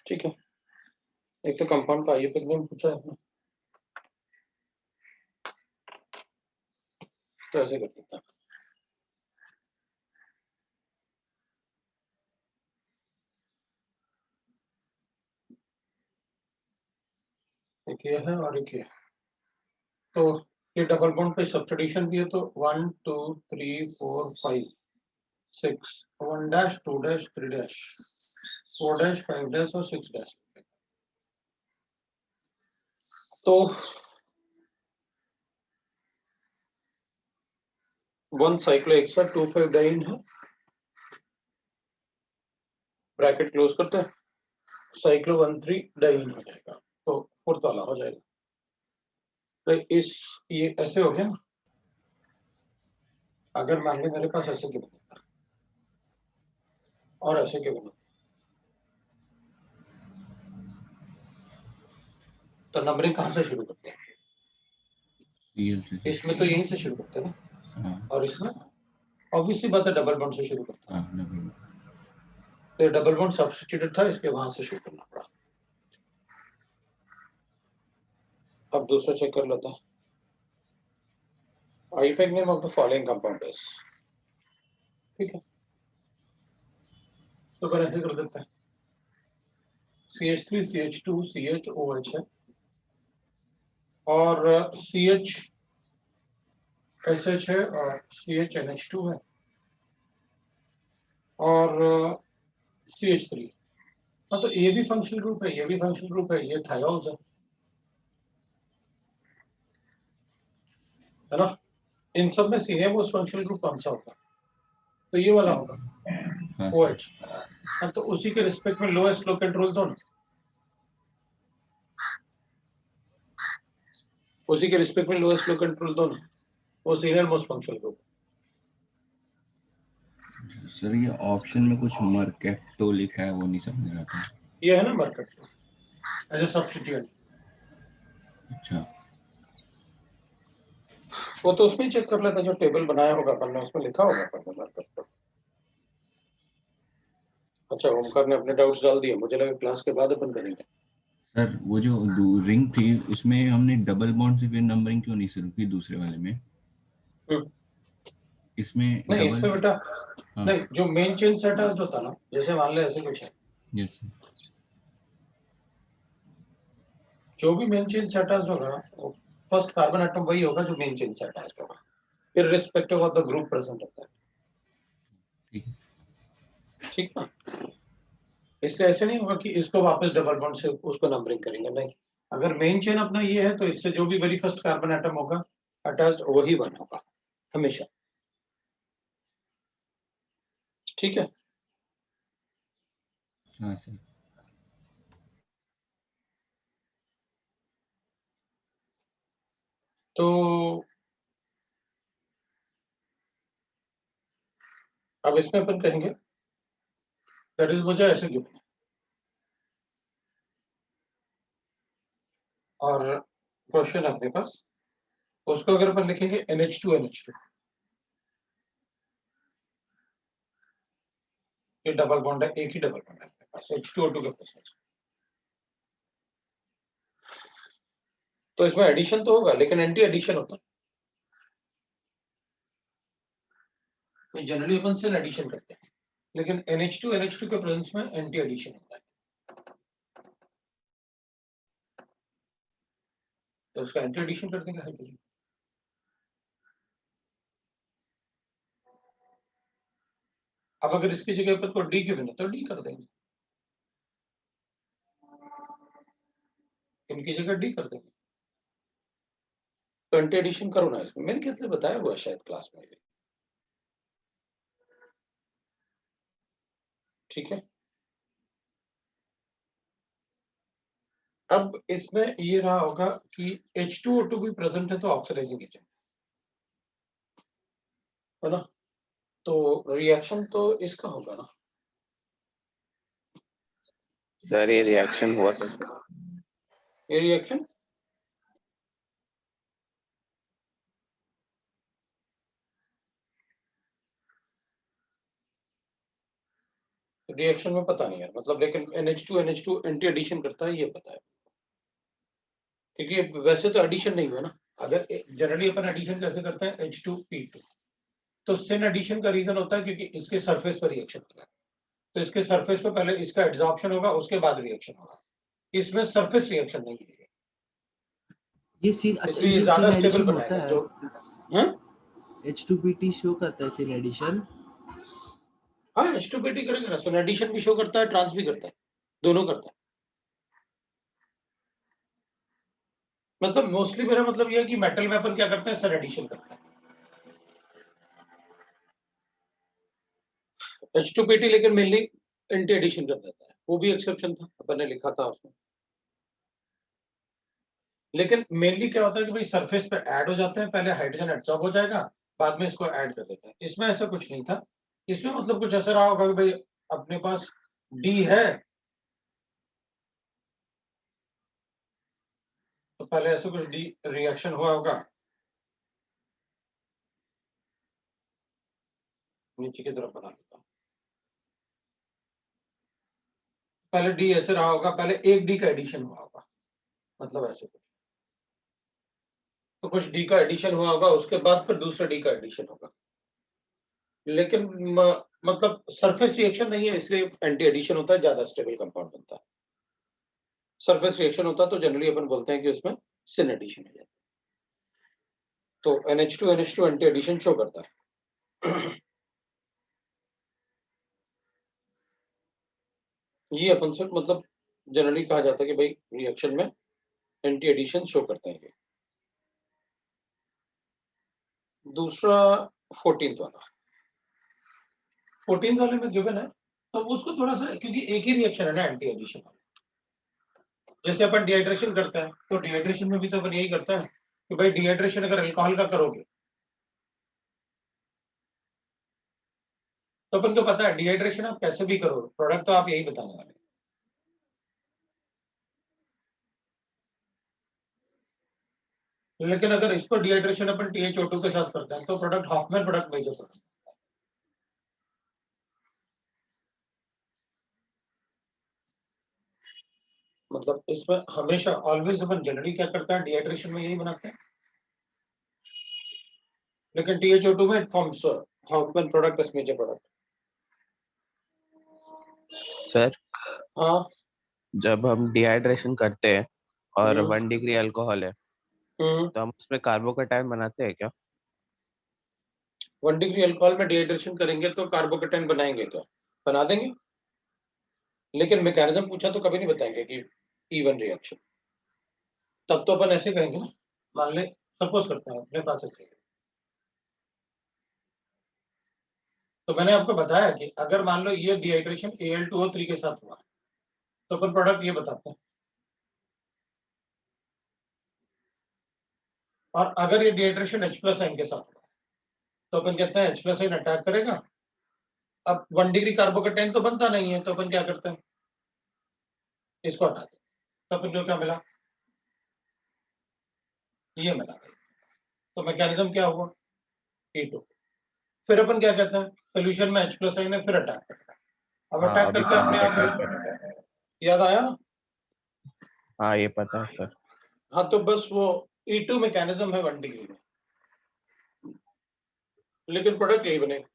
ठीक है, एक तो कंपाउंड का आईयूपीएक नेम पूछा है आपने, तो ऐसे कर सकते हैं। एक ये है और एक ये, तो ये डबल बॉन्ड पे सब्स्टिट्यूशन भी है, तो 1 2 3 4 5 6 1 dash 2 dash 3 dash 4 dash 5 dash और 6 डैश। तो 1 साइक्लोहेक्सा 2,5-डाइन है, ब्रैकेट क्लोज करते हैं, साइक्लो 1,3-डाइन हो जाएगा, तो फोर्थ वाला हो जाएगा। तो इस ये ऐसे हो गया ना, अगर मान ली मेरे पास ऐसे क्यों बनता और ऐसे क्यों बनता, तो नंबरिंग कहाँ से शुरू करते हैं? इसमें तो यहीं से शुरू करते हैं ना, और इसमें ऑब्वियसली बात है डबल बॉन्ड से शुरू करता है, तो डबल बॉन्ड सब्स्टिट्यूटेड था, इसके वहां से शुरू करना पड़ा। अब दूसरा चेक कर लेता है, IUPAC name of the following compound is, ठीक है, तो फिर ऐसे कर देते हैं, CH3 CH2 CHOH है, और CHSH है, और CHNH2 है, और CH3। हाँ, तो ये भी फंक्शनल ग्रुप है, ये भी फंक्शनल ग्रुप है, ये थायोल्स है ना। इन सब में सीनियर मोस्ट फंक्शनल ग्रुप कौन सा होगा? तो ये वाला होगा, OH। हाँ, तो उसी के रिस्पेक्ट में लोएस्ट फ्लो कंट्रोल दो ना, उसी के रिस्पेक्ट में लोएस्ट फ्लो कंट्रोल दो ना, वो senior most functional group. Sir ये ऑप्शन में कुछ मर्केटो लिखा है, वो नहीं समझ रहा था। ये है ना मर्केटो एज ए सब्स्टिट्यूएंट। अच्छा, वो तो उसमें चेक कर लेता, जो टेबल बनाया होगा अपन ने उसमें लिखा होगा अपन ने मर्केटो। अच्छा, ओमकार ने अपने डाउट्स डाल दिए, मुझे लगा क्लास के बाद अपन करेंगे। सर वो जो रिंग थी उसमें हमने डबल बॉन्ड से फिर नंबरिंग क्यों नहीं शुरू की दूसरे वाले में? इसमें नहीं, डबल, इसमें बेटा हाँ, नहीं, जो मेन चेन सेटर्स जो था ना, जैसे मान ले ऐसे कुछ है, यस, जो भी मेन चेन सेटर्स होगा ना, फर्स्ट कार्बन एटम वही होगा जो मेन चेन सेटर्स होगा, irrespective of the group present होता है, ठीक है। ठीक ना। इसलिए ऐसे नहीं होगा कि इसको वापस डबल बॉन्ड से उसको नंबरिंग करेंगे, नहीं। अगर मेन चेन अपना ये है, तो इससे जो भी वेरी फर्स्ट कार्बन एटम होगा अटैच्ड, वही वन होगा हमेशा, ठीक है। हाँ सर। तो अब इसमें अपन कहेंगे दैट इज वजह ऐसे क्यों, और क्वेश्चन अपने पास, उसको अगर अपन लिखेंगे NH2NH2, ये डबल बॉन्ड है, एक ही डबल बॉन्ड है अपने पास H2O2 के पास, तो इसमें एडिशन तो होगा, लेकिन एंटी एडिशन होता है, जनरली अपन से एडिशन करते हैं, लेकिन NH2NH2 के प्रेजेंस में एंटी एडिशन होता है, तो उसका एंटी एडिशन कर देंगे हाइड्रोजन। अब अगर इसकी जगह पर कोई डी क्यों बने, तो डी कर देंगे, इनकी जगह डी कर देंगे, तो एंटी एडिशन करो ना इसमें, मैंने किसने बताया हुआ शायद क्लास में, ठीक है। अब इसमें ये रहा होगा कि H2O2 भी प्रेजेंट है, तो ऑक्सीडाइजिंग एजेंट है ना, तो रिएक्शन तो इसका होगा ना। सर ये रिएक्शन हुआ कैसे? ये रिएक्शन रिएक्शन में पता नहीं है मतलब, लेकिन NH2 एंटी एडिशन करता है ये पता है, क्योंकि वैसे तो एडिशन नहीं हुआ ना। अगर जनरली अपन एडिशन कैसे करते हैं, H2P2, तो सिन एडिशन का रीजन होता है क्योंकि इसके सरफेस पर रिएक्शन होता है, तो इसके सरफेस पे पहले इसका एड्सॉर्प्शन होगा, उसके बाद रिएक्शन होगा। इसमें सरफेस रिएक्शन नहीं है, ये सीन, अच्छा इसलिए ये ज्यादा सीन स्टेबल एडिशन होता बनाएगा है, जो। हाँ H2PT शो करता है सीन एडिशन। हाँ, H2PT करेंगे ना, सिन एडिशन भी शो करता है, ट्रांस भी करता है, दोनों करता है। मतलब मोस्टली मेरा मतलब यह है कि मेटल में अपन क्या करते हैं, सिन एडिशन करते हैं। H2PT लेकिन मेनली एंटी एडिशन कर देता है, वो भी एक्सेप्शन था, अपन ने लिखा था उसमें। लेकिन मेनली क्या होता है कि भाई सरफेस पे ऐड हो जाते हैं, पहले हाइड्रोजन एब्सॉर्ब हो जाएगा, बाद में इसको ऐड कर देते हैं। इसमें ऐसा कुछ नहीं था, इसमें मतलब कुछ ऐसा रहा होगा कि भाई अपने पास डी है, तो पहले ऐसे कुछ डी रिएक्शन हुआ होगा, नीचे की तरफ बना लेता हूं। पहले डी ऐसे रहा होगा, पहले एक डी का एडिशन हुआ होगा, मतलब ऐसे कुछ, तो कुछ डी का एडिशन हुआ होगा, उसके बाद फिर दूसरा डी का एडिशन होगा। लेकिन मतलब सरफेस रिएक्शन नहीं है, इसलिए एंटी एडिशन होता है, ज्यादा स्टेबल कंपाउंड बनता है। सरफेस रिएक्शन होता तो जनरली अपन बोलते हैं कि उसमें सिन एडिशन हो जाता है। तो NH2 एंटी एडिशन शो करता है। ये अपन से मतलब जनरली कहा जाता है कि भाई रिएक्शन में एंटी एडिशन शो करते हैं ये। दूसरा 14th वाला, 14th वाले में गिवन है, तो उसको थोड़ा सा, क्योंकि एक ही रिएक्शन है ना एंटी एडिशन वाला। जैसे अपन डिहाइड्रेशन करते हैं, तो डिहाइड्रेशन में भी तो अपन यही करते हैं कि भाई डिहाइड्रेशन अगर अल्कोहल का करोगे, तो अपन को पता है डिहाइड्रेशन आप कैसे भी करो, प्रोडक्ट तो आप यही बताने वाले हैं। लेकिन अगर इसको डिहाइड्रेशन अपन THO2 के साथ करते हैं, तो product Hofmann product major product. मतलब इसमें हमेशा ऑलवेज अपन जनरली क्या करते हैं, डिहाइड्रेशन में यही बनाते हैं, लेकिन THO2 में it forms Hofmann product as major product. Sir हाँ जब हम डिहाइड्रेशन करते हैं और हम्म 1 डिग्री अल्कोहल है, तो हम उसमें कार्बोकेटाइन बनाते हैं क्या? 1 डिग्री अल्कोहल में डिहाइड्रेशन करेंगे तो कार्बोकेटाइन बनाएंगे क्या? बना देंगे, लेकिन मैकेनिज्म पूछा तो कभी नहीं बताएंगे कि इवन रिएक्शन। तब तो अपन ऐसे करेंगे ना, मान ले सपोज करते हैं अपने पास ऐसे, तो मैंने आपको बताया कि अगर मान लो ये डिहाइड्रेशन Al2O3 के साथ हुआ, तो अपन प्रोडक्ट ये बताते हैं। और अगर ये डिहाइड्रेशन H+ आयन के साथ हुआ, तो अपन कहते हैं H+ आयन अटैक करेगा। अब 1 डिग्री कार्बोकेटाइन तो बनता नहीं है, तो अपन क्या करते हैं, इसको हटा दें, तो अपन को क्या मिला, ये मिला। तो मैकेनिज्म क्या हुआ, E2। फिर अपन क्या कहते हैं, सोल्यूशन में H+ आयन है, फिर अटैक करता है। अब हाँ अटैक अभी करके अपने आप अटैक करेगा। याद आया ना। हाँ ये पता है सर। हाँ, तो बस वो E2 मैकेनिज्म है 1 डिग्री में, लेकिन प्रोडक्ट यही बनेगा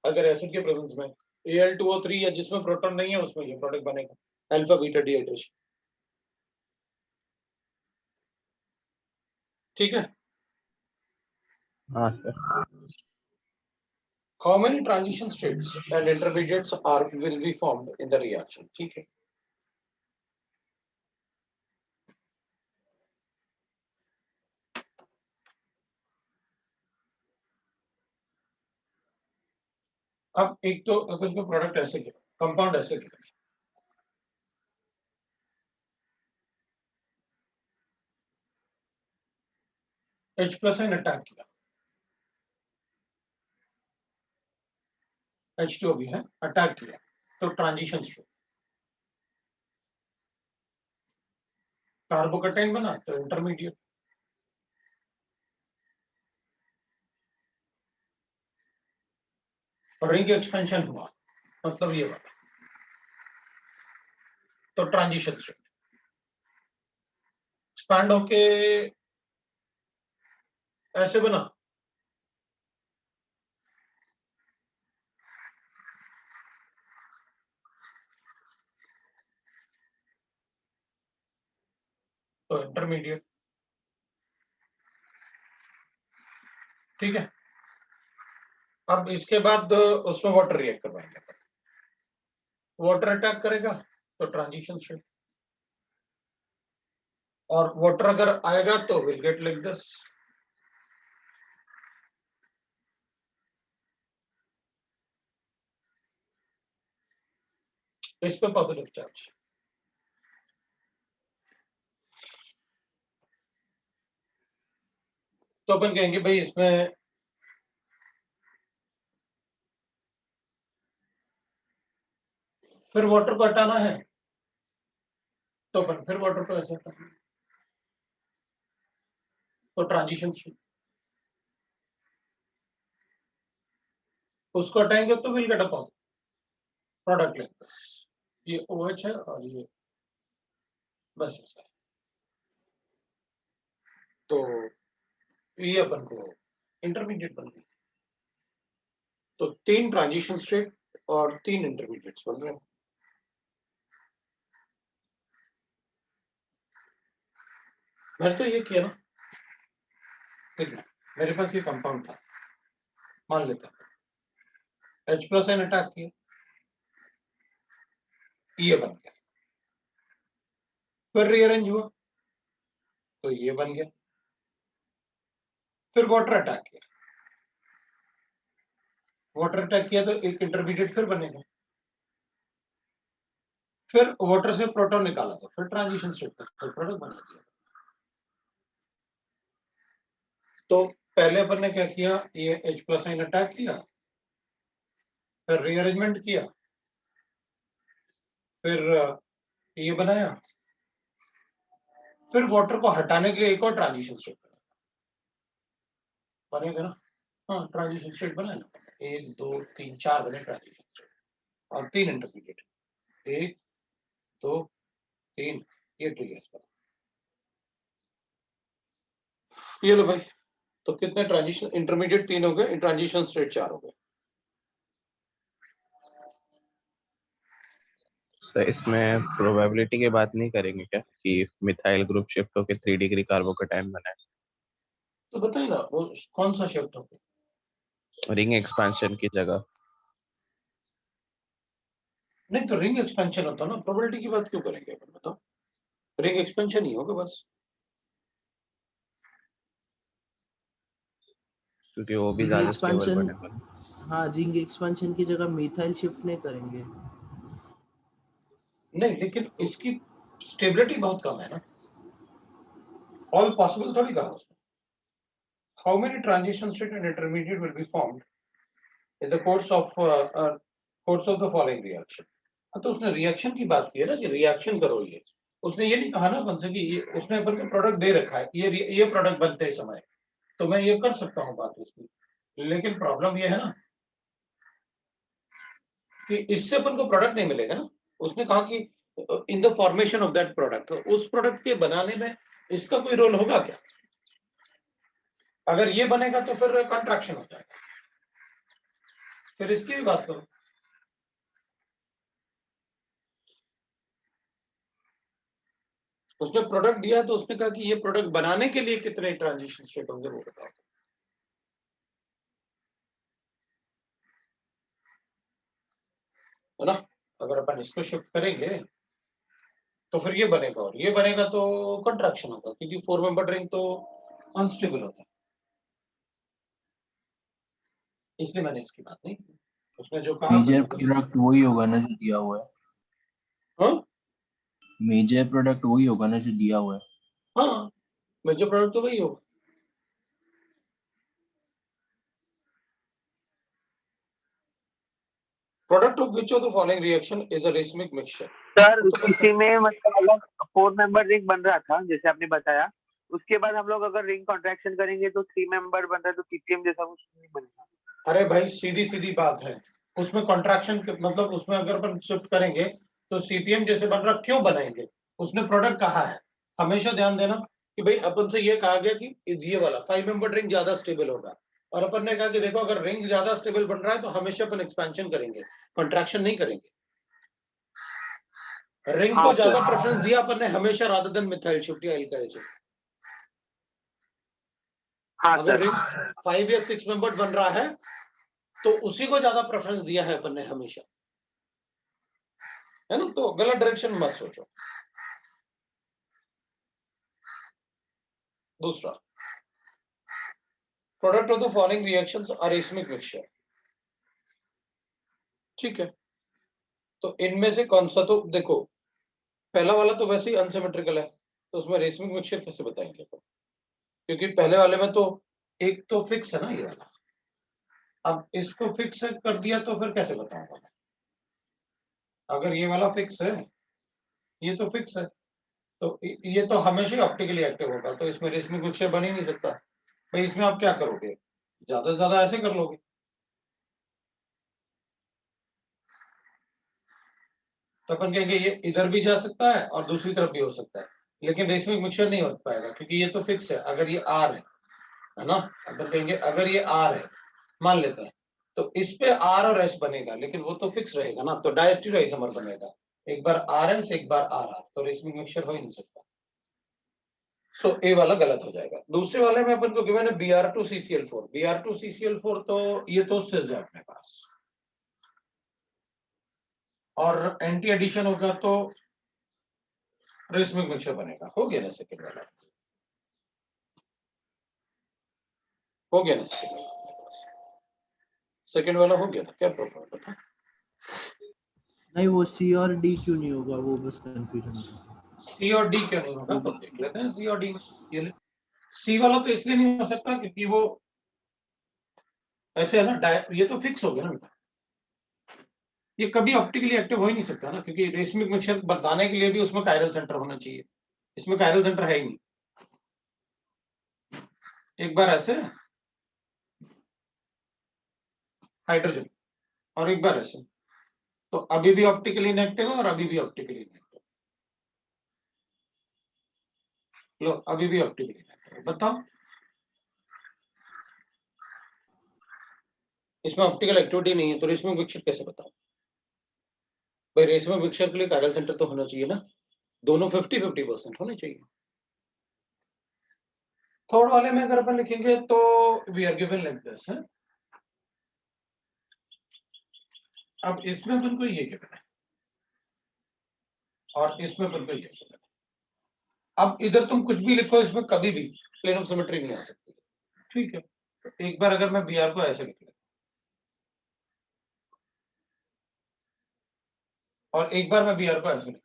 अगर एसिड के प्रेजेंस में। Al2O3 या जिसमें प्रोटॉन नहीं है उसमें ये प्रोडक्ट बनेगा, अल्फा बीटा डिहाइड्रेशन। ठीक है। हाँ sir. How many transition states and intermediates are will be formed in the reaction? ठीक है। अब एक तो अपन को प्रोडक्ट ऐसे किया, कंपाउंड ऐसे किया, H+ आयन अटैक किया, H2O भी है अटैक किया, तो ट्रांजिशन शुरू, कार्बोकेटाइन बना तो इंटरमीडिएट, रिंग एक्सपेंशन हुआ मतलब ये वाला। तो ट्रांजिशन स्टेट एक्सपैंड होके ऐसे बना, तो इंटरमीडिएट, ठीक है। अब इसके बाद उसमें वाटर रिएक्ट करवाएंगे, वाटर अटैक करेगा तो ट्रांजिशन स्टेट, और वाटर अगर आएगा तो विल गेट लाइक दिस। इस पे पॉजिटिव चार्ज, तो अपन कहेंगे भाई इसमें फिर वाटर को हटाना है, तो अपन फिर वाटर को ऐसे हटाएंगे, तो ट्रांजिशन स्टेट, उसको हटाएंगे तो will get a product like this. ये OH है और ये बस ऐसा है। तो ये अपन को इंटरमीडिएट बन गए। तो 3 ट्रांजिशन स्टेट और 3 इंटरमीडिएट्स बन रहे हैं। मैंने तो ये किया ना, देखना मेरे पास ये कंपाउंड था, मान लेता H+N अटैक किया, ये बन गया, फिर रीअरेंज हुआ तो ये बन गया, फिर वाटर अटैक किया, वाटर अटैक किया तो एक इंटरमीडिएट फिर बनेगा, फिर वाटर से प्रोटॉन निकाला तो फिर ट्रांजिशन स्टेट तक फिर प्रोडक्ट बना दिया। तो पहले अपन ने क्या किया, ये H+N अटैक किया, फिर रीअरेंजमेंट किया, फिर ये बनाया, फिर वाटर को हटाने के लिए एक और ट्रांजिशन स्टेट बनेगा ना। हाँ ट्रांजिशन स्टेट बना ना, 1 2 3 4 बने ट्रांजिशन स्टेट, और 3 इंटरमीडिएट, 1 2 3, ये ट्रिगर्स बना। ये लो भाई, तो कितने ट्रांजिशन इंटरमीडिएट 3 हो गए, ट्रांजिशन स्टेट 4 हो गए। सर इसमें प्रोबेबिलिटी की बात नहीं करेंगे क्या कि मिथाइल ग्रुप शिफ्ट होकर 3 डिग्री कार्बोकेटाइन बना है? तो बताइए ना वो कौन सा शिफ्ट हो गया? रिंग एक्सपेंशन की जगह। नहीं तो रिंग एक्सपेंशन होता ना, प्रोबेबिलिटी की बात क्यों करेंगे अपन, बताओ। रिंग एक्सपेंशन ही होगा बस। क्योंकि वो भी रिंग ज्यादा स्टेबल एक्सपेंशन, बनेगा। हाँ रिंग एक्सपेंशन की जगह मिथाइल शिफ्ट नहीं करेंगे। नहीं लेकिन इसकी स्टेबिलिटी बहुत कम है ना, ऑल पॉसिबल थोड़ी कहा उसने। How many transition state and intermediate will be formed in the course of the following reaction. तो उसने रिएक्शन की बात की है ना कि रिएक्शन करो, ये उसने ये नहीं कहा ना अपन से कि ये उसने अपन को प्रोडक्ट दे रखा है, ये प्रोडक्ट बनते समय तो मैं ये कर सकता हूँ बात इसकी, लेकिन प्रॉब्लम ये है ना कि इससे अपन को प्रोडक्ट नहीं मिलेगा ना। उसने कहा कि in the formation of that product, तो उस प्रोडक्ट के बनाने में इसका कोई रोल होगा क्या? अगर ये बनेगा तो फिर कंट्रैक्शन हो जाएगा, फिर इसकी भी बात करो। उसने प्रोडक्ट दिया तो उसने कहा कि ये प्रोडक्ट बनाने के लिए कितने ट्रांजिशन स्टेट होंगे वो बताओ, है ना। अगर अपन इसको शिफ्ट करेंगे तो फिर ये बनेगा, और ये बनेगा तो कंट्रैक्शन होगा, क्योंकि 4 मेंबर रिंग तो अनस्टेबल होता है, इसलिए मैंने इसकी बात नहीं की। उसने जो कहा मेजर मैंने वही। प्रोडक्ट वही होगा ना जो दिया हुआ है। हाँ मेजर प्रोडक्ट वही होगा ना जो दिया हुआ है। हाँ, मेजर प्रोडक्ट तो वही होगा। Product of which of the following reaction is a racemic mixture? Sir तो पता इसी में मतलब अगर 4 मेंबर रिंग बन रहा था जैसे आपने बताया, उसके बाद हम लोग अगर रिंग कॉन्ट्रैक्शन करेंगे तो 3 मेंबर बन रहा है, तो पीपीएम जैसा कुछ नहीं बनेगा। अरे भाई सीधी सीधी बात है, उसमें कॉन्ट्रैक्शन मतलब उसमें अगर अपन शिफ्ट करेंगे तो सीपीएम जैसे बन रहा, क्यों बनाएंगे, उसमें प्रोडक्ट कहाँ है। हमेशा ध्यान देना कि भाई अपन से ये कहा गया कि ये वाला 5 मेंबर रिंग ज्यादा स्टेबल होगा, और अपन ने कहा कि देखो अगर रिंग ज्यादा स्टेबल बन रहा है तो हमेशा अपन एक्सपेंशन करेंगे, कॉन्ट्रैक्शन नहीं करेंगे। रिंग को हाँ ज्यादा सर। प्रेफरेंस दिया अपन ने हमेशा रादर देन मिथाइल शिफ्ट या एल्काइल शिफ्ट। हाँ अगर सर। रिंग 5 या 6 मेंबर बन रहा है तो उसी को ज्यादा प्रेफरेंस दिया है अपन ने हमेशा, है ना। तो गलत डायरेक्शन मत सोचो। दूसरा, product of the following reactions are racemic mixture. ठीक है, तो इनमें से कौन सा, तो देखो पहला वाला तो वैसे ही अनसिमेट्रिकल है, तो उसमें रेसमिक मिक्सचर कैसे बताएंगे अपन, क्योंकि पहले वाले में तो एक तो फिक्स है ना ये वाला, अब इसको फिक्स कर दिया तो फिर कैसे बताऊंगा मैं। अगर ये वाला फिक्स है, ये तो फिक्स है, तो ये तो हमेशा ही ऑप्टिकली एक्टिव होगा, तो इसमें रेसमिक मिक्सचर बन ही नहीं सकता। भाई इसमें आप क्या करोगे, ज्यादा से ज्यादा ऐसे कर लोगे, तो अपन कहेंगे ये इधर भी जा सकता है और दूसरी तरफ भी हो सकता है, लेकिन रेसमिक मिक्सचर नहीं हो पाएगा क्योंकि ये तो फिक्स है। अगर ये आर है ना, अपन कहेंगे अगर ये आर है मान लेते हैं, तो इस पे आर और एस बनेगा, लेकिन वो तो फिक्स रहेगा ना, तो डायस्टीरियो आइसोमर बनेगा, एक बार आर एस एक बार आर आर, तो रेसमिक मिक्सचर हो ही नहीं सकता। सो ए वाला गलत हो जाएगा। दूसरे वाले में अपन को गिवन है Br2CCl4, Br2CCl4 तो ये तो सिस है अपने पास, और एंटी एडिशन होगा तो रेसमिक मिक्सचर बनेगा। हो गया ना सेकंड वाला, हो गया ना सेकंड वाला हो गया ना, क्या प्रॉब्लम है बता। नहीं वो सी और डी क्यों नहीं होगा, वो बस कंफ्यूजन होगा। सी और डी क्यों नहीं होगा, तो देख लेते हैं सी और डी में। ये सी वाला तो इसलिए नहीं हो सकता क्योंकि वो ऐसे है ना, ये तो फिक्स हो गया ना बेटा, ये कभी ऑप्टिकली एक्टिव हो ही नहीं सकता ना, क्योंकि रेसमिक मिक्सचर बताने के लिए भी उसमें कायरल सेंटर होना चाहिए, इसमें कायरल सेंटर है ही नहीं। एक बार ऐसे हाइड्रोजन और एक बार ऐसे, तो अभी भी ऑप्टिकली इनएक्टिव है और अभी भी ऑप्टिकली इनएक्टिव, लो अभी भी ऑप्टिकली इनएक्टिव। बताओ इसमें ऑप्टिकल एक्टिविटी नहीं है तो रेसमिक मिक्सचर कैसे बताओ भाई। रेसमिक मिक्सचर के लिए कायरल सेंटर तो होना चाहिए ना, दोनों 50-50% होने चाहिए। थर्ड वाले में अगर अपन लिखेंगे तो we are given like this है। अब इसमें अपन को ये गिवन है और इसमें अपन को ये गिवन है। अब इधर तुम कुछ भी लिखो, इसमें कभी भी प्लेन ऑफ सिमेट्री नहीं आ सकती। ठीक है, तो एक बार अगर मैं बी आर को ऐसे लिख लेता और एक बार मैं बी आर को ऐसे लिख लेता,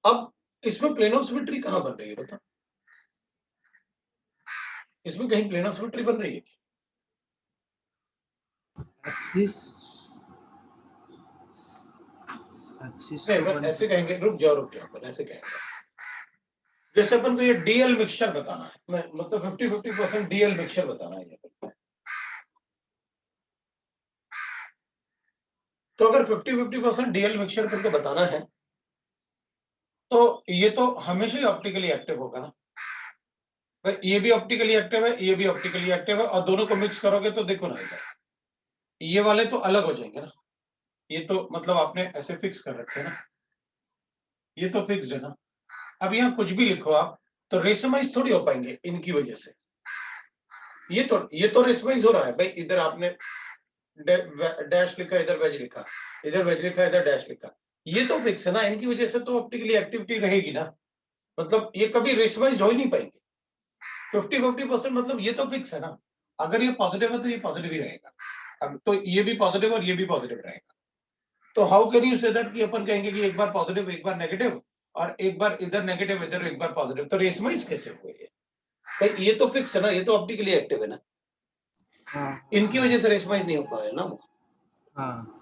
अब इसमें प्लेन ऑफ सिमेट्री कहां बन रही है बता, इसमें कहीं प्लेन ऑफ सिमेट्री बन रही है। एक्सिस एक्सिस नहीं तो अपन बन ऐसे सकता है। कहेंगे, रुक जाओ अपन ऐसे कहेंगे, जैसे अपन को ये डीएल मिक्सचर बताना है, मतलब 50-50% डीएल मिक्सचर बताना है ये। तो अगर 50-50% डीएल मिक्सचर अपन को बताना है तो ये तो हमेशा ही ऑप्टिकली एक्टिव होगा ना भाई, ये भी ऑप्टिकली एक्टिव है, ये भी ऑप्टिकली एक्टिव है, और दोनों को मिक्स करोगे तो देखो ना इधर ये वाले तो अलग हो जाएंगे ना, ये तो मतलब आपने ऐसे फिक्स कर रखे हैं ना, ये तो फिक्स्ड है ना। अब यहाँ कुछ भी लिखो आप तो रेसमाइज थोड़ी हो पाएंगे इनकी वजह से, ये तो रेसमाइज हो रहा है भाई, इधर आपने डैश लिखा, इधर वेज लिखा, इधर वेज लिखा, इधर डैश लिखा, ये तो फिक्स है ना, इनकी वजह से तो ऑप्टिकली एक्टिविटी रहेगी ना, मतलब ये कभी रेसमाइज हो ही नहीं पाएंगे। 50-50% मतलब ये तो फिक्स है ना, अगर ये पॉजिटिव है तो ये पॉजिटिव ही रहेगा, अब तो ये भी पॉजिटिव और ये भी पॉजिटिव रहेगा। तो how can you say that कि अपन कहेंगे कि एक बार पॉजिटिव एक बार नेगेटिव और एक बार इधर नेगेटिव इधर एक बार पॉजिटिव, तो रेसमाइज कैसे हुए ये भाई, ये तो फिक्स है ना, ये तो ऑप्टिकली एक्टिव है ना, हाँ इनकी वजह से रेसमाइज नहीं हो पाया ना वो। हाँ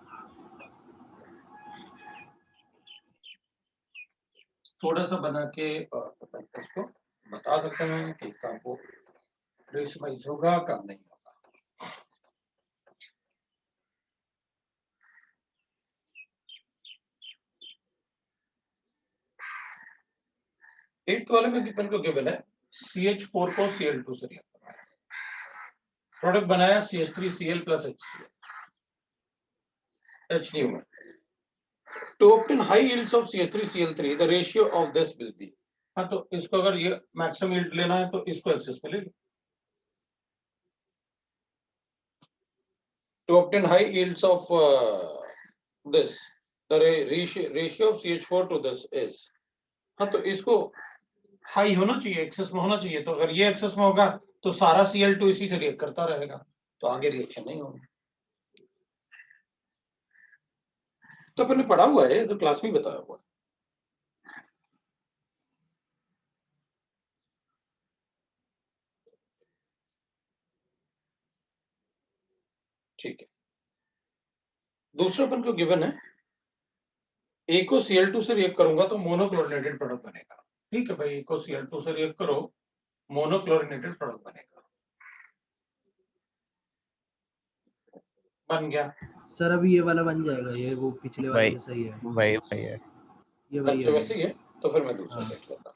थोड़ा सा बना के इसको बता सकते हैं कि काम को रेस वाइज होगा काम नहीं होगा। एट्थ वाले में अपन को गिवन है CH4 को Cl2 से रिएक्ट करना है, प्रोडक्ट बनाया CH3Cl प्लस HCl HNO में। To obtain high yields of CH3Cl3, the ratio of this will be। हाँ तो इसको अगर ये मैक्सिमम यील्ड लेना है तो इसको एक्सेस में ले लो। To obtain high yields of this, the ratio of CH4 to this is। हाँ तो इसको हाई होना चाहिए, एक्सेस में होना चाहिए। तो अगर ये एक्सेस में होगा तो सारा Cl2 इसी से रिएक्ट करता रहेगा, तो आगे रिएक्शन नहीं होगा। तो अपन ने पढ़ा हुआ है, तो क्लास में बताया हुआ है। ठीक है, दूसरा अपन को गिवन है ए को Cl2 से रिएक्ट करूंगा तो मोनोक्लोरिनेटेड प्रोडक्ट बनेगा। ठीक है भाई, ए को Cl2 से रिएक्ट करो, मोनोक्लोरिनेटेड प्रोडक्ट बनेगा। बन गया। सर अभी ये वाला बन जाएगा, ये वो पिछले वाले वही जैसा ही है, वही वही है। ये वही अच्छा है। वैसे ही है, तो फिर मैं दूसरा हाँ। देख लेता हूं।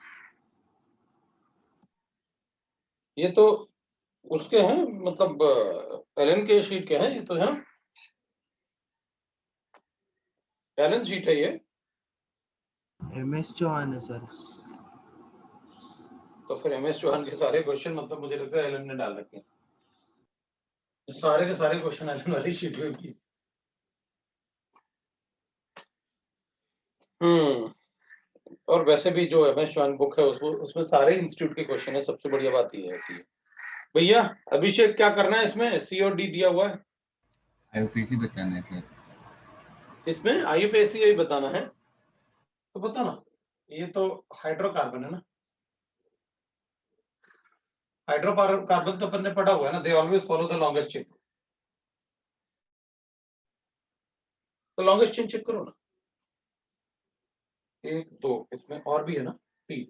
ये तो उसके हैं, मतलब एलन के शीट के हैं ये तो, है एलन शीट है ये। MS चौहान है सर। तो फिर MS चौहान के सारे क्वेश्चन मतलब मुझे लगता है एलन ने डाल रखे हैं, सारे के सारे क्वेश्चन एलन वाली शीट में भी। और वैसे भी जो MS चौहान बुक है उसमें सारे इंस्टीट्यूट के क्वेश्चन है। सबसे बढ़िया बात ये होती है भैया, अभिषेक क्या करना है इसमें? C और D दिया हुआ है, IUPAC बताना है सर। इसमें IUPAC ही बताना है। तो बताना, ये तो हाइड्रोकार्बन है ना, हाइड्रोकार्बन तो अपन ने पढ़ा हुआ है ना, they always follow the longest chain. तो लॉन्गेस्ट चेन चेक करो ना, 1 2, इसमें और भी है ना 3,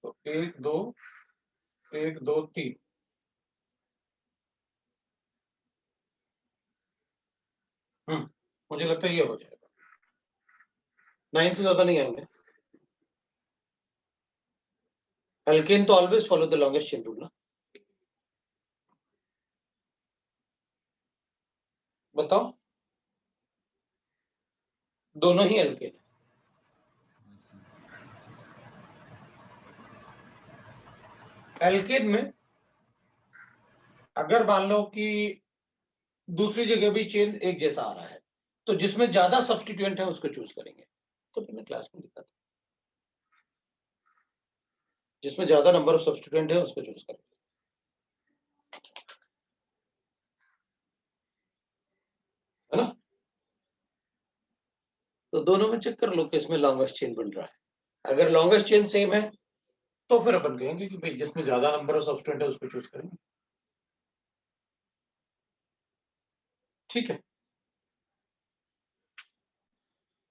तो 1 2 1 2 3। मुझे लगता है ये हो जाएगा, 9 से ज्यादा नहीं आएंगे। एल्केन तो always follow the longest chain rule ना। बताओ, दोनों ही एल्केन है। एल्केन में अगर मान लो कि दूसरी जगह भी चेन एक जैसा आ रहा है, तो जिसमें ज्यादा सब्स्टिट्यूएंट है उसको चूज करेंगे। तो मैंने क्लास में लिखा था, जिसमें ज्यादा नंबर ऑफ सब्स्टिट्यूएंट है उसको चूज करेंगे, है ना। तो दोनों में चेक कर लो कि इसमें लॉन्गेस्ट चेन बन रहा है। अगर लॉन्गेस्ट चेन सेम है तो फिर अपन कहेंगे कि भाई जिसमें ज्यादा नंबर ऑफ सब्स्टिट्यूएंट है उसको चूज करेंगे। ठीक है,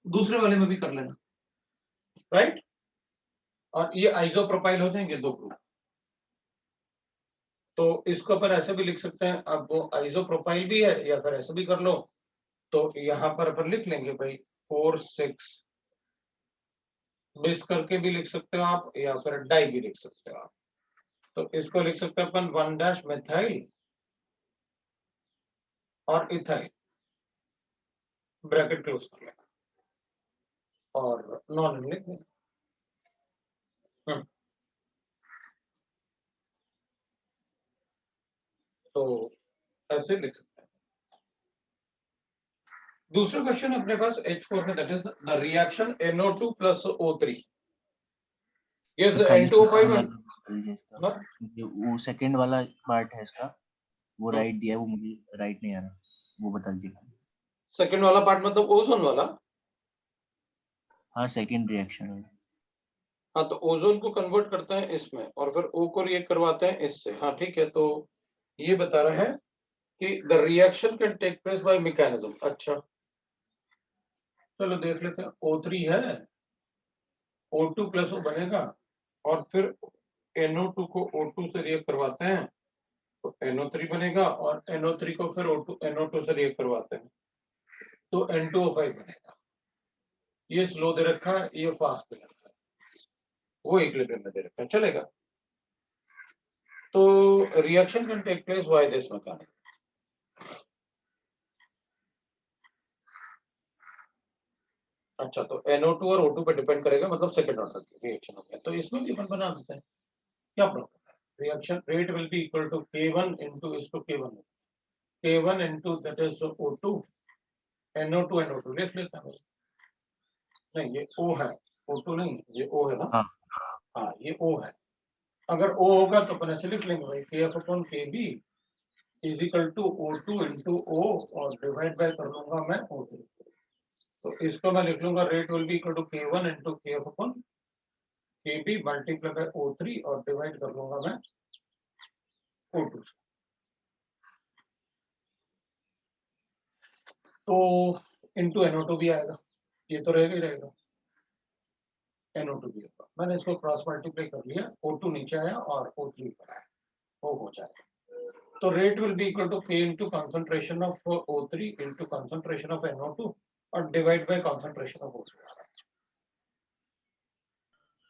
दूसरे वाले में भी कर लेना, राइट। और ये आइसोप्रोपाइल हो जाएंगे 2 ग्रुप। तो इसको अपन ऐसे भी लिख सकते हैं, अब वो आइसोप्रोपाइल भी है, या फिर ऐसे भी कर लो। तो यहां पर अपन लिख लेंगे भाई 4 6 बिस करके भी लिख सकते हो आप, या फिर डाई भी लिख सकते हो आप। तो इसको लिख सकते हैं अपन 1' मेथाइल और इथाइल, ब्रैकेट क्लोज कर लेना और नॉन लिख देना। तो ऐसे लिख सकते हैं। दूसरा क्वेश्चन अपने पास H4 में, that is the reaction NO2 plus O3 gives N2O5 इसका वो सेकंड वाला पार्ट है इसका, वो राइट दिया है, वो मुझे राइट नहीं आ रहा, वो बता दीजिए। सेकंड वाला पार्ट मतलब ओजोन वाला। हाँ सेकंड रिएक्शन। हाँ तो ओजोन को कन्वर्ट करते हैं इसमें और फिर O को रिएक्ट करवाते हैं इससे। हाँ ठीक है, तो ये बता रहा है कि the reaction can take place by mechanism. अच्छा चलो देख लेते हैं, O3 है O2 प्लस O बनेगा और फिर NO2 को O2 से रिएक्ट करवाते हैं तो NO3 बनेगा और NO3 को फिर NO2 से रिएक्ट करवाते हैं तो N2O5 बनेगा। ये स्लो दे रखा है, ये फास्ट दे रखा है, वो इक्विलिब्रियम में दे रखा है, चलेगा। तो reaction can take place by this mechanism. अच्छा, तो NO2 और O2 पे डिपेंड करेगा, मतलब सेकंड ऑर्डर की रिएक्शन हो गया। तो इसमें भी अपन बना देते हैं, क्या प्रॉब्लम है? Reaction rate will be equal to K1 into इसको K1 into that is O2 NO2 लिख लेता हूँ। नहीं, ये O है, O2 नहीं, ये O है ना। हाँ। हाँ, ये O है। अगर O होगा तो अपन ऐसे लिख लेंगे भाई KF/KB is equal to O2 into O और डिवाइड बाय कर लूंगा मैं O3। तो इसको मैं लिख लूंगा rate will be equal to K1 into KF/KB multiply by O3 और डिवाइड कर लूंगा मैं O2। तो इंटू NO2 भी आएगा, ये तो रहेगा ही रहेगा, NO2 भी होगा। मैंने इसको क्रॉस मल्टीप्लाई कर लिया, O2 नीचे आया और O3 ऊपर आया, वो हो जाएगा। तो rate will be equal to K into concentration of O3 into concentration of NO2 और divide bye concentration of O2।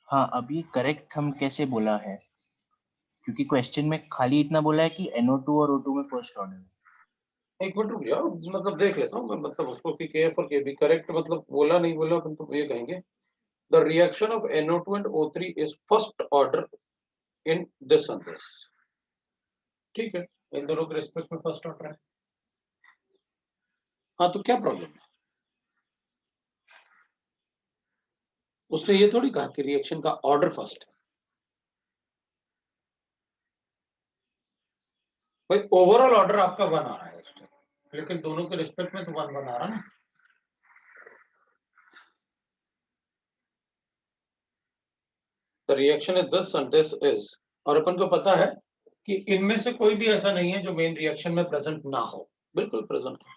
हाँ, अब ये करेक्ट हम कैसे बोला है, क्योंकि क्वेश्चन में खाली इतना बोला है कि NO2 और O2 में फर्स्ट ऑर्डर है। एक मिनट रुक जाओ, मतलब देख लेता हूँ मैं, मतलब उसको कि KF और KB करेक्ट, मतलब बोला नहीं बोला अपन तो ये कहेंगे the reaction of NO2 and O3 is first order in this and this. ठीक है, इन दोनों के रिस्पेक्ट में फर्स्ट ऑर्डर है। हाँ, तो क्या प्रॉब्लम है? उसने ये थोड़ी कहा कि रिएक्शन का ऑर्डर फर्स्ट है। भाई ओवरऑल ऑर्डर आपका 1 आ रहा है इसमें, लेकिन दोनों के रिस्पेक्ट में तो 1 1 आ रहा ना। The reaction is this and this is, और अपन को पता है कि इनमें से कोई भी ऐसा नहीं है जो मेन रिएक्शन में प्रेजेंट ना हो, बिल्कुल प्रेजेंट है।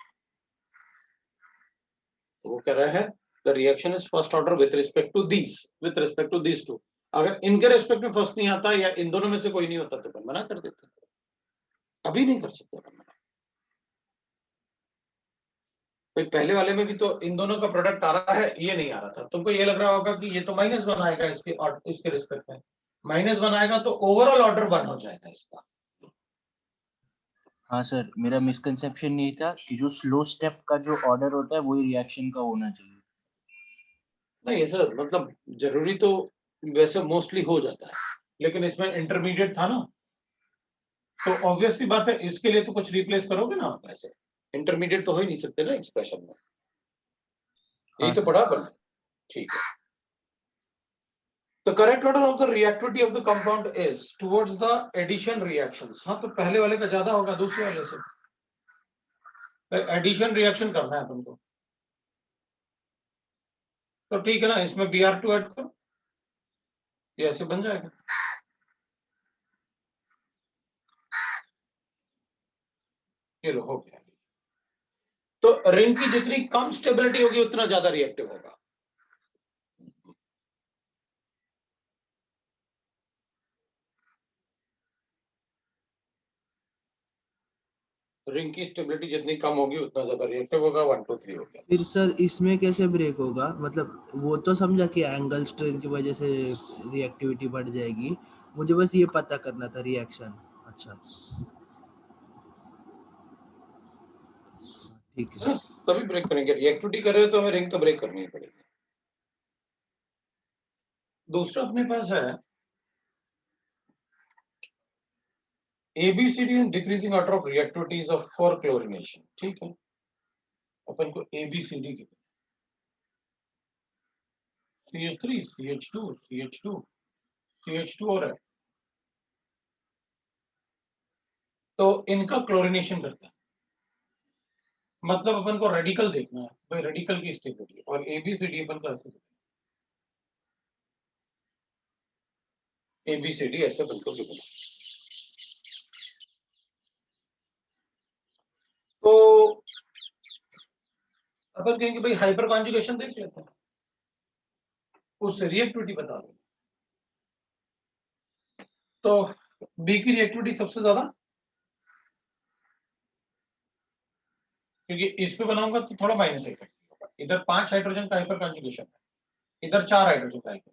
तो वो कह रहा है the reaction is first order with respect to these two. अगर इनके रिस्पेक्ट में फर्स्ट नहीं आता या इन दोनों में से कोई नहीं होता तो अपन मना कर देते, अभी नहीं कर सकते अपन मना। भाई पहले वाले में भी तो इन दोनों का प्रोडक्ट आ रहा है, ये नहीं आ रहा था। तुमको ये लग रहा होगा कि ये तो -1 आएगा इसके रिस्पेक्ट में, -1 आएगा तो ओवरऑल ऑर्डर 1 हो जाएगा इसका। हाँ सर, मेरा मिसकंसेप्शन ये था कि जो स्लो स्टेप का जो ऑर्डर होता है वही रिएक्शन का होना चाहिए। नहीं सर, मतलब जरूरी तो वैसे मोस्टली हो जाता है, लेकिन इसमें इंटरमीडिएट था ना, तो ऑब्वियस सी बात है इसके लिए तो कुछ रिप्लेस करोगे ना आप। ऐसे इंटरमीडिएट तो हो ही नहीं सकते ना एक्सप्रेशन में, यही हाँ तो सर। पढ़ा अपन। ठीक है, the correct order of the reactivity of the compound is towards the addition reactions। हाँ, तो पहले वाले का ज्यादा होगा दूसरे वाले से, एडिशन रिएक्शन करना है तुमको। तो ठीक है ना, इसमें Br2 ऐड करो, ये ऐसे बन जाएगा। ये लो, हो गया। तो रिंग की जितनी कम स्टेबिलिटी होगी उतना ज्यादा रिएक्टिव होगा। रिंग की स्टेबिलिटी जितनी कम होगी उतना ज्यादा रिएक्टिव होगा। 1 2 3 हो गया। फिर सर इसमें कैसे ब्रेक होगा? मतलब वो तो समझा कि एंगल स्ट्रेन की वजह से रिएक्टिविटी बढ़ जाएगी, मुझे बस ये पता करना था रिएक्शन। अच्छा, ठीक है। है ना? तभी ब्रेक करेंगे, रिएक्टिविटी कर रहे हो तो हमें रिंग तो ब्रेक करनी ही पड़ेगी। दूसरा अपने पास है ABCD and decreasing order of reactivities of for chlorination। ठीक है, अपन को ABCD की CH3 CH2 CH2 CH2 और है, तो इनका क्लोरिनेशन करता है। मतलब अपन को रेडिकल देखना है भाई, रेडिकल की स्टेबिलिटी, और ABCD अपन को ऐसे ABCD ऐसे अपन को लिखना। तो अपन कहेंगे भाई हाइपर कॉन्जुगेशन देख लेते हैं। उस रिएक्टिविटी बता दो। तो बी की रिएक्टिविटी सबसे ज्यादा, क्योंकि इस पे बनाऊंगा तो थोड़ा माइनस इफेक्ट होगा। इधर 5 हाइड्रोजन का हाइपर कॉन्जुगेशन है, इधर 4 हाइड्रोजन का हाइपर।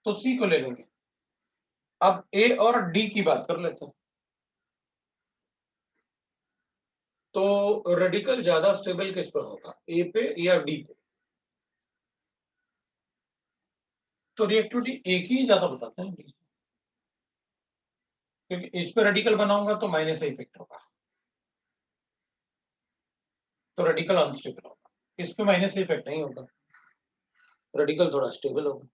तो सी को ले लेंगे। अब ए और डी की बात कर लेते हैं। तो रेडिकल ज्यादा स्टेबल किस पर होगा, ए पे या डी पे? तो रिएक्टिविटी ए की ही ज्यादा बताते हैं, क्योंकि इस पे रेडिकल बनाऊंगा तो माइनस इफेक्ट होगा, तो रेडिकल अनस्टेबल होगा। इस पे माइनस इफेक्ट नहीं होगा, रेडिकल थोड़ा स्टेबल होगा।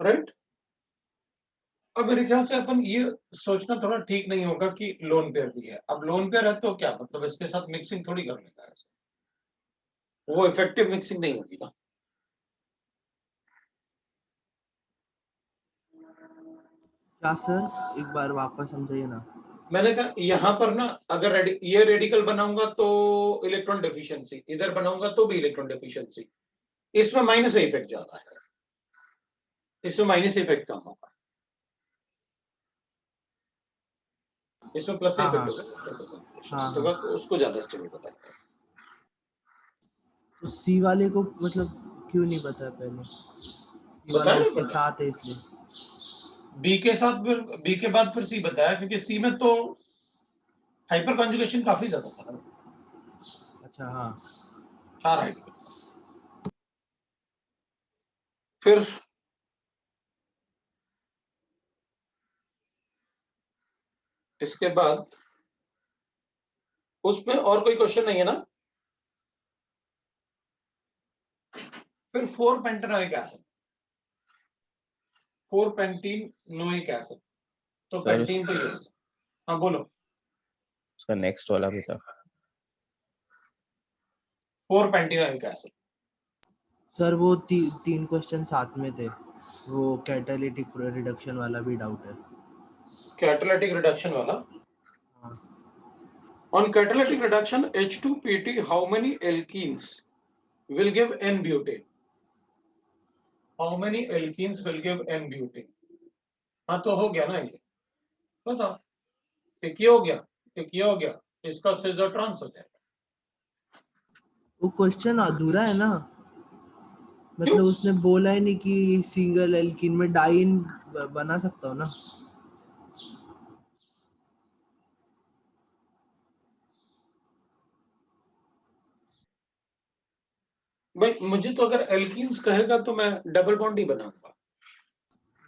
राइट। अब मेरे ख्याल से अपन ये सोचना थोड़ा ठीक नहीं होगा कि लोन पेयर भी है। अब लोन पेयर है तो क्या मतलब इसके साथ मिक्सिंग थोड़ी कर लेगा है, वो इफेक्टिव मिक्सिंग नहीं होगी ना। क्या सर, एक बार वापस समझाइए ना। मैंने कहा यहाँ पर ना, अगर ये रेडिकल बनाऊंगा तो इलेक्ट्रॉन डेफिशिएंसी, इधर बनाऊंगा तो भी इलेक्ट्रॉन डेफिशिएंसी। इसमें माइनस इफेक्ट ज्यादा है, इसमें माइनस इफेक्ट कम होगा, इसमें प्लस हाँ इफेक्ट हाँ होगा, तो उसको ज्यादा स्टेबल बताते हैं। तो सी वाले को मतलब क्यों नहीं बताया पहले? सी वाला बताया नहीं उसके पहले? साथ है इसलिए। बी के साथ फिर बी के बाद फिर सी बताया, क्योंकि सी में तो हाइपर कॉन्जुगेशन काफी ज्यादा था ना, अच्छा हाँ 4 हाइड्रोजन। फिर इसके बाद उसमें और कोई क्वेश्चन नहीं है ना? फिर 4 पेंटेनोइक एसिड, 4 पेंटीनोइक एसिड, तो सर पेंटीन तो ये। हाँ बोलो। उसका नेक्स्ट वाला भी था। 4 पेंटीनोइक एसिड। सर वो तीन क्वेश्चन साथ में थे, वो कैटालिटिक रिडक्शन वाला भी डाउट है। कैटालिटिक रिडक्शन वाला, हाँ on catalytic reduction H2PT how many alkenes will give N butane? How many alkenes will give N butane? हाँ तो हो गया ना ये, बताओ। एक ये हो गया, एक ये हो गया, इसका सीजर ट्रांस हो जाएगा। वो क्वेश्चन अधूरा है ना, क्यों? मतलब उसने बोला ही नहीं कि सिंगल एल्कीन में डाइन बना सकता हूँ ना। भाई मुझे तो अगर एल्कीन्स कहेगा तो मैं डबल बॉन्ड ही बनाऊंगा।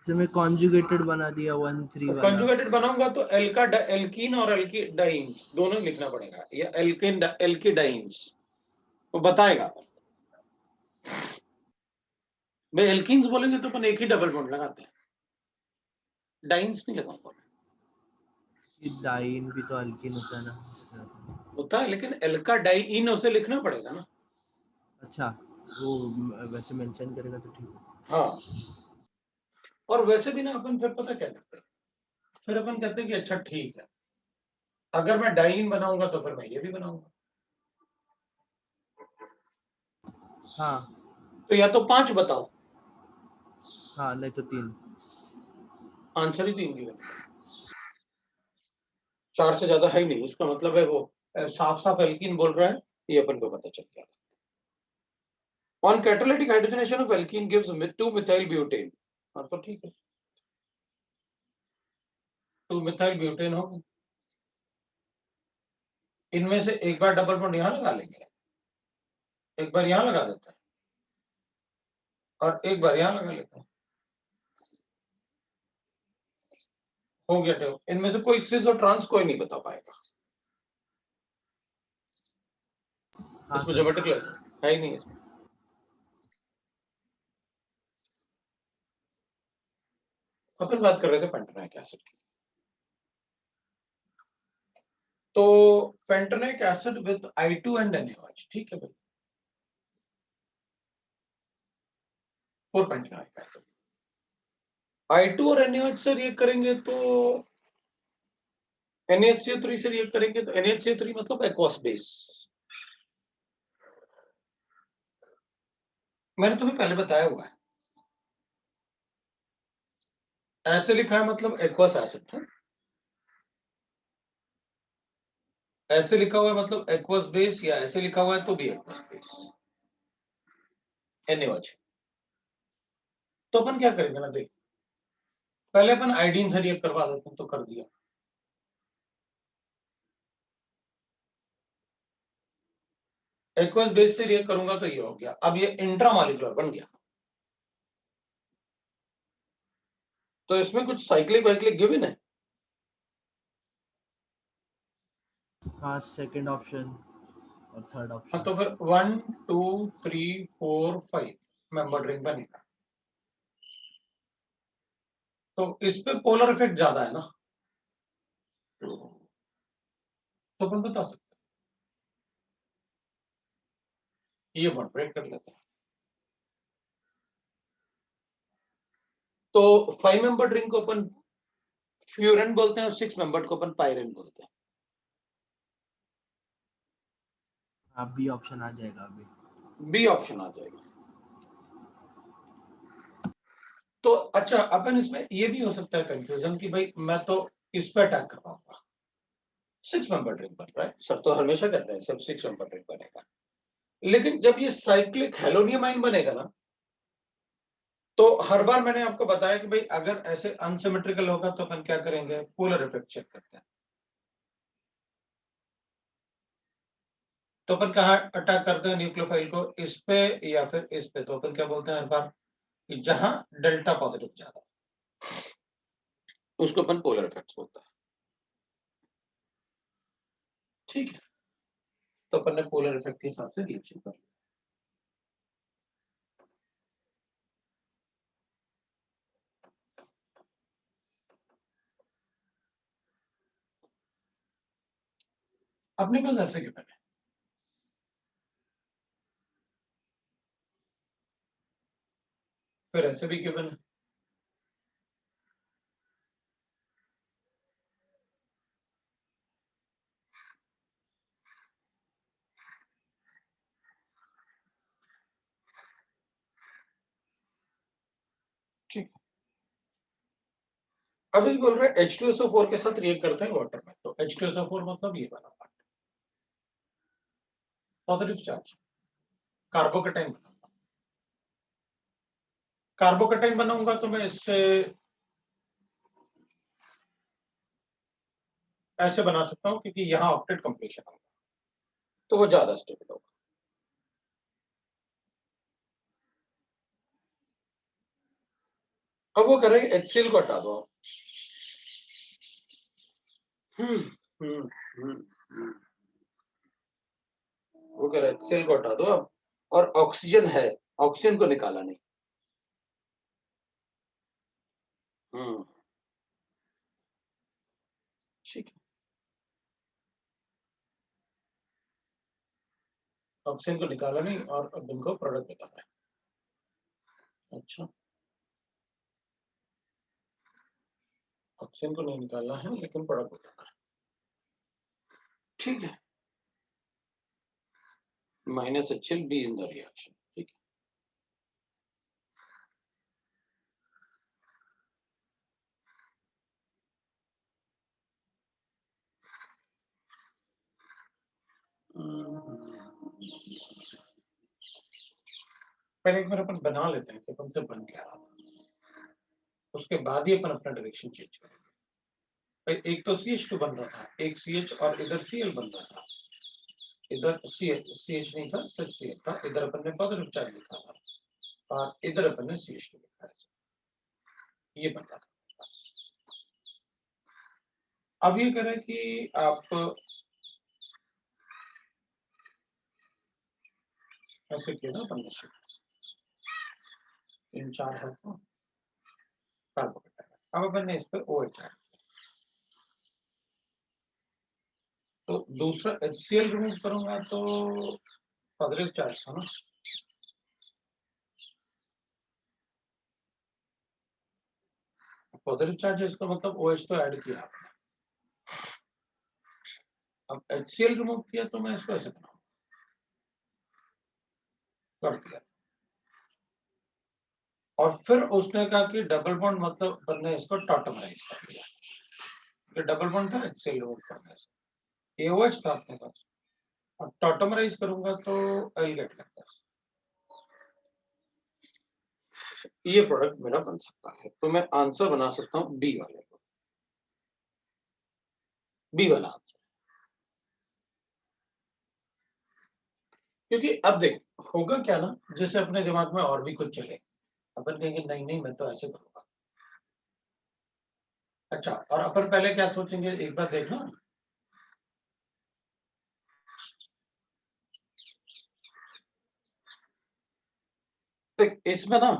जैसे मैं कॉन्जुगेटेड बना दिया 1,3 वाला। कंजुगेटेड बनाऊंगा तो एल्कीन और एल्कीडाइंस दोनों लिखना पड़ेगा, या एल्किन एल्कीडाइंस वो बताएगा। भाई एल्कीन्स बोलेंगे तो अपन एक ही डबल बॉन्ड लगाते हैं, डाइंस नहीं लगाऊंगा। डाइन भी तो एल्कीन होता है ना। होता है, लेकिन एल्काडाइन उसे लिखना पड़ेगा ना। अच्छा वो वैसे मेंशन करेगा तो ठीक है। हाँ, और वैसे भी ना अपन फिर पता क्या करते हैं, फिर अपन कहते हैं कि अच्छा ठीक है, अगर मैं डाइन बनाऊंगा तो फिर मैं ये भी बनाऊंगा। हाँ तो या तो 5 बताओ, हाँ नहीं तो 3। आंसर ही 3 की बनेगा, 4 से ज्यादा है ही नहीं। उसका मतलब है वो साफ साफ एल्कीन बोल रहा है, ये अपन को पता चल गया। On catalytic hydrogenation of alkene gives 2-methyl butane। हाँ तो ठीक है, 2-methyl butane होगा। इनमें से एक बार डबल बॉन्ड यहां लगा लेंगे, एक बार यहां लगा देते हैं, और एक बार यहां लगा लेते हैं, हो गया। तो इनमें से कोई सिस और ट्रांस कोई नहीं बता पाएगा, हाँ इसमें सर। ज्योमेट्रिक है ही नहीं इसमें। अपन बात कर रहे थे पेंटेनोइक एसिड की। तो pentanoic acid with I2 and NaOH, ठीक है भाई, 4 पेंटेनोइक एसिड। I2 और NaOH से रिएक्ट करेंगे तो NaHCl3 से रिएक्ट करेंगे तो NaHCl3 मतलब एक्वस बेस। मैंने तुम्हें पहले बताया हुआ है, ऐसे लिखा है मतलब एक्वस एसिड है, ऐसे लिखा हुआ है मतलब एक्वस बेस, या ऐसे लिखा हुआ है तो भी एक्वस बेस NaOH। तो अपन क्या करेंगे ना, देख पहले अपन आयोडीन से रिएक्ट करवा देते हैं, तो कर दिया। एक्वस बेस से रिएक्ट करूंगा तो ये हो गया। अब ये इंट्रामॉलिक्यूलर बन गया, तो इसमें कुछ साइक्लिक वाइक्लिक गिवन है। हाँ, सेकंड ऑप्शन और थर्ड हाँ, ऑप्शन। तो फिर 1 2 3 4 5 मेंबर रिंग बनेगा। तो इस पे पोलर इफेक्ट ज्यादा है ना, तो अपन बता सकते हैं, ये बॉन्ड ब्रेक कर लेते हैं। तो 5 मेंबर रिंग को अपन फ्यूरन बोलते हैं और 6 मेंबर को अपन पायरेन बोलते हैं। हाँ, बी ऑप्शन आ जाएगा अभी। बी ऑप्शन आ जाएगा। तो अच्छा, अपन इसमें ये भी हो सकता है कंफ्यूजन कि भाई मैं तो इस पे अटैक कर पाऊंगा, 6 मेंबर रिंग बन रहा है, सब तो हमेशा कहते हैं सब 6 मेंबर रिंग बनेगा, लेकिन जब ये साइक्लिक हेलोनियमाइन बनेगा ना, तो हर बार मैंने आपको बताया कि भाई अगर ऐसे अनसिमेट्रिकल होगा तो अपन क्या करेंगे, पोलर इफेक्ट चेक करते हैं। तो अपन कहाँ अटैक करते हैं न्यूक्लियोफाइल को, इस पे या फिर इस पे। तो अपन क्या बोलते हैं हर बार कि जहां डेल्टा पॉजिटिव ज्यादा, उसको अपन पोलर इफेक्ट बोलते हैं। ठीक है, तो अपन ने पोलर इफेक्ट के हिसाब से रिएक्शन कर लिया। अपने पास ऐसे गिवन है, फिर ऐसे भी गिवन है। ठीक है, अब इस बोल रहे हैं H2SO4 के साथ रिएक्ट करते हैं वाटर में। तो H2SO4 मतलब ये वाला part, positive charge, carbocation. Carbocation बनाऊंगा तो मैं इससे ऐसे बना सकता हूं, क्योंकि यहां ऑक्टेट कंप्लीशन होगा तो वो ज्यादा स्टेबल होगा। अब वो करेंगे HCl को हटा दो। हम्म हम्म हम्म। वो कह रहे HCl को हटा दो अब, और ऑक्सीजन है, ऑक्सीजन को निकाला नहीं। ठीक है, ऑक्सीजन को निकाला नहीं और अब इनको प्रोडक्ट बताना है। अच्छा, ऑक्सीजन को नहीं निकालना है लेकिन प्रोडक्ट बताना है। ठीक है, -HCl be in the reaction। ठीक है, पहले एक बार अपन बना लेते हैं कि अपन से बन क्या रहा था, उसके बाद ही अपन अपना डायरेक्शन चेंज करेंगे। भाई एक तो CH2 बन रहा था, एक CH और इधर Cl बन रहा था, इधर CH नहीं था, सिर्फ Cl था। इधर अपन ने पॉजिटिव चार्ज लिखा था और इधर अपन ने CH2 लिखा है, ये बन रहा था। अब ये करें कि आप ऐसे किया ना अपन ने, 3 4 है तो कार्बोकेटाइन। अब अपन ने इस पर OH ऐड, तो दूसरा HCl रिमूव करूंगा तो पॉजिटिव चार्ज था ना, पॉजिटिव चार्ज है इसका मतलब OH तो ऐड किया आपने, अब HCl रिमूव किया तो मैं इसको ऐसे बनाऊंगा, कर दिया। और फिर उसने कहा कि डबल बॉन्ड मतलब अपन ने इसको टॉटमराइज कर लिया, ये डबल बॉन्ड था HCl रिमूव करने से, AOH था अपने पास, और टॉटमराइज करूंगा तो I'll get like this। ये प्रोडक्ट मेरा बन सकता है, तो मैं आंसर बना सकता हूँ बी वाले को, बी वाला आंसर। क्योंकि अब देख होगा क्या ना, जैसे अपने दिमाग में और भी कुछ चले, अपन कहेंगे नहीं नहीं मैं तो ऐसे करूंगा। अच्छा, और अपन पहले क्या सोचेंगे, एक बार देखना, देख इसमें ना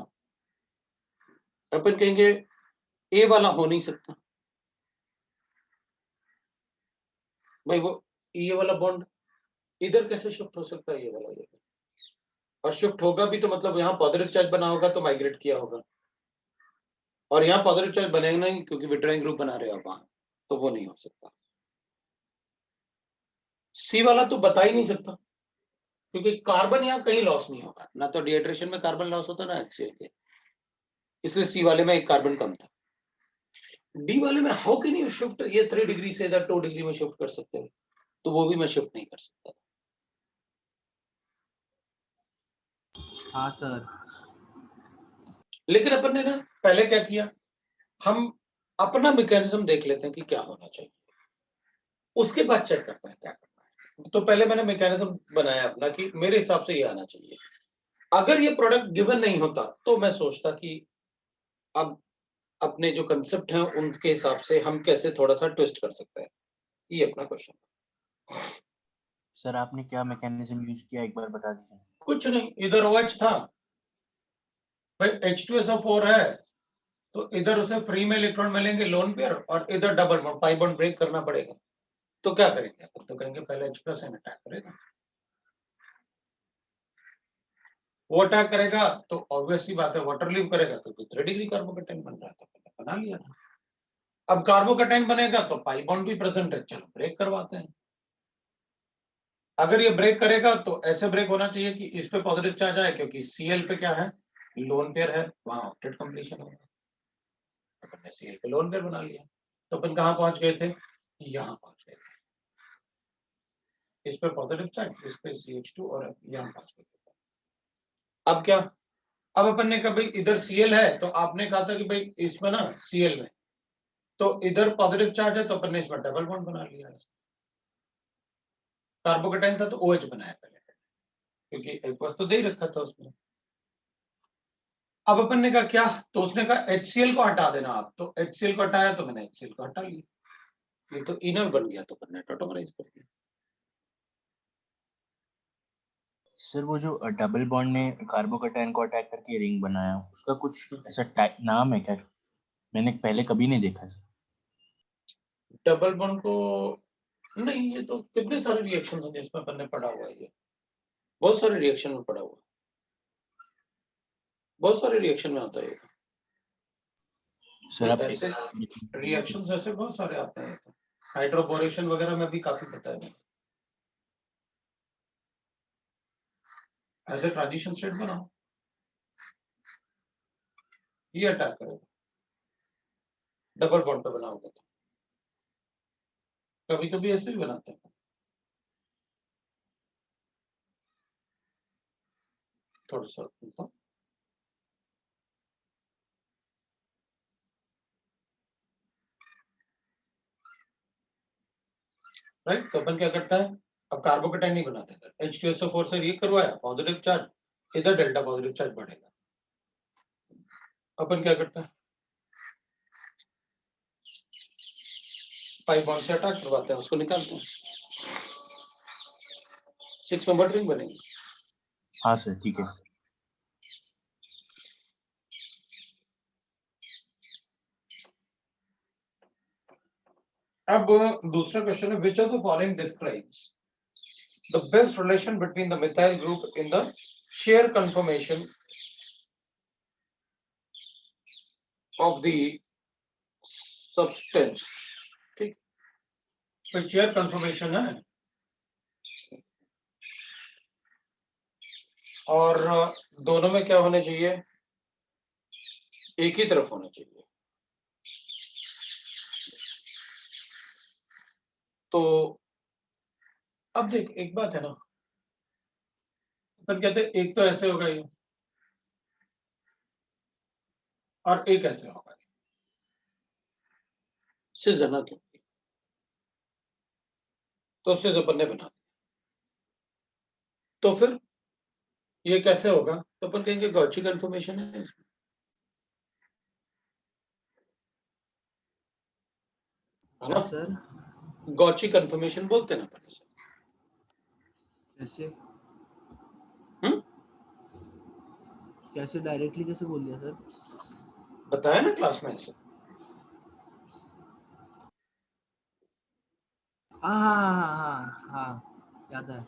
अपन कहेंगे ए वाला हो नहीं सकता भाई, वो ये वाला बॉन्ड इधर कैसे शिफ्ट हो सकता है, ये वाला ये, और शिफ्ट होगा भी तो मतलब यहाँ पॉजिटिव चार्ज बना होगा तो माइग्रेट किया होगा, और यहाँ पॉजिटिव चार्ज बनेगा नहीं क्योंकि विट्राइन ग्रुप बना रहे हो वहां, तो वो नहीं हो सकता। सी वाला तो बता ही नहीं सकता क्योंकि कार्बन यहाँ कहीं लॉस नहीं होगा ना, तो डिहाइड्रेशन में कार्बन लॉस होता ना HCl के, इसलिए सी वाले में एक कार्बन कम था। डी वाले में हाउ कैन यू शिफ्ट, ये 3 डिग्री से इधर 2 डिग्री में शिफ्ट कर सकते हो, तो वो भी मैं शिफ्ट नहीं कर सकता। हाँ सर। लेकिन अपन ने ना पहले क्या किया, हम अपना मैकेनिज्म देख लेते हैं कि क्या होना चाहिए, उसके बाद चेक करते हैं क्या करना है। तो पहले मैंने मैकेनिज्म बनाया अपना कि मेरे हिसाब से ये आना चाहिए। अगर ये प्रोडक्ट गिवन नहीं होता तो मैं सोचता कि अब अपने जो कंसेप्ट हैं उनके हिसाब से हम कैसे थोड़ा सा ट्विस्ट कर सकते हैं, ये अपना क्वेश्चन। सर आपने क्या मैकेनिज्म यूज किया, एक बार बता दीजिए। कुछ नहीं, इधर OH था भाई, H2SO4 है तो इधर उसे फ्री में इलेक्ट्रॉन मिलेंगे लोन पेयर, और इधर double bond pi bond break करना पड़ेगा। तो क्या करेंगे, तो कहेंगे पहले H+ N अटैक करेगा, वो अटैक करेगा तो ऑब्वियसली बात है वाटर लीव करेगा क्योंकि 3 डिग्री कार्बोकेटाइन बन रहा है, तो पहले बना लिया था। अब कार्बोकेटाइन बनेगा तो पाई बॉन्ड भी प्रेजेंट है, चलो ब्रेक करवाते हैं। अगर ये ब्रेक करेगा तो ऐसे ब्रेक होना चाहिए कि इस पे पॉजिटिव चार्ज आए क्योंकि Cl पे क्या है, लोन पेयर है, वहां ऑक्टेट कंप्लीशन होगा, अपन ने Cl पे लोन पेयर बना लिया। तो अपन कहां पहुंच गए थे, यहां पहुंच गए थे, इस पे पॉजिटिव चार्ज, इस पे CH2 और यहां पहुंच गए थे। अब क्या, अब अपन ने कहा भाई इधर Cl है, तो आपने कहा था कि भाई इसमें ना Cl में तो इधर पॉजिटिव चार्ज है, तो अपन ने इसमें डबल बॉन्ड बना लिया है। कार्बोकेटाइन था तो OH बनाया पहले क्योंकि एक्वस तो दे ही रखा था उसमें। अब अपन ने कहा क्या, तो उसने कहा HCl को हटा देना आप, तो HCl को हटाया तो मैंने HCl को हटा लिया, ये तो इनर बन गया, तो अपन ने टॉटमराइज कर दिया। सर वो जो डबल बॉन्ड ने कार्बोकेटाइन को अटैक करके रिंग बनाया, उसका कुछ ऐसा नाम है क्या? मैंने पहले कभी नहीं देखा सर। डबल बॉन्ड को नहीं, ये तो कितने सारे रिएक्शन हैं जिसमें अपन ने पढ़ा हुआ है, ये बहुत सारे रिएक्शन में पढ़ा हुआ है, बहुत सारे रिएक्शन में आता है सर आप ऐसे रिएक्शंस ऐसे बहुत सारे आते हैं, हाइड्रोबोरेशन वगैरह में भी काफी पता है। ऐसे ट्रांजिशन स्टेट बनाओ, ये अटैक करेगा, डबल बॉन्ड पे बनाओगे तो कभी कभी ऐसे भी बनाते हैं। थोड़ा सा राइट, तो अपन क्या करता है, अब कार्बोकेटाइन नहीं बनाते थे, H2SO4 से रिएक्ट करवाया, पॉजिटिव चार्ज, इधर डेल्टा पॉजिटिव चार्ज बढ़ेगा, अपन क्या करते हैं पाई बॉन्ड से अटैक करवाते हैं, उसको निकालते हैं, 6 मेंबर रिंग बनेगी। हाँ सर ठीक है। अब दूसरा क्वेश्चन है, which of the following describes the best relation between the methyl group in the shear conformation of the substance, ठीक, तो चेयर कंफर्मेशन है और दोनों में क्या होने चाहिए, एक ही तरफ होना चाहिए। तो अब देख एक बात है ना, अपन कहते हैं एक तो ऐसे होगा ये और एक ऐसे होगा, सिज है ना, क्यों तो सिज अपन ने बना दिया, तो फिर ये कैसे होगा, तो अपन कहेंगे गॉची कंफर्मेशन है इसमें, है क्या ना, सर? गॉची कंफर्मेशन बोलते हैं ना अपन इसे। कैसे? हम्म, कैसे डायरेक्टली कैसे बोल दिया सर? बताया ना क्लास में ऐसे। हाँ हाँ हाँ हाँ हाँ, याद है।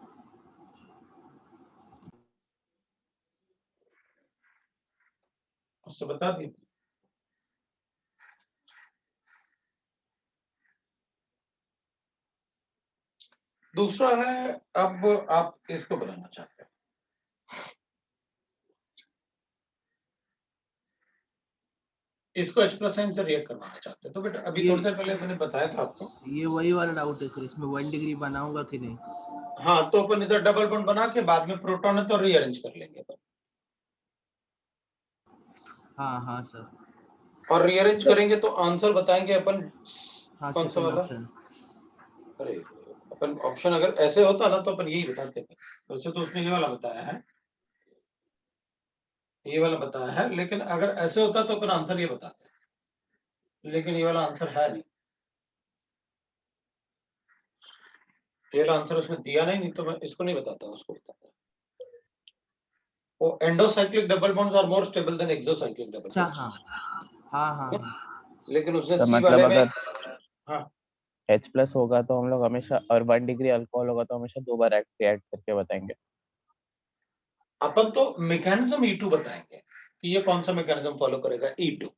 उससे बता दी। दूसरा है, अब आप इसको बनाना चाहते हैं, इसको H प्लस साइन से रिएक्ट करवाना चाहते हैं, तो बेटा अभी ये- थोड़ी देर पहले मैंने बताया था आपको। ये वही वाला डाउट है सर, इसमें 1 डिग्री बनाऊंगा कि नहीं? हाँ, तो अपन इधर डबल बॉन्ड बना के बाद में प्रोटॉन है तो रीअरेंज कर लेंगे तो। हाँ हाँ सर। और रीअरेंज करेंगे तो आंसर बताएंगे अपन, हाँ, कौन सा सेकंड वाला, ऑप्शन। अरे अपन ऑप्शन अगर ऐसे होता ना तो अपन यही बताते थे, वैसे तो उसने ये वाला बताया है, ये वाला बताया है, लेकिन अगर ऐसे होता तो अपन आंसर ये बताते, लेकिन ये वाला आंसर है नहीं, ये वाला आंसर उसने दिया नहीं तो मैं इसको नहीं बताता, उसको बताता। वो endocyclic double bonds are more stable than exocyclic double अच्छा, बॉन्ड्स। हाँ हाँ हाँ हाँ। लेकिन उसने तो सी मतलब वाले में, अगर हाँ H प्लस होगा तो हम लोग हमेशा, और 1 डिग्री अल्कोहल होगा तो हमेशा 2 बार रिएक्ट करके बताएंगे। अपन तो मैकेनिज्म E2 बताएंगे कि ये कौन सा मैकेनिज्म फॉलो करेगा, E2।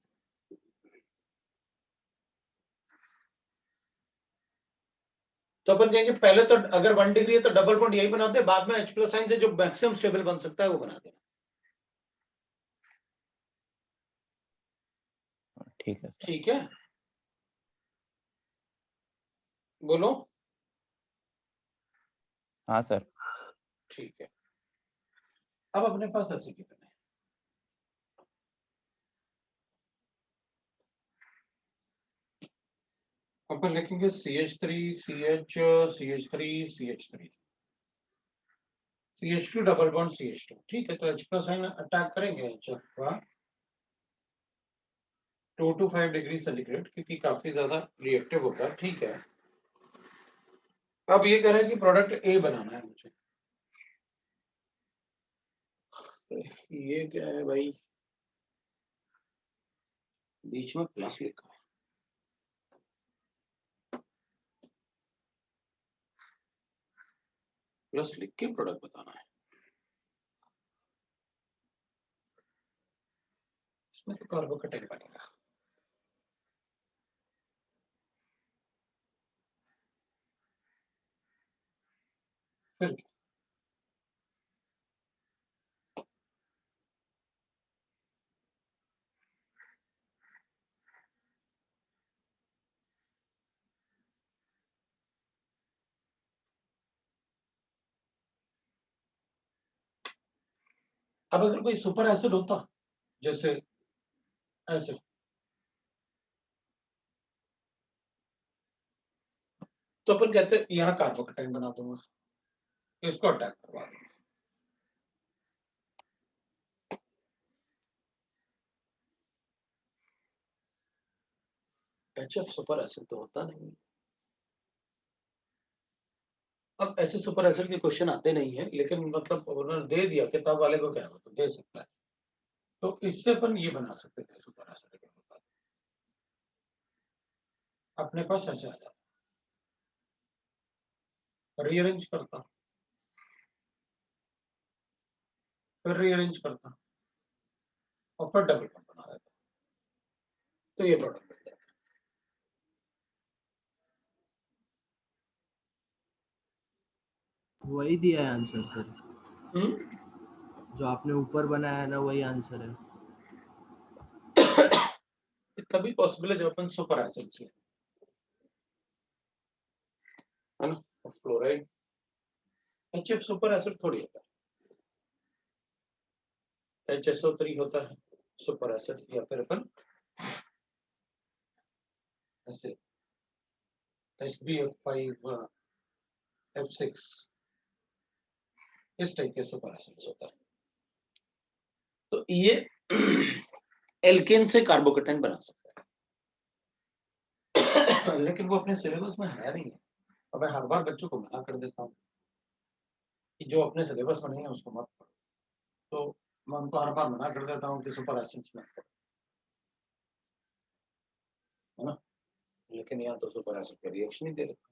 तो अपन कहेंगे पहले तो अगर 1 डिग्री है तो डबल बॉन्ड यही बनाते हैं, बाद में H प्लस साइन से जो मैक्सिमम स्टेबल बन सकता है वो बना देना। ठीक है सर। ठीक है, बोलो। हाँ सर। ठीक है, अब अपने पास ऐसे कितने, अपन लिखेंगे CH3 CH CH3 CH3 CH2 double bond CH2, ठीक है, तो H प्लस साइन अटैक करेंगे 2 to 5 डिग्री सेंटीग्रेड, क्योंकि काफी ज्यादा रिएक्टिव होगा, ठीक है। अब ये कह रहा है कि प्रोडक्ट ए बनाना है मुझे, ये क्या है भाई, बीच में प्लस लिखा है, प्लस लिख के प्रोडक्ट बताना है, इसमें तो कार्बोकेटाइन बनेगा। फिर अब अगर कोई सुपर एसिड होता, जैसे ऐसे, तो अपन कहते हैं यहाँ कार्बोकेटाइन बना दूंगा, इसको अटैक करवा दूंगा। HF सुपर एसिड तो होता नहीं, अब ऐसे सुपर एसिड के क्वेश्चन आते नहीं है, लेकिन मतलब उन्होंने दे दिया, किताब वाले को क्या है तो दे सकता है, तो इससे अपन ये बना सकते थे सुपर एसिड, अपने पास ऐसे आ जाता, रीअरेंज करता, फिर रीअरेंज करता और फिर डबल बॉन्ड बना देता, तो ये प्रोडक्ट मिल जाता। वही दिया है आंसर सर, हम्म? जो आपने ऊपर बनाया है ना वही आंसर है। तभी पॉसिबल है जब अपन सुपर एसिड से, है ना? फ्लोराइड HF सुपर एसिड थोड़ी होता है, HSO3 होता है सुपर एसिड, या फिर अपन ऐसे SbF5F6 इस टाइप के सुपर एसिड्स होता है। तो ये एल्केन से कार्बोकेटाइन बना सकता है लेकिन वो अपने सिलेबस में है नहीं है। अब मैं हर बार बच्चों को मना कर देता हूँ कि जो अपने सिलेबस में नहीं है उसको मत पढ़ो, तो मैं उनको हर बार मना कर देता हूँ कि सुपर एसिड्स में पढ़ो, है ना? लेकिन यहाँ तो सुपर एसिड का रिएक्शन ही दे रखा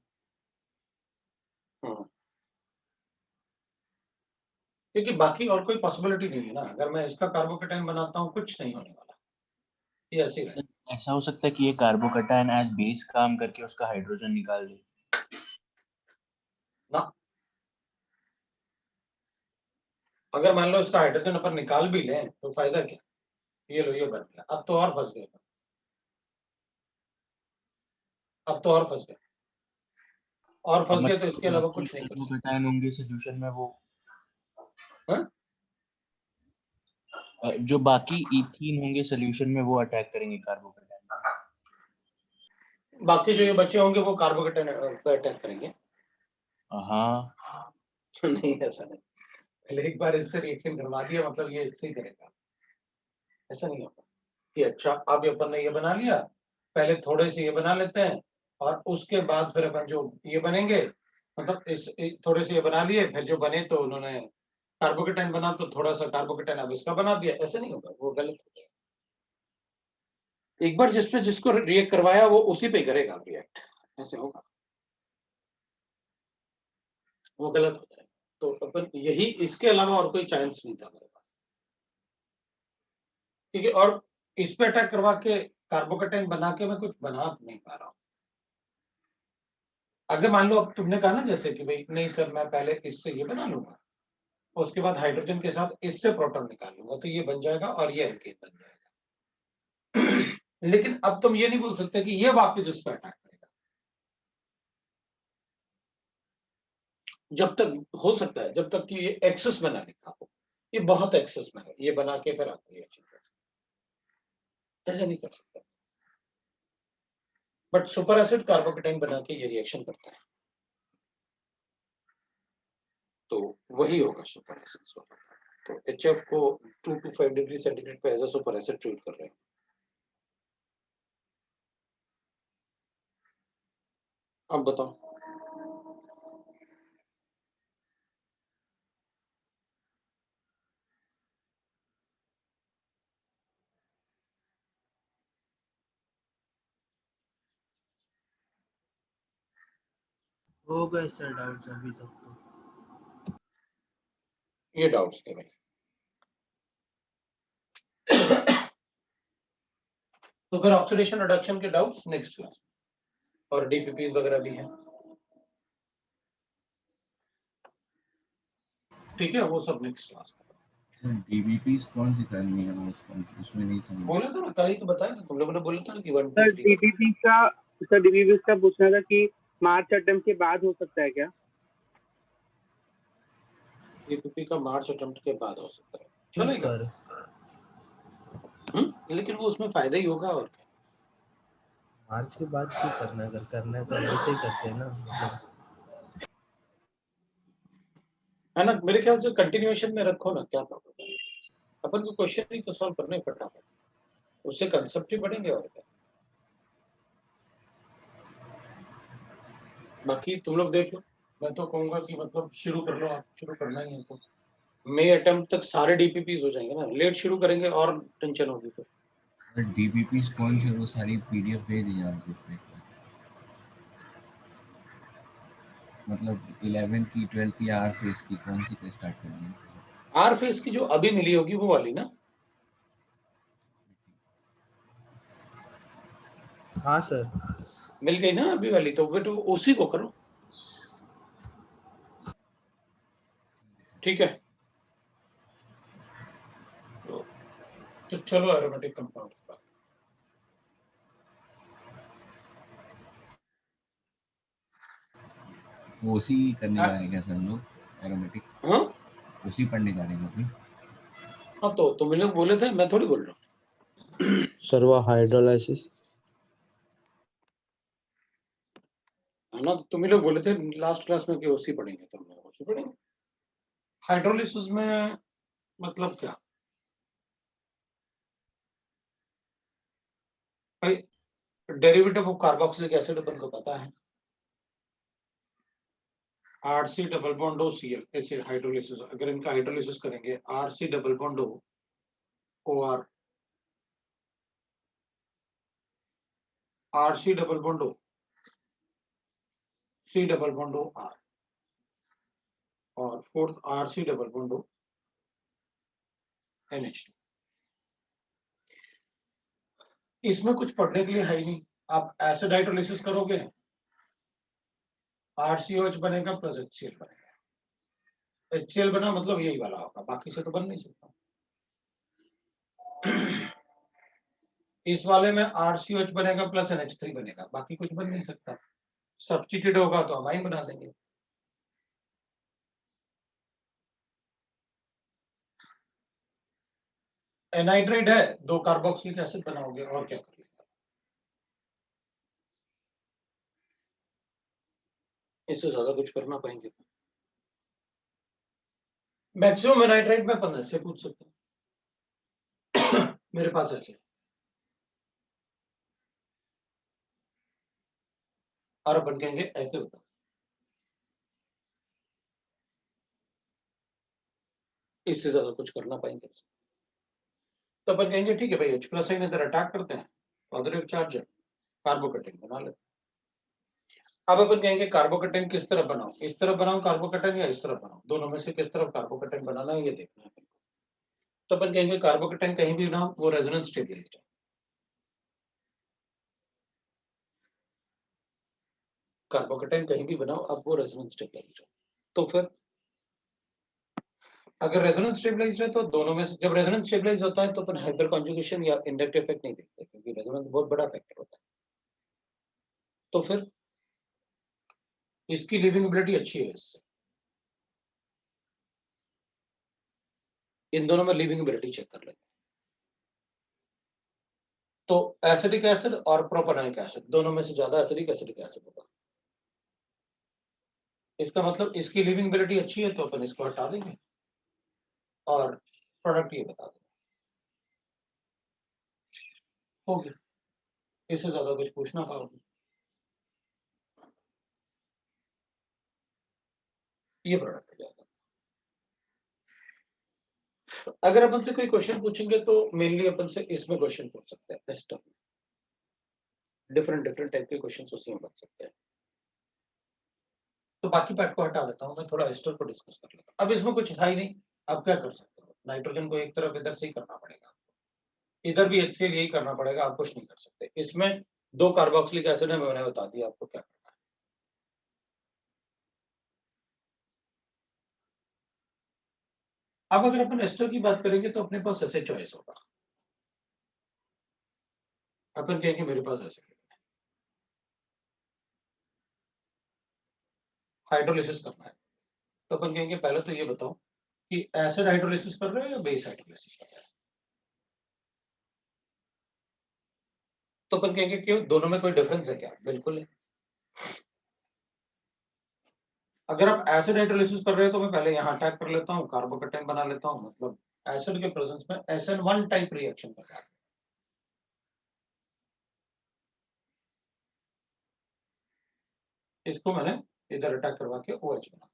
है। क्योंकि बाकी और कोई पॉसिबिलिटी नहीं है ना, अगर मैं इसका कार्बोकेटाइन बनाता हूँ कुछ नहीं होने वाला, ये ऐसे ही रहेगा। ऐसा हो सकता है कि ये कार्बोकेटाइन एज बेस काम करके उसका हाइड्रोजन निकाल दे। ना, अगर मान लो इसका हाइड्रोजन अपन निकाल भी लें तो फायदा क्या, ये लो ये बन गया, अब तो और फंस गए, अब तो और फंस गए, और फंस गए तो इसके अलावा कुछ नहीं कर सकते। कार्बोकेटाइन होंगे सॉल्यूशन में वो हाँ? जो बाकी इथीन होंगे सॉल्यूशन में वो अटैक करेंगे कार्बोकेटाइन। बाकी जो ये बच्चे होंगे वो कार्बोकेटाइन पे अटैक करेंगे। हाँ नहीं ऐसा नहीं, पहले एक बार इससे रिएक्शन करवा दिया मतलब ये इससे ही करेगा, ऐसा नहीं होगा कि अच्छा अब अपन ने ये बना लिया, पहले थोड़े से ये बना लेते हैं और उसके बाद फिर अपन जो ये बनेंगे, मतलब थोड़े से ये बना लिए, फिर जो बने तो उन्होंने कार्बोकेटाइन बना तो थोड़ा सा कार्बोकेटाइन अब इसका बना दिया, ऐसे नहीं होगा, वो गलत हो जाएगा। एक बार जिसपे जिसको रिएक्ट करवाया वो उसी पे करेगा रिएक्ट, ऐसे होगा, वो गलत हो जाएगा। तो अपन यही, इसके अलावा और कोई चांस नहीं था मेरे पास, क्योंकि और इस पे अटैक करवा के कार्बोकेटाइन बना के मैं कुछ बना नहीं पा रहा हूँ। अगर मान लो अब तुमने कहा ना जैसे कि भाई नहीं सर मैं पहले इससे ये बना लूंगा, उसके बाद हाइड्रोजन के साथ इससे प्रोटॉन निकाल लूंगा तो ये बन जाएगा और ये एल्केन बन जाएगा लेकिन अब तुम ये नहीं बोल सकते कि ये वापस इस पर अटैक करेगा, जब तक हो सकता है जब तक कि ये एक्सेस में ना लिखा हो, ये बहुत एक्सेस में है, ये बना के फिर आपको रिएक्शन कर, ऐसा नहीं कर सकता। बट सुपर एसिड कार्बोकेटाइन बना के ये रिएक्शन करता है, तो वही होगा सुपर एसिड। तो HF को 2 to 5 डिग्री सेंटीग्रेड पे as a super acid treat कर रहे हैं। अब बताओ, हो गए सर डाउट्स अभी तक तो। ये डाउट्स थे मेरे। तो फिर ऑक्सीडेशन रिडक्शन के डाउट्स नेक्स्ट क्लास और डीपीपीज वगैरह भी हैं, ठीक है, वो सब नेक्स्ट क्लास में। सर डीबीपीस कौन सी करनी है, वो उसमें नहीं समझ। बोला था ना कल ही तो बताया था, तुम लोगों ने बोला था ना कि 1 सर 2 3 डीबीपी का पूछना था कि मार्च अटेम्प्ट के बाद हो सकता है क्या? डीपीपी का मार्च अटेम्प्ट के बाद हो सकता है, चलेगा। सर लेकिन वो उसमें फायदा ही होगा और क्या। मार्च के बाद क्यों करना है, अगर करना है तो ऐसे ही करते हैं ना, मतलब है ना, मेरे ख्याल से कंटिन्यूएशन में रखो ना, क्या प्रॉब्लम है, अपन को क्वेश्चन ही तो सॉल्व करने पड़ता है, उससे कंसेप्ट ही बढ़ेंगे और क्या। बाकी तुम लोग देख लो, मैं तो कहूंगा कि मतलब शुरू कर लो, आप शुरू करना ही है तो मई अटेम्प्ट तक सारे डीपीपीज हो जाएंगे ना, लेट शुरू करेंगे और टेंशन होगी फिर। डीबीपीस कौन सी है, वो सारी पीडीएफ दे दी आप ग्रुप पे, मतलब 11th की 12th की आर फेस की कौन सी पे स्टार्ट करनी है। आर फेस की जो अभी मिली होगी वो वाली ना, हाँ सर मिल गई ना अभी वाली, तो फिर उसी को करो। ठीक है, तो चलो एरोमेटिक कंपाउंड की बात। वो उसी करने जा रहे हैं क्या सर हम लोग एरोमेटिक? हाँ उसी पढ़ने जा रहे हैं अभी? हाँ, तो तुम लोग बोले थे, मैं थोड़ी बोल रहा हूँ। सर वो हाइड्रोलाइसिस है ना, तुम ही लोग बोले थे लास्ट क्लास में कि उसी पढ़ेंगे, तो हम लोग उसी पढ़ेंगे। हाइड्रोलिसिस में मतलब क्या भाई, डेरिवेटिव ऑफ कार्बोक्सिलिक एसिड अपन को पता है, RC double bond O CL, ऐसे हाइड्रोलिसिस, अगर इनका हाइड्रोलिसिस करेंगे RC double bond O R, RC double bond O C double bond O R, और fourth RC double bond O NH. इसमें कुछ पढ़ने के लिए है ही नहीं। आप एसिड हाइड्रोलिसिस करोगे, आरसीओएच बनेगा प्लस एचसीएल बनेगा। एचसीएल बना मतलब यही वाला होगा, बाकी से तो बन नहीं सकता। इस वाले में आरसीओएच बनेगा प्लस NH3 बनेगा, बाकी कुछ बन नहीं सकता। सब्स्टिट्यूट होगा तो अमाइन बना देंगे। एनाइड्राइड है, 2 कार्बोक्सिलिक एसिड बनाओगे, और क्या करोगे? इससे ज्यादा कुछ करना पाएंगे? मैक्सिमम एनाइड्राइड में 15 से पूछ सकते हैं। मेरे पास ऐसे, और अपन कहेंगे ऐसे होता, इससे ज्यादा कुछ करना पाएंगे? तो अपन कहेंगे ठीक है भाई, H प्लस आई इधर अटैक करते हैं, पॉजिटिव चार्ज है, कार्बोकेटाइन बना लेते हैं। अब अपन कहेंगे कार्बोकेटाइन किस तरफ बनाओ, इस तरफ बनाओ कार्बोकेटाइन या इस तरफ बनाओ, दोनों में से किस तरफ कार्बोकेटाइन बनाना है ये देखना है। तो अपन कहेंगे कार्बोकेटाइन कहीं भी बनाओ, वो रेजोनेंस स्टेबलाइज्ड है। कार्बोकेटाइन कहीं भी बनाओ, अब वो रेजोनेंस स्टेबलाइज्ड है। तो फिर अगर रेजोनेंस स्टेबलाइज्ड है तो दोनों में से, जब रेजोनेंस स्टेबलाइज होता है तो अपन हाइपर कॉन्जुगेशन या इंडक्टिव इफेक्ट नहीं देखते, क्योंकि रेजोनेंस बहुत बड़ा फैक्टर होता है। तो फिर इसकी लिविंगबिलिटी अच्छी है इससे, इन दोनों में लिविंगबिलिटी चेक कर लेते हैं। तो एसिडिक एसिड और प्रोपेनोइक एसिड, दोनों में से ज्यादा एसिडिक एसिड होगा। इसका मतलब इसकी लिविंगबिलिटी अच्छी है, तो अपन इसको हटा देंगे और प्रोडक्ट ये बता देंगे, हो गया। इससे ज्यादा कुछ पूछना पाओगे? ये प्रोडक्ट हो जाएगा। अगर अपन से कोई क्वेश्चन पूछेंगे तो मेनली अपन से इसमें क्वेश्चन पूछ सकते हैं, एस्टर में डिफरेंट डिफरेंट टाइप के क्वेश्चन उसी में बन सकते हैं। तो बाकी पार्ट को हटा देता हूँ, मैं थोड़ा एस्टर को डिस्कस कर लेता हूँ। अब इसमें कुछ है ही नहीं, अब क्या कर सकते हो? नाइट्रोजन को एक तरफ इधर से ही करना पड़ेगा, इधर भी HCl यही करना पड़ेगा, आप कुछ नहीं कर सकते। इसमें 2 कार्बोक्सिलिक एसिड है, मैंने बता दिया आपको क्या करना है। अब अगर अपन एस्टर की बात करेंगे तो अपने पास ऐसे चॉइस होगा, अपन कहेंगे मेरे पास ऐसे हाइड्रोलिसिस करना है, तो अपन कहेंगे पहले तो ये बताओ कि एसिड हाइड्रोलिसिस कर रहे हो या बेस हाइड्रोलिसिस कर रहे हो। तो अपन कहेंगे कि दोनों में कोई डिफरेंस है क्या? बिल्कुल है। अगर आप एसिड हाइड्रोलिसिस कर रहे हो तो मैं पहले यहाँ अटैक कर लेता हूँ, कार्बोकेटाइन बना लेता हूँ, मतलब एसिड के प्रेजेंस में SN1 टाइप रिएक्शन कर रहा है। इसको मैंने इधर अटैक करवा के OH बना।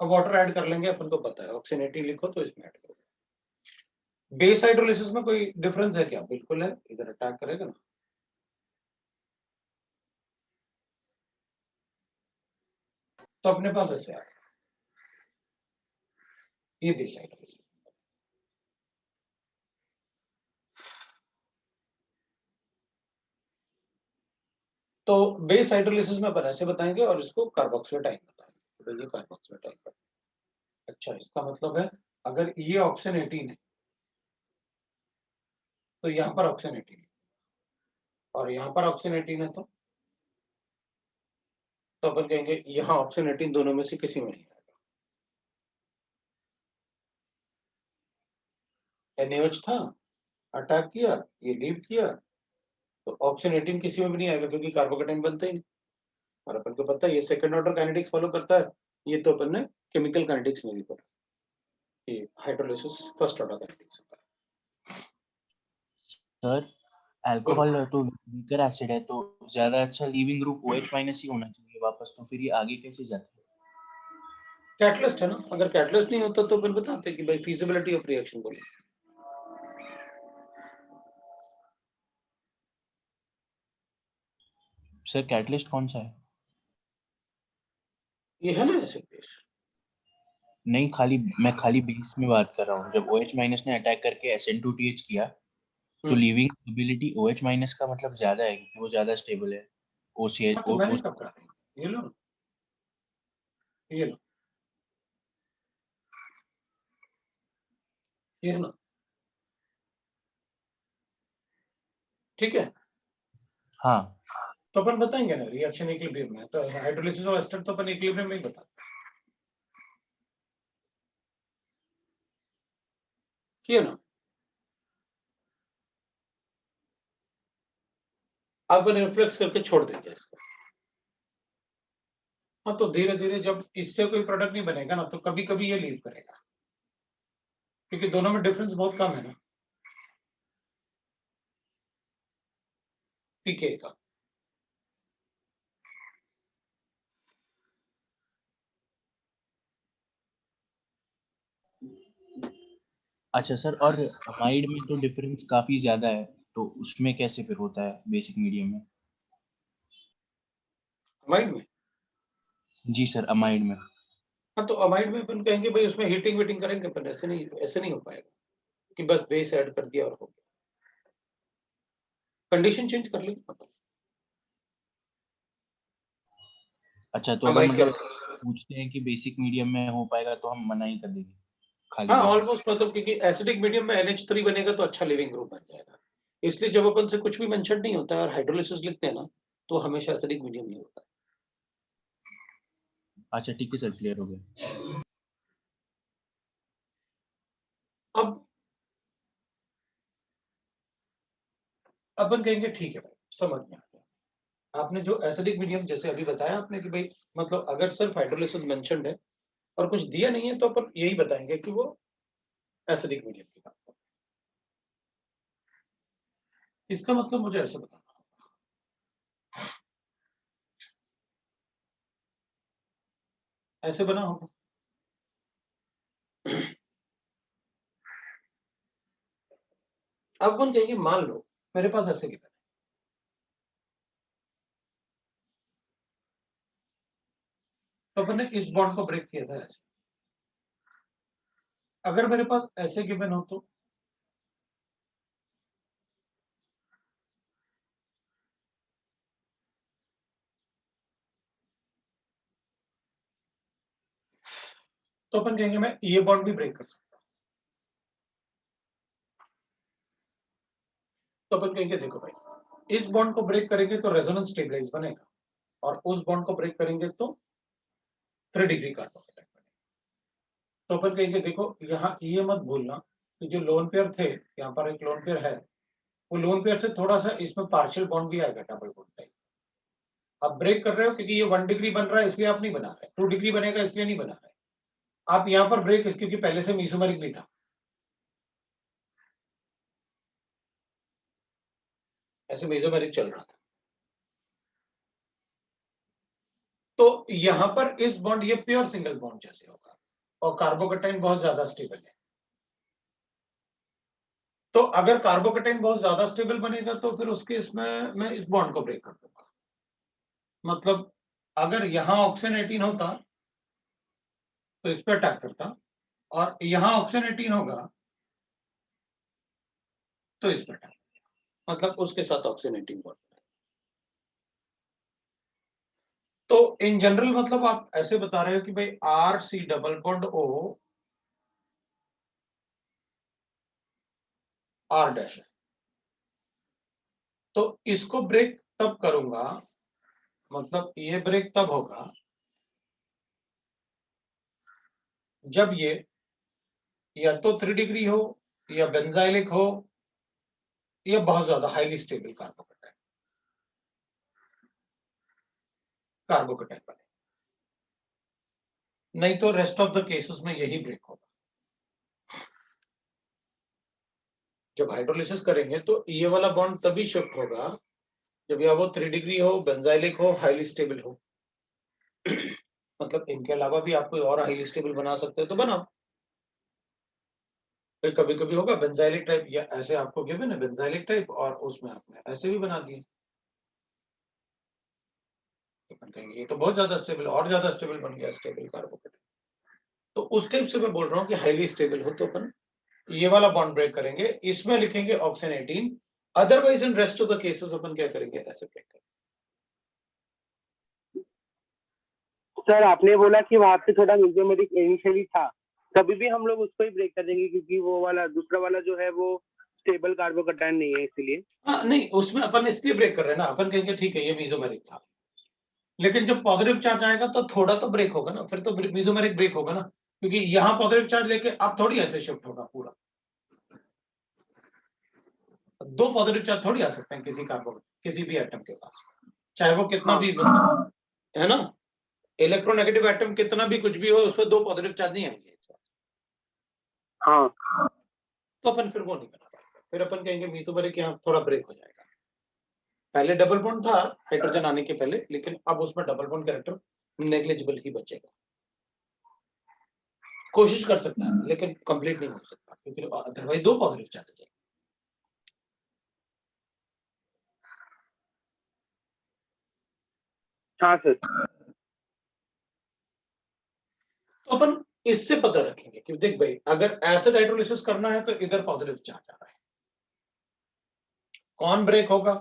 अब वाटर ऐड कर लेंगे, अपन को पता है ऑक्सीनेटिंग लिखो तो इसमें ऐड करो। बेस हाइड्रोलिसिस में कोई डिफरेंस है क्या? बिल्कुल है, इधर अटैक करेगा ना, तो अपने पास ऐसे आएगा, ये बेस हाइड्रोलिसिस। तो बेस हाइड्रोलिसिस में अपन ऐसे बताएंगे और इसको कार्बोक्सिलेटाइन बताएंगे, तो ये कार्बोक्सिलेटाइन। अच्छा, इसका मतलब है अगर ये ऑक्सीजन 18 है तो यहाँ पर ऑक्सीजन 18 है और यहाँ पर ऑक्सीजन 18 है तो अपन कहेंगे यहाँ ऑक्सीजन 18 दोनों में से किसी में नहीं आएगा। NaOH था, अटैक किया, ये लीव किया, तो ऑक्सीजन 18 किसी में भी नहीं आएगा क्योंकि कार्बोकेटाइन बनता ही नहीं। और अपन को पता है ये सेकंड ऑर्डर काइनेटिक्स फॉलो करता है, ये तो अपन ने केमिकल काइनेटिक्स में भी पढ़ा कि हाइड्रोलिसिस फर्स्ट ऑर्डर काइनेटिक्स होता है। सर अल्कोहल तो वीकर एसिड है तो ज्यादा अच्छा लीविंग ग्रुप OH माइनस ही होना चाहिए वापस, तो फिर ये आगे कैसे जाता है? कैटलिस्ट है ना, अगर कैटलिस्ट नहीं होता तो अपन बताते कि भाई फीजिबिलिटी ऑफ रिएक्शन बोलो। सर कैटलिस्ट कौन सा है? ये है ना एसिड बेस। नहीं, मैं खाली बेस में बात कर रहा हूँ। जब OH माइनस ने अटैक करके SN2TH किया तो लीविंग एबिलिटी OH माइनस का मतलब ज्यादा है क्योंकि वो ज्यादा स्टेबल है। हाँ, तो मैंने कब कहा, ये लो ये लो ये ना, ठीक है। हाँ तो अपन बताएंगे ना रिएक्शन इक्विलिब्रियम में, तो हाइड्रोलिसिस ऑफ एस्टर तो अपन इक्विलिब्रियम में ही बता, किया ना। अब रिफ्लेक्स करके छोड़ देंगे इसको। हाँ, तो धीरे धीरे जब इससे कोई प्रोडक्ट नहीं बनेगा ना तो कभी कभी ये लीव करेगा क्योंकि दोनों में डिफरेंस बहुत कम है ना पीके का। अच्छा सर, और अमाइड में तो डिफरेंस काफी ज्यादा है, तो उसमें कैसे फिर होता है बेसिक मीडियम में? अमाइड में, जी सर, अमाइड में। हाँ तो अमाइड में अपन कहेंगे भाई उसमें हीटिंग वीटिंग करेंगे अपन, ऐसे नहीं हो पाएगा कि बस बेस ऐड कर दिया और हो गया, कंडीशन चेंज कर लेंगे अपन। अच्छा, तो अगर अमाइड के मतलब पूछते हैं कि बेसिक मीडियम में हो पाएगा तो हम मना ही कर देंगे खाली हाँ बेसिक। ऑलमोस्ट, मतलब क्योंकि एसिडिक मीडियम में NH3 बनेगा तो अच्छा लिविंग ग्रुप बन जाएगा, इसलिए जब अपन से कुछ भी मेंशन नहीं होता है और हाइड्रोलिसिस लिखते हैं ना तो हमेशा एसिडिक मीडियम नहीं होता। अच्छा ठीक है सर, क्लियर हो गया। अब अपन कहेंगे ठीक है भाई, समझ में आ गया आपने जो एसिडिक मीडियम जैसे अभी बताया आपने कि भाई मतलब अगर सिर्फ हाइड्रोलिसिस मेंशन्ड है और कुछ दिया नहीं है तो अपन यही बताएंगे कि वो एसिडिक मीडियम की बात है। इसका मतलब मुझे ऐसे बताना, ऐसे बना होगा। अब अपन कहेंगे मान लो मेरे पास ऐसे गिवन है, तो अपन ने इस बॉन्ड को ब्रेक किया था ऐसे, अगर मेरे पास ऐसे गिवन हो तो अपन कहेंगे मैं ये बॉन्ड भी ब्रेक कर सकता हूं। तो अपन कहेंगे देखो भाई इस बॉन्ड को ब्रेक करेंगे तो रेजोनेंस स्टेबलाइज बनेगा और उस बॉन्ड को ब्रेक करेंगे तो 3 डिग्री कार्बोकेटाइन बनेगा। तो अपन कहेंगे देखो यहाँ ये मत भूलना कि जो लोन पेयर थे, यहाँ पर एक लोन पेयर है, वो लोन पेयर से थोड़ा सा इसमें पार्शियल बॉन्ड भी आएगा डबल बॉन्ड टाइप। आप ब्रेक कर रहे हो क्योंकि ये 1 डिग्री बन रहा है इसलिए आप नहीं बना रहे, 2 डिग्री बनेगा इसलिए नहीं बना रहे आप यहाँ पर ब्रेक, क्योंकि पहले से मीसोमेरिक भी था, ऐसे मेसोमेरिक चल रहा था। तो यहां पर इस बॉन्ड ये प्योर सिंगल बॉन्ड जैसे होगा और कार्बोकेटाइन बहुत ज्यादा स्टेबल है। तो अगर कार्बोकेटाइन बहुत ज्यादा स्टेबल बनेगा तो फिर उसके इसमें मैं इस बॉन्ड को ब्रेक कर दूंगा। मतलब अगर यहां ऑक्सीजन 18 होता तो इस पर अटैक करता और यहां ऑक्सीजन 18 होगा तो इस पर अटैक, मतलब उसके साथ ऑक्सीजन 18 बॉन्ड। तो इन जनरल मतलब आप ऐसे बता रहे हो कि भाई R C double bond O R dash है, तो इसको ब्रेक तब करूंगा, मतलब ये ब्रेक तब होगा जब ये या तो 3 डिग्री हो, या बेंजाइलिक हो, या बहुत ज्यादा हाईली स्टेबल कार्बोकेटाइन बने, नहीं तो रेस्ट ऑफ द केसेस में यही ब्रेक होगा। जब हाइड्रोलिसिस करेंगे तो ये वाला बॉन्ड तभी शिफ्ट होगा जब या वो 3 डिग्री हो, बेंजाइलिक हो, हाईली स्टेबल हो। मतलब इनके अलावा भी आप कोई और हाईली स्टेबल बना सकते हो तो बनाओ। फिर कभी कभी होगा बेंजाइलिक टाइप, या ऐसे आपको गिवन है बेंजाइलिक टाइप और उसमें आपने ऐसे भी बना दिए, तो अपन कहेंगे ये तो बहुत ज्यादा स्टेबल, और ज्यादा स्टेबल बन गया स्टेबल कार्बोकेटाइन। तो उस टाइप से मैं बोल रहा हूँ कि हाईली स्टेबल हो तो अपन ये वाला बॉन्ड ब्रेक करेंगे, इसमें लिखेंगे oxygen 18, otherwise in rest of the cases अपन क्या करेंगे, ऐसे ब्रेक करेंगे। सर आपने बोला कि वहां पे थोड़ा म्यूजियमेटिक इनिशियली था, कभी भी हम लोग उसको ही ब्रेक कर देंगे क्योंकि वो वाला दूसरा वाला जो है वो स्टेबल कार्बोकेटाइन नहीं है, इसलिए। हाँ नहीं, उसमें अपन इसलिए ब्रेक कर रहे हैं ना, अपन कहेंगे ठीक है ये मीजोमेरिक था, लेकिन जब पॉजिटिव चार्ज आएगा तो थोड़ा तो ब्रेक होगा ना, फिर तो मीजोमेरिक ब्रेक होगा ना, क्योंकि यहाँ पॉजिटिव चार्ज लेके अब थोड़ी ऐसे शिफ्ट होगा पूरा। दो पॉजिटिव चार्ज थोड़ी आ सकते हैं किसी कार्बन किसी भी एटम के पास, चाहे वो कितना भी है ना, इलेक्ट्रोनेगेटिव एटम कितना भी कुछ भी हो, उस पर दो पॉजिटिव चार्ज नहीं आएंगे। हाँ तो अपन फिर वो नहीं बना पाएंगे, फिर अपन कहेंगे मीजोमेरिक यहाँ थोड़ा ब्रेक हो जाएगा। पहले डबल बॉन्ड था हाइड्रोजन आने के पहले, लेकिन अब उसमें डबल बॉन्ड कैरेक्टर नेग्लिजिबल ही बचेगा। कोशिश कर सकता है लेकिन कंप्लीट नहीं हो सकता, क्योंकि अदरवाइज दो पॉजिटिव चार्ज आ जाएंगे। हाँ सर। तो अपन इससे पता रखेंगे कि देख भाई अगर एसिड हाइड्रोलिसिस करना है तो इधर पॉजिटिव चार्ज आ रहा है, कौन ब्रेक होगा,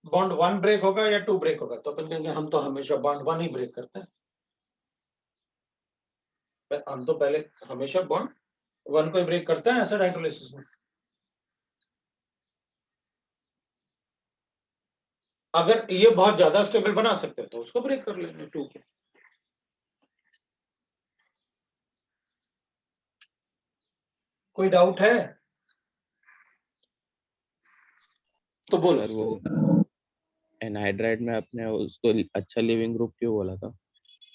बॉन्ड 1 ब्रेक होगा या 2 ब्रेक होगा, तो अपन कहेंगे हम तो हमेशा बॉन्ड 1 ही ब्रेक करते हैं, हम तो पहले हमेशा बॉन्ड 1 को ही ब्रेक करते हैं एसिड हाइड्रोलिसिस में। अगर ये बहुत ज्यादा स्टेबल बना सकते हैं तो उसको ब्रेक कर लेंगे 2 के। कोई डाउट है तो बोलो। सर वो एनहाइड्राइड में आपने उसको अच्छा लिविंग ग्रुप क्यों बोला था?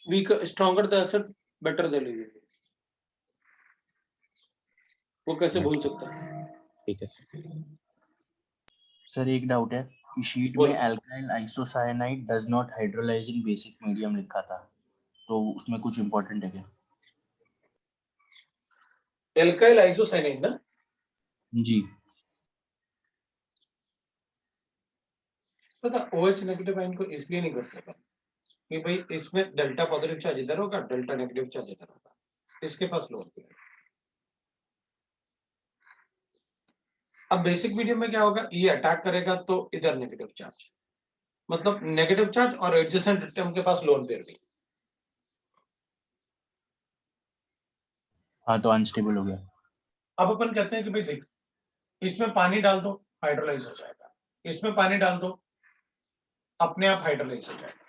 Weak stronger the acid better the leaving, वो कैसे भूल सकता है। ठीक है सर। सर एक डाउट है कि शीट में बोलो। Alkyl isocyanide does not hydrolyse in basic medium लिखा था, तो उसमें कुछ इंपॉर्टेंट है क्या? एल्काइल आइसोसाइनाइड ना, जी पता OH नेगेटिव आयन को इसलिए नहीं करते था कि भाई इसमें डेल्टा पॉजिटिव चार्ज इधर होगा, डेल्टा नेगेटिव चार्ज इधर होगा, इसके पास लोअर पे। अब बेसिक मीडियम में क्या होगा, ये अटैक करेगा तो इधर नेगेटिव चार्ज, मतलब नेगेटिव चार्ज और एडजेसेंट एटम के पास लोन पेयर भी। हाँ, तो अनस्टेबल हो गया। अब अपन कहते हैं कि भाई देख इसमें पानी डाल दो हाइड्रोलाइज हो जाएगा, इसमें पानी डाल दो अपने आप हाइड्रोलाइज हो जाएगा।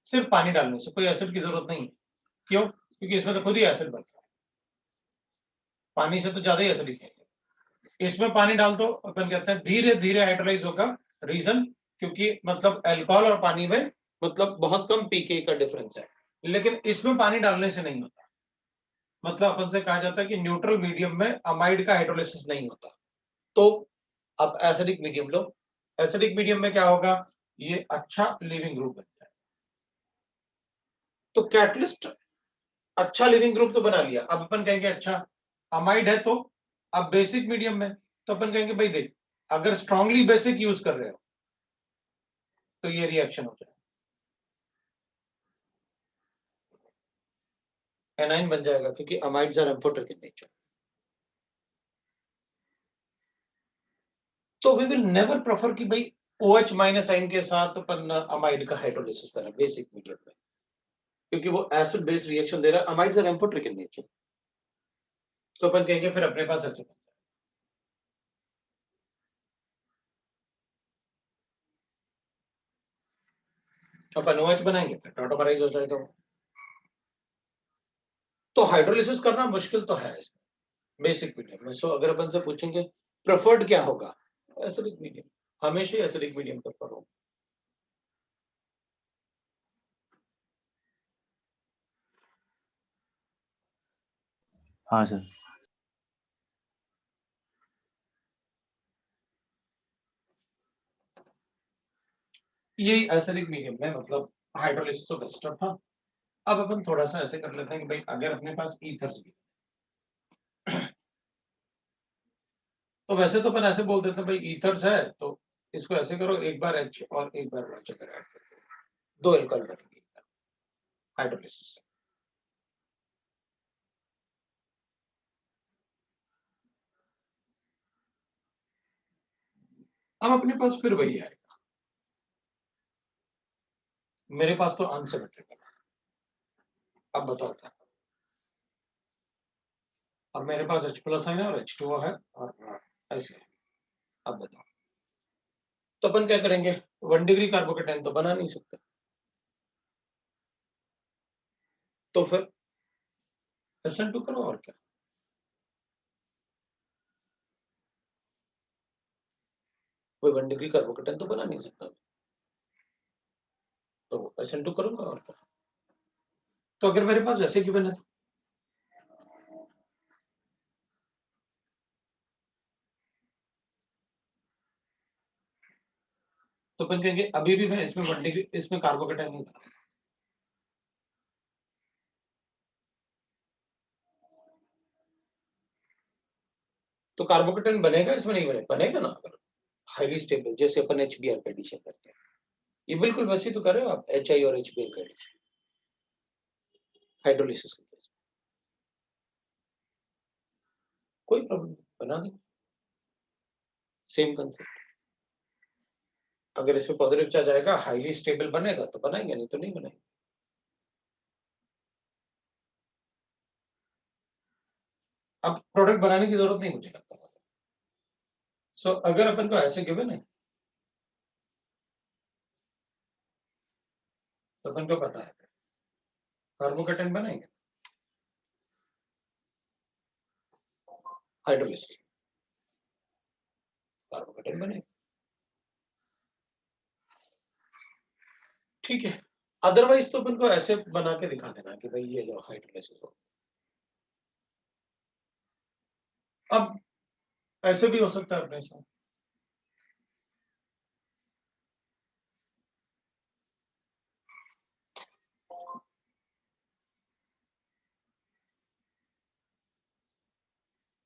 सिर्फ पानी डालने से कोई एसिड की जरूरत नहीं है, क्यों, क्योंकि इसमें तो खुद ही एसिड बन गया, पानी से तो ज्यादा ही एसिडिक है। इसमें पानी डाल दो, अपन कहते हैं धीरे धीरे हाइड्रोलाइज होगा, रीजन क्योंकि मतलब अल्कोहल और पानी में मतलब बहुत कम पीके का डिफरेंस है, लेकिन इसमें पानी डालने से नहीं होता, मतलब अपन से कहा जाता है कि न्यूट्रल मीडियम में अमाइड का हाइड्रोलिसिस नहीं होता। तो अब acidic medium low, acidic medium में क्या होगा, ये अच्छा लिविंग ग्रुप बनता है। तो कैटलिस्ट अच्छा लिविंग ग्रुप तो बना लिया, अब अपन कहेंगे अच्छा अमाइड है, तो अब बेसिक मीडियम में तो अपन कहेंगे भाई देख अगर स्ट्रांगली बेसिक यूज कर रहे हो तो ये रिएक्शन हो जाए, एनाइन बन जाएगा, क्योंकि amides are amphoteric in nature. तो वी विल नेवर प्रेफर कि भाई OH माइनस आइन के साथ अपन अमाइड का हाइड्रोलिसिस कर रहे हैं बेसिक मीडियम में, क्योंकि वो एसिड बेस रिएक्शन दे रहा है, amides are amphoteric in nature. तो अपन कहेंगे फिर अपने पास ऐसे अपन OH बनाएंगे फिर ऑटोमराइज हो जाएगा वो। तो हाइड्रोलिसिस करना मुश्किल तो है इसमें बेसिक मीडियम में। सो अगर अपन से पूछेंगे प्रेफर्ड क्या होगा, एसिडिक मीडियम, हमेशा एसिडिक मीडियम प्रेफर होगा। हाँ सर। यही एसिडिक मीडियम में मतलब हाइड्रोलिसिस तो बेस्ट था। अब अपन थोड़ा सा ऐसे कर लेते हैं कि भाई अगर अपने पास ईथर्स भी, तो वैसे तो अपन ऐसे बोल देते हैं भाई ईथर्स है तो इसको ऐसे करो, एक बार H और एक बार OH अगर ऐड कर दो, 2 एल्कोहल बनेंगे हाइड्रोलिसिस से। अब अपने पास फिर वही आएगा, मेरे पास तो अनसिमेट्रिकल है। अब बताओ क्या, और मेरे पास H प्लस है और H2O है और ऐसे है। अब बताओ, तो अपन क्या करेंगे, 1 डिग्री कार्बोकेटाइन तो बना नहीं सकते, तो फिर SN2 करो और क्या। कोई 1 डिग्री कार्बोकेटाइन तो बना नहीं सकता, तो SN2 करूंगा और क्या। तो अगर मेरे पास ऐसे गिवन है तो अपन कहेंगे अभी भी मैं इसमें 1 डिग्री, इसमें कार्बोकेटाइन नहीं बना, तो कार्बोकेटाइन बनेगा इसमें, नहीं बनेगा ना अगर हाईली स्टेबल, जैसे अपन HBr का एडिशन करते हैं, ये बिल्कुल वैसे तो कर रहे हो आप HI और HBr का एडिशन हाइड्रोलिसिस के केस में, कोई प्रॉब्लम बना नहीं, सेम कंसेप्ट। अगर इसमें पॉजिटिव चार्ज आएगा हाईली स्टेबल बनेगा तो बनाएंगे, नहीं तो नहीं बनाएंगे। अब प्रोडक्ट बनाने की जरूरत नहीं मुझे लगता। सो अगर अपन को ऐसे गिवन है तो अपन को पता है कार्बोकेटाइन बनाएंगे हाइड्रोलिसिस, कार्बोकेटाइन बनेगा, ठीक है। अदरवाइज तो अपन को ऐसे बना के दिखा देना कि भाई ये लो हाइड्रोलिसिस हो। अब ऐसे भी हो सकता है अपने साथ,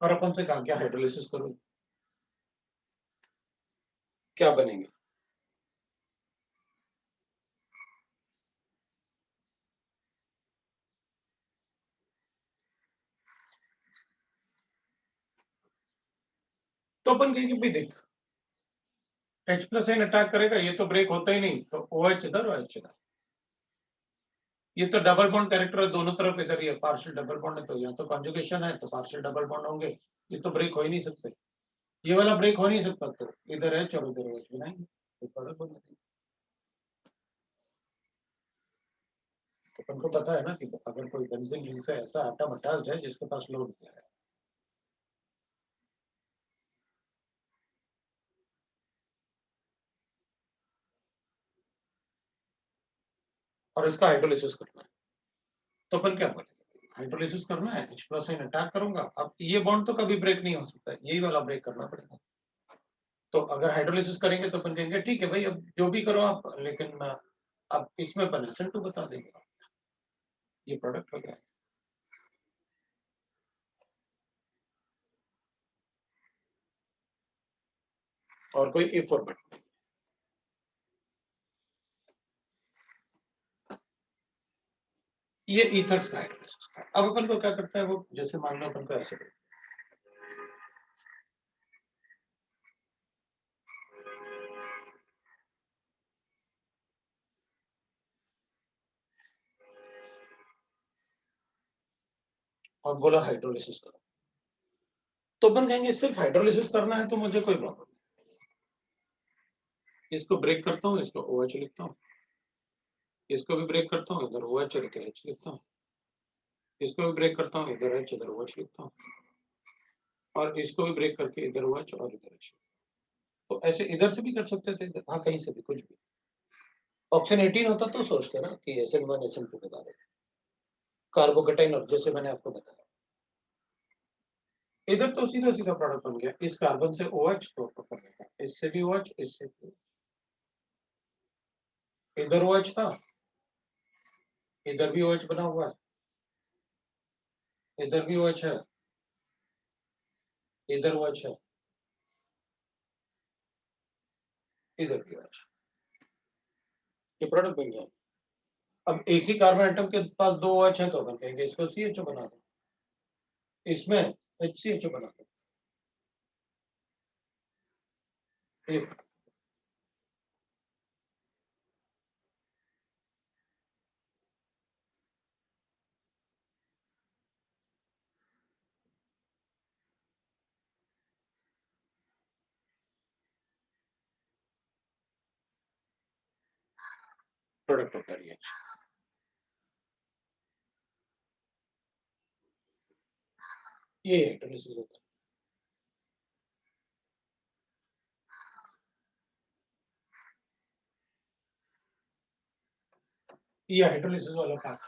और अपन से कहा क्या हाइड्रोलिसिस करो, क्या बनेंगे, तो अपन कहेंगे भाई देख H प्लस आइन अटैक करेगा, ये तो ब्रेक होता ही नहीं, तो OH इधर और H इधर, ये तो डबल बॉन्ड कैरेक्टर है दोनों तरफ, इधर ये पार्शियल डबल बॉन्ड है, तो यहाँ तो कॉन्जुगेशन है तो पार्शियल डबल बॉन्ड होंगे, ये तो ब्रेक हो ही नहीं सकते, ये वाला ब्रेक हो नहीं सकता, तो इधर H और इधर OH बनाएंगे तो प्रोडक्ट बन जाएगी। तो अपन को पता है ना कि अगर कोई बेंजीन रिंग से ऐसा एटम अटैच्ड है जिसके पास लोड किया है, और इसका हाइड्रोलिसिस करना है, तो अपन क्या बोलेंगे हाइड्रोलिसिस करना है, H प्लस आइन अटैक करूंगा, अब ये बॉन्ड तो कभी ब्रेक नहीं हो सकता, यही वाला ब्रेक करना पड़ेगा। तो अगर हाइड्रोलिसिस करेंगे तो अपन कहेंगे ठीक है भाई अब जो भी करो आप, लेकिन अब इसमें अपन SN2 बता देंगे, ये प्रोडक्ट हो गया। और कोई इफ और बट, ये ईथर्स का हाइड्रोलिसिस था। अब अपन को क्या करता है वो, जैसे मान लो अपन को ऐसे और बोला हाइड्रोलिसिस करो, तो अपन कहेंगे सिर्फ हाइड्रोलिसिस करना है तो मुझे कोई प्रॉब्लम नहीं। इसको ब्रेक करता हूँ, इसको OH लिखता हूँ, इसको भी ब्रेक करता हूँ, इधर OH और इधर H लिखता हूँ, इसको भी ब्रेक करता हूँ, इधर H इधर OH लिखता हूँ, और इसको भी ब्रेक करके इधर OH और इधर H। तो ऐसे इधर से भी कर सकते थे, हाँ कहीं से भी, कुछ भी। ऑप्शन 18 होता तो सोचते ना कि SN1 SN2 के बारे में, कार्बोकेटाइन, और जैसे मैंने आपको बताया इधर तो सीधा सीधा प्रोडक्ट बन गया, इस कार्बन से OH तो कर देता, इससे भी OH, इससे भी OH। इधर OH था, इधर भी OH बना हुआ है, इधर भी OH है, इधर OH है, इधर भी OH, ये प्रोडक्ट बन गया। अब एक ही कार्बन एटम के पास 2 OH है तो अपन कहेंगे इसको CHO बना दो, इसमें HCHO बना दो। ये प्रोडक्ट होता है रिएक्शन। ये हाइड्रोलिसिस होता है। ये हाइड्रोलिसिस वाला पार्ट।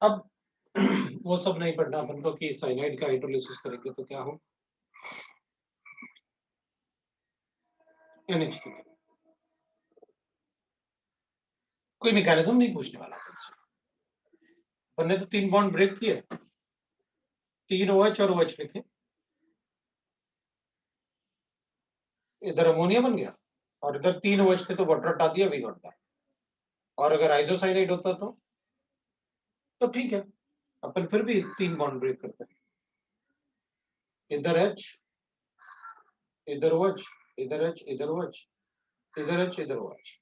अब वो सब नहीं पढ़ना अपन को कि साइनाइड का हाइड्रोलिसिस करेंगे तो क्या हो, NH2। कोई मैकेनिज्म नहीं पूछने वाला आपसे। अपन ने तो 3 बॉन्ड ब्रेक किए, 3 OH और OH लिखे, इधर अमोनिया बन गया, और इधर 3 OH थे तो वाटर हटा दिया, वी गॉट दैट। और अगर आइसोसाइनाइड होता तो ठीक है, अपन फिर भी 3 बॉन्ड ब्रेक करते हैं, इधर H, इधर OH, इधर H, इधर OH, इधर H, इधर OH।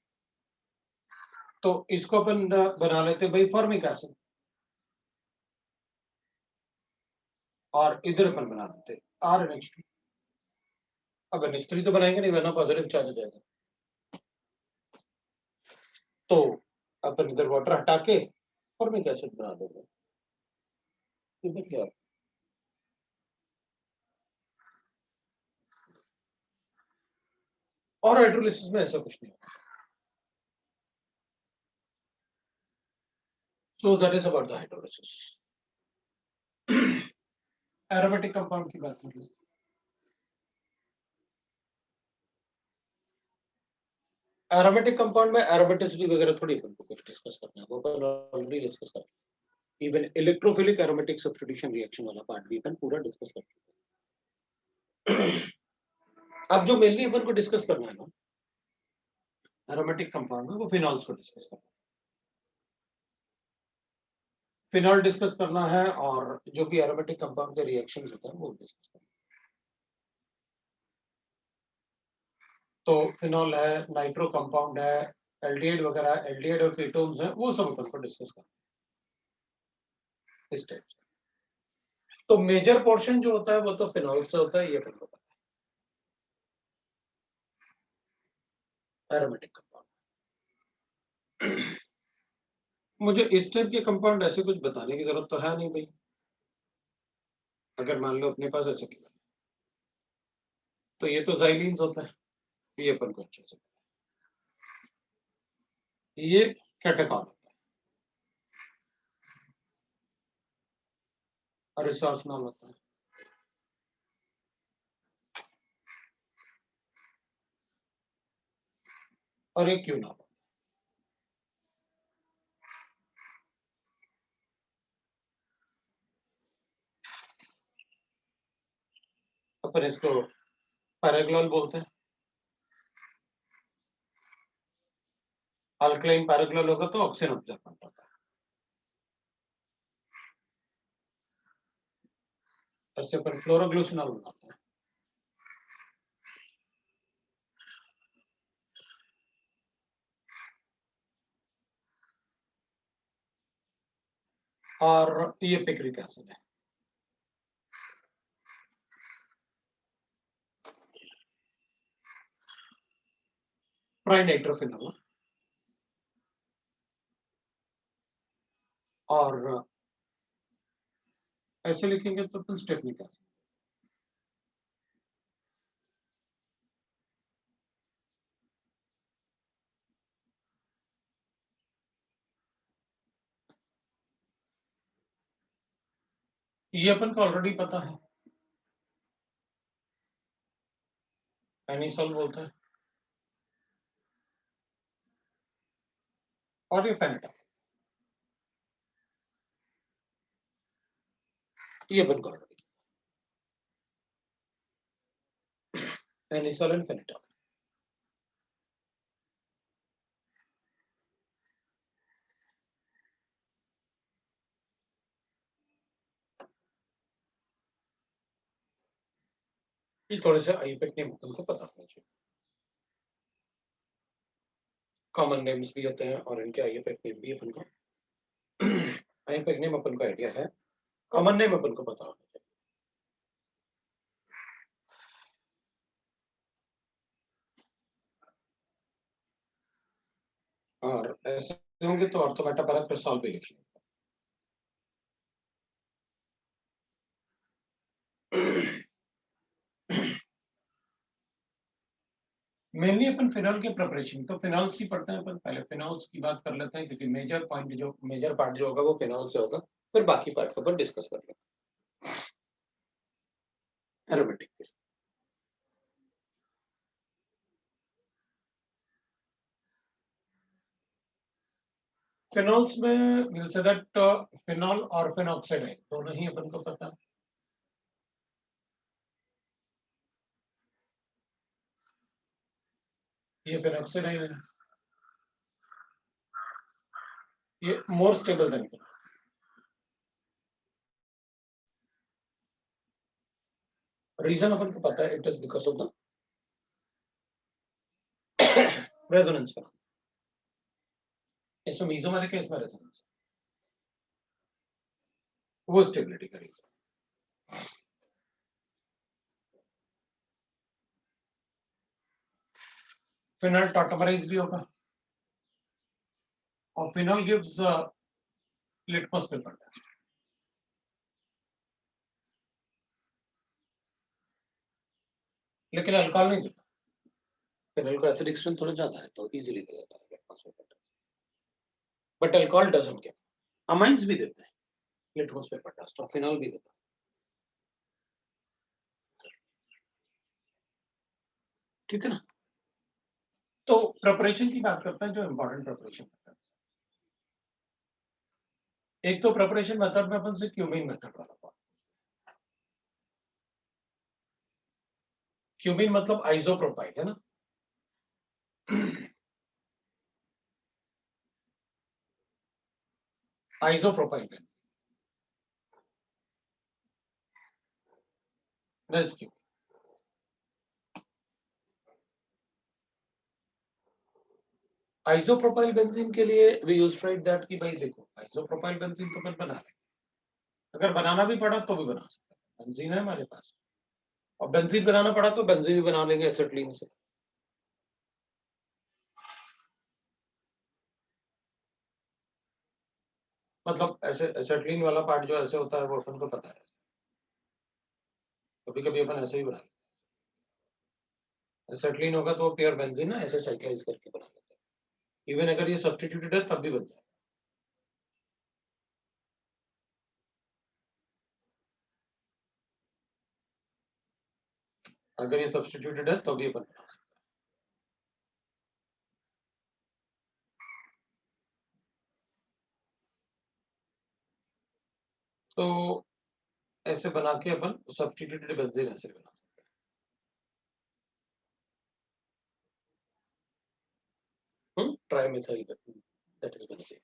तो इसको अपन बना लेते भाई फॉर्मिक एसिड, और इधर अपन बना देते RNH2। अब NH3 तो बनाएंगे नहीं, वरना पॉजिटिव चार्ज हो जाएगा। तो अपन इधर वाटर हटा के फॉर्मिक एसिड बना देंगे। इधर क्या, और हाइड्रोलिसिस में ऐसा कुछ नहीं होगा। So that is about the hydrolysis. Aromatic compound की बात करें, एरोमेटिक कंपाउंड में एरोमेटिसिटी वगैरह थोड़ी अपन को कुछ डिस्कस करना है, वो अपन ऑलरेडी डिस्कस कर, even electrophilic aromatic substitution reaction वाला पार्ट भी अपन पूरा डिस्कस कर चुके हैं। अब जो मेनली अपन को डिस्कस करना है ना एरोमेटिक कंपाउंड में, वो फिनॉल्स को डिस्कस करना है। फिनॉल डिस्कस करना है, और जो भी एरोमेटिक कंपाउंड के रिएक्शंस होते हैं वो डिस्कस करना है। तो फिनॉल है, नाइट्रो कंपाउंड है, एल्डिहाइड वगैरह, एल्डिहाइड और कीटोन्स हैं, वो सब अपन को डिस्कस करना है इस टाइप से। तो मेजर पोर्शन जो होता है वो तो फिनॉल से होता है, ये अपन को पता है। एरोमेटिक कंपाउंड मुझे इस टाइप के कंपाउंड ऐसे कुछ बताने की जरूरत तो है नहीं भाई। अगर मान लो अपने पास ऐसे तो ये तो जाइलीन्स होता है, ये अपन को अच्छे से, ये कैटेकॉन होता है, और रिसोर्सनॉल होता है। और एक क्यों ना, अपन इसको पैराग्लोल बोलते हैं। अल्कलाइन पैराग्लोल होगा तो ऑक्सीजन ऑब्जर्वेंट होता है। ऐसे अपन फ्लोरोग्लूसिनॉल बनाते हैं। और ये पिक्रिक एसिड है। ट्राइनाइट्रोफिनॉल और ऐसे लिखेंगे तो फिर स्टेफनिक एसिड। ये अपन को ऑलरेडी पता है, एनिसॉल बोलते हैं, और ये फेनेटॉल, ये अपन को ऑलरेडी एनिसॉल एंड फेनेटॉल। ये थोड़े से आईयूपैक नेम अपन को पता होना चाहिए। कॉमन नेम्स भी होते हैं और इनके आईयूपैक नेम भी अपन को आईयूपैक नेम अपन को आइडिया है, कॉमन नेम अपन को पता होना चाहिए। और ऐसे होंगे तो ऑर्थो मेटापैराक्रिसॉल भी लिख लेंगे। मेनली अपन फिनॉल के प्रिपरेशन, तो फिनॉल्स ही पढ़ते हैं अपन। पहले फिनॉल्स की बात कर लेते हैं क्योंकि मेजर पार्ट जो होगा वो फिनॉल से होगा, फिर बाकी पार्ट को अपन डिस्कस कर लेंगे। एरोमेटिक फिनॉल्स में विल से दैट फिनॉल और फिनॉक्साइड है, दोनों ही अपन को पता है। ये फिनॉक्साइड है, ये more stable than phenol. Reason अपन को पता है, it is because of the resonance phenol. इसमें मीजोमेरिक है, इसमें रेजोनेंस, वो स्टेबिलिटी का रीजन। फिनॉल टॉटोमराइज भी होगा और phenol gives litmus paper test. लेकिन अल्कोहल नहीं देता, फिनॉल का एसिडिक स्ट्रेंथ थोड़ा ज्यादा है तो इजीली दे देता है litmus paper test, but alcohol doesn't give. Amines भी देते हैं लिटमस पेपर टेस्ट और फिनॉल भी देता है। ठीक है ना। तो प्रिपरेशन की बात करते हैं, जो इंपॉर्टेंट प्रिपरेशन मेथड। एक तो प्रिपरेशन मेथड में अपन से क्यूमीन मेथड वाला पार्ट। क्यूमीन मतलब आइसोप्रोपाइल है ना। Isopropyl benzene, that's cumene. Isopropyl benzene के लिए वी यूज राइट दैट कि भाई देखो आइसोप्रोपाइल बेंजीन तो अपन बना लेंगे, अगर बनाना भी पड़ा तो भी बना सकते हैं, बेंजीन है हमारे पास। और बेंजीन बनाना पड़ा तो बेंजीन भी बना लेंगे एसिटिलीन से। मतलब ऐसे एसिटिलीन वाला पार्ट जो ऐसे होता है वो अपन को पता है, कभी कभी अपन ऐसे ही बना लेते हैं। एसिटिलीन होगा तो प्योर बेंजीन ना ऐसे साइक्लाइज करके बना लेते हैं। इवन अगर ये सब्स्टिट्यूटेड है तब भी बन जाए। अगर ये सब्स्टिट्यूटेड है तो भी अपन बना सकते हैं। तो ऐसे बना के अपन सब्स्टिट्यूटेड बेंजीन ऐसे बना सकते हैं। Trimethyl that is benzene.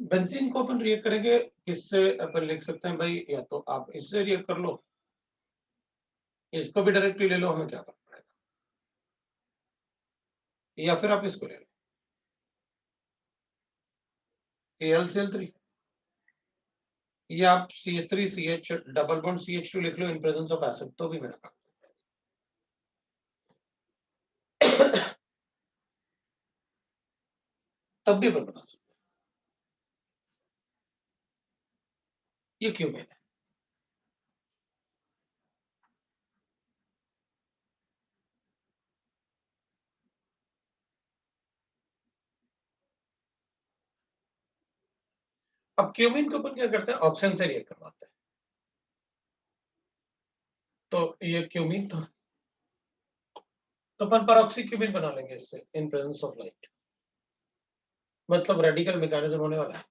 Benzene को अपन रिएक्ट करेंगे, किससे अपन लिख सकते हैं भाई, या तो आप इससे रिएक्ट कर लो, इसको भी डायरेक्टली ले लो, हमें क्या फर्क पड़ेगा, या फिर आप इसको ले लो, AlCl3, ये आप CH3CH डबल बॉन्ड CH2 लिख लो इन प्रेजेंस ऑफ एसिड तो भी मेरा काम। तब भी अपन बना सकते हैं। ये क्यों मैंने अब क्यूमीन को अपन क्या करते हैं, ऑक्सीजन से रिएक्ट करवाते हैं। तो ये क्यूमीन था, तो अपन परऑक्सी क्यूमीन बना लेंगे इससे इन प्रेजेंस ऑफ लाइट, मतलब रेडिकल मैकेनिज्म होने वाला है।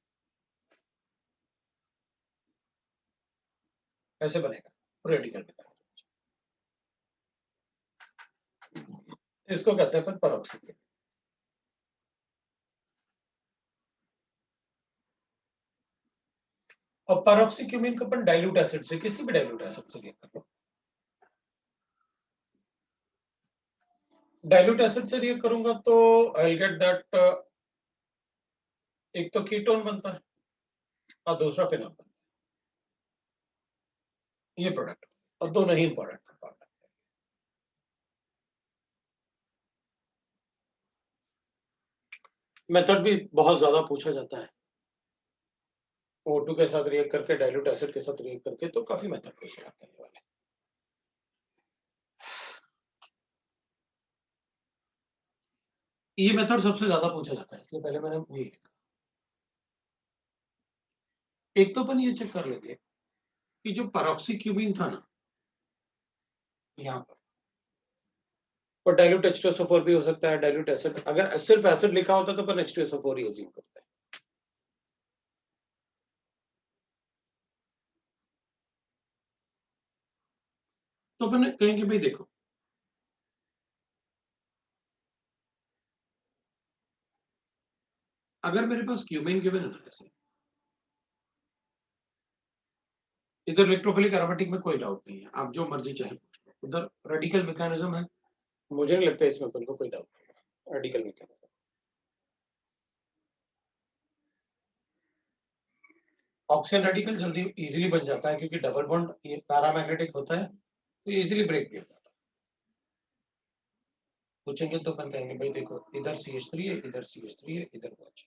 ऐसे बनेगा रेडिकल मैकेनिज्म, इसको कहते हैं अपन परऑक्सी क्यूमीन। और परऑक्सी क्यूमीन को अपन डाइल्यूट एसिड से, किसी भी डाइल्यूट एसिड से रिएक्ट कर लो। डाइल्यूट एसिड से रिएक्ट करूंगा तो आई विल गेट दैट, एक तो कीटोन बनता है और दूसरा फिनॉल बनता है, ये प्रोडक्ट, और दोनों ही इंपॉर्टेंट पार्ट है। मेथड भी बहुत ज्यादा पूछा जाता है, O2 के साथ रिएक्ट करके, डाइल्यूट एसिड के साथ रिएक्ट करके, तो काफी मेथड पूछे जाते हैं वाले। ये मेथड सबसे ज्यादा पूछा जाता है, इसलिए पहले मैंने ये लिखा। एक तो अपन ये चेक कर लेंगे कि जो परऑक्सी क्यूमीन था ना यहाँ पर, और डाइल्यूट H2SO4 भी हो सकता है, डाइल्यूट एसिड, अगर सिर्फ एसिड लिखा होता तो अपन H2SO4 ही अज्यूम करते हैं। तो अपन कहेंगे भाई देखो, अगर मेरे पास क्यूमीन गिवन है ना, ऐसे इधर इलेक्ट्रोफिलिक एरोमेटिक में कोई डाउट नहीं है, आप जो मर्जी चाहे पूछ लो, उधर रेडिकल मैकेनिज्म है, मुझे नहीं लगता इसमें अपन को कोई डाउट नहीं है। रेडिकल मैकेनिज्म ऑक्सीजन रेडिकल जल्दी इजीली बन जाता है, क्योंकि डबल बॉन्ड ये पैरामैग्नेटिक होता है, तो इजीली ब्रेक भी हो जाता है। पूछेंगे तो अपन कहेंगे भाई देखो, इधर CH3 है, इधर CH3 है, इधर OH,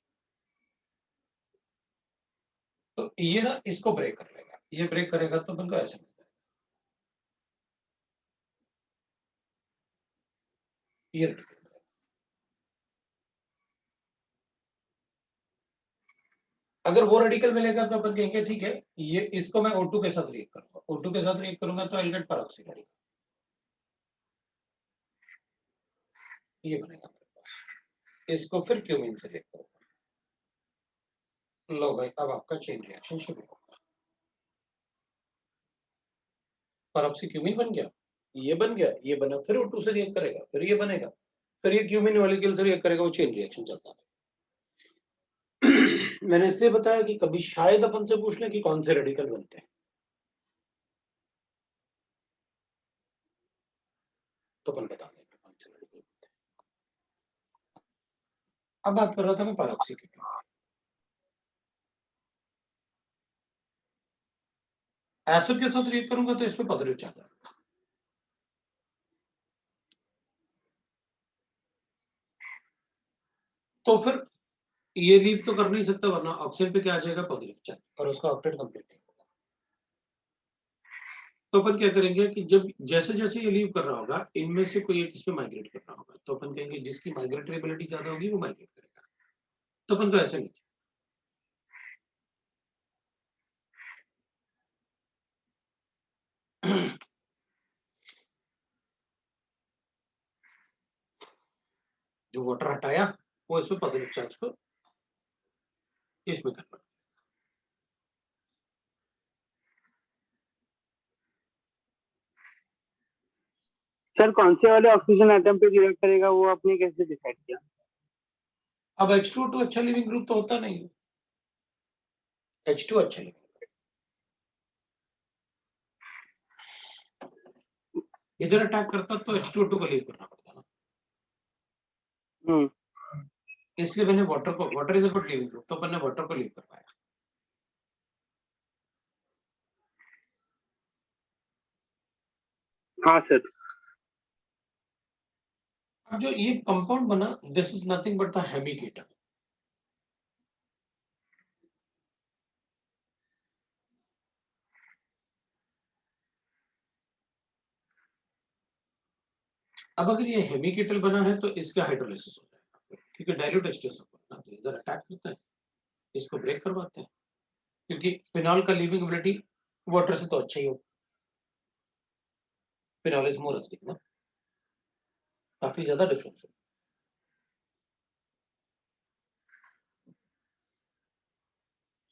तो ये ना इसको ब्रेक कर लेगा, ये ब्रेक करेगा तो अपन को ऐसे मिल जाएगा, ये रेडिकल। अगर वो रेडिकल मिलेगा तो अपन कहेंगे ठीक है, ये इसको मैं O2 के साथ रिएक्ट करूंगा, O2 के साथ रिएक्ट करूंगा तो आई गेट परऑक्सी रेडिकल, ये बनेगा मेरे पास। इसको फिर क्यूमीन से रिएक्ट करूंगा, लो भाई अब आपका चेन रिएक्शन शुरू होगा। परऑक्सी क्यूमीन बन गया, ये बन गया, ये बना, फिर O2 से रिएक्ट करेगा, फिर ये बनेगा, फिर ये क्यूमीन मॉलिक्यूल से रिएक्ट करेगा, वो चेन रिएक्शन चलता है। मैंने इसलिए बताया कि कभी शायद अपन से पूछ लें कि कौन से रेडिकल बनते हैं, तो अपन बता देंगे कौन से रेडिकल बनते हैं। अब बात कर रहा था मैं परऑक्सी की, एसिड के साथ रिएक्ट करूंगा तो इसमें पॉजिटिव चार्ज आएगा, तो फिर ये लीव तो कर नहीं सकता, वरना ऑक्सीजन पे क्या आ जाएगा, पॉजिटिव चार्ज, और उसका ऑक्टेट कंप्लीट नहीं होगा। तो अपन क्या करेंगे कि जब जैसे जैसे ये लीव कर रहा होगा, इनमें से कोई एक इस पे माइग्रेट कर रहा होगा, तो अपन कहेंगे जिसकी माइग्रेटेबिलिटी ज्यादा होगी वो माइग्रेट करेगा, तो अपन को ऐसे नहीं, जो वाटर हटाया वो इसमें पॉजिटिव चार्ज को इसमें कन्वर्ट। सर कौन से वाले ऑक्सीजन एटम पे रिएक्ट करेगा वो आपने कैसे डिसाइड किया? अब H2O2 अच्छा लिविंग ग्रुप तो होता नहीं है, H2 अच्छा लिविंग, इधर अटैक करता तो H2O2 को लीव करना पड़ता ना। इसलिए मैंने water is a good leaving group, तो अपन ने वाटर को लीव करवाया। हाँ सर। अब जो ये कंपाउंड बना, this is nothing but the hemiketal. अब अगर ये हेमिकेटल बना है तो इसका हाइड्रोलाइसिस हो जाएगा, क्योंकि डाइल्यूट एस्टर बना तो इधर अटैक करता है, इसको ब्रेक करवाते हैं, क्योंकि फिनॉल का लिविंग वाटर से तो अच्छा ही हो। फिनॉल इज मोर एसिडिक ना, काफी ज्यादा डिफरेंस है।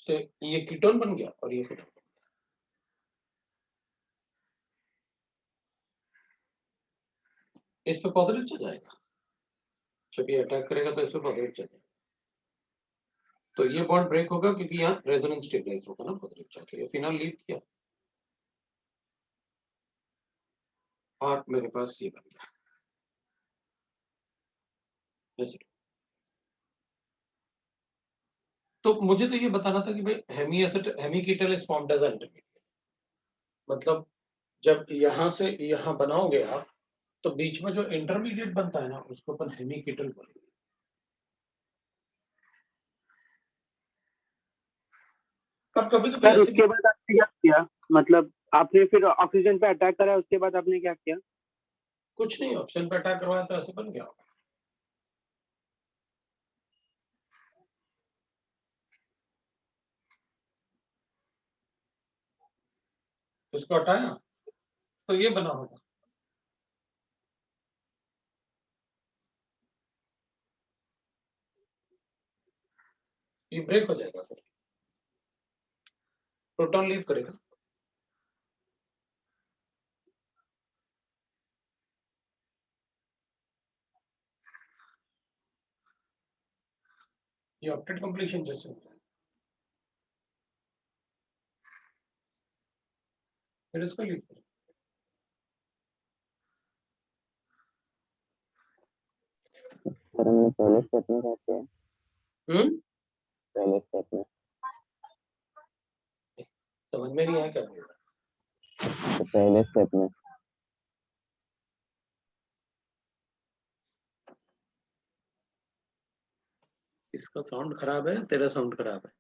तो ये कीटोन बन गया और ये फिनॉल। इस पे पॉजिटिव चल जाएगा, जब ये अटैक करेगा तो इस पे पॉजिटिव चल जाएगा, तो ये बॉन्ड ब्रेक होगा, क्योंकि यहाँ रेजोनेंस स्टेबलाइज होगा ना पॉजिटिव चार्ज। ये फिनॉल लीव किया और मेरे पास ये बन गया एसिड। तो मुझे तो ये बताना था कि भाई हेमिकेटल इज फॉर्म्ड एज इंटरमीडिएट, मतलब जब यहां से यहां बनाओगे आप, तो बीच में जो इंटरमीडिएट बनता है ना, उसको अपन हेमिकेटल बोलेंगे। अब कभी-कभी सर ऐसे उसके बाद आपने क्या किया, मतलब आपने फिर ऑक्सीजन पे अटैक करा, उसके बाद आपने क्या किया? कुछ नहीं, ऑप्शन पे अटैक करवाया तो ऐसे बन गया। इसको हटाया तो ये बना होगा। ये ब्रेक हो जाएगा, फिर प्रोटॉन लीव करेगा। ये ऑक्टेट कंप्लीशन जैसे होता है, फिर इसको लीव करेगा। सर हमने पहले स्टेप में क्या किया? पहले स्टेप में समझ में नहीं आया क्या बोल रहा है? तो पहले स्टेप में इसका साउंड खराब है, तेरा साउंड खराब है।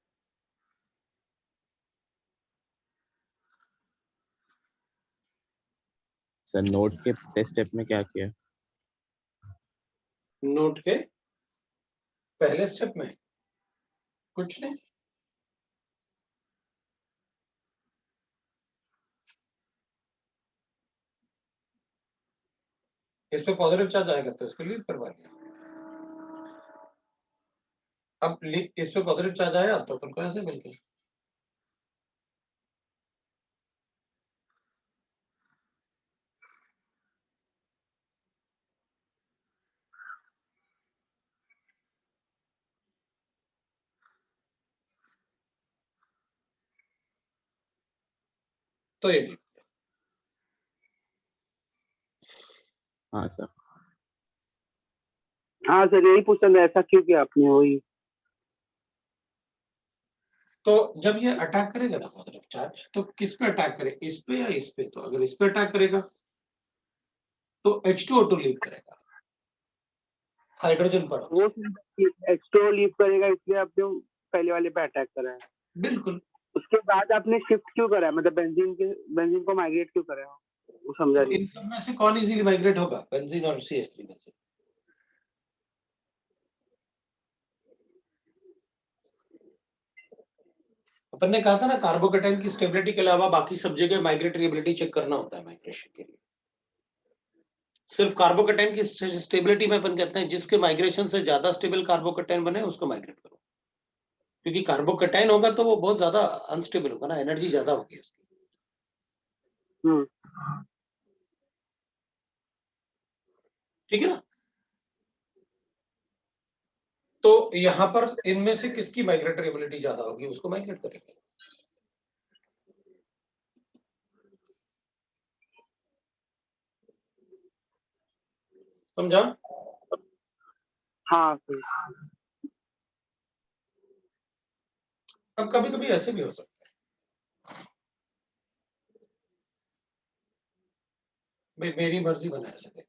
सर नोट के पहले स्टेप में क्या किया? नोट के पहले स्टेप में कुछ नहीं, इस पे पॉजिटिव चार्ज आएगा तो इसको लीव करवा दिया। अब इस पे पॉजिटिव चार्ज आया तो अपन को ऐसे मिल गया। तो ये लीव। हाँ सर। हाँ सर, यही पूछना था, ऐसा क्यों किया आपने? वही तो जब ये अटैक करेगा ना पॉजिटिव चार्ज, तो किस पे अटैक करे, इस पे या इस पे? तो अगर इस पे अटैक करेगा तो H2O2 लीव करेगा हाइड्रोजन पर। वो एक्स्ट्रा लीव करेगा, इसलिए आपने पहले वाले पे अटैक करा है। बिल्कुल। उसके बाद आपने शिफ्ट क्यों करा है, मतलब बेंजीन को माइग्रेट क्यों करा है? वो समझा तो नहीं। इन सब में से कौन इजीली माइग्रेट होगा? बेंजीन और CH3 में से। अपन ने कहा था ना, कार्बोकेटाइन की स्टेबिलिटी के अलावा बाकी सब जगह माइग्रेटरी एबिलिटी चेक करना होता है माइग्रेशन के लिए। सिर्फ कार्बोकेटाइन की स्टेबिलिटी में अपन कहते हैं जिसके माइग्रेशन से ज्यादा स्टेबल कार्बोकेटाइन बने उसको माइग्रेट करो, क्योंकि कार्बोकेटाइन होगा तो वो बहुत ज्यादा अनस्टेबल होगा ना, एनर्जी ज्यादा होगी उसकी। ठीक है ना? तो यहां पर इनमें से किसकी माइग्रेटरी एबिलिटी ज्यादा होगी उसको माइग्रेट करेंगे। समझा? हाँ सर। अब कभी कभी ऐसे भी हो सकता है, भाई मेरी मर्जी बना ऐसे देखिए।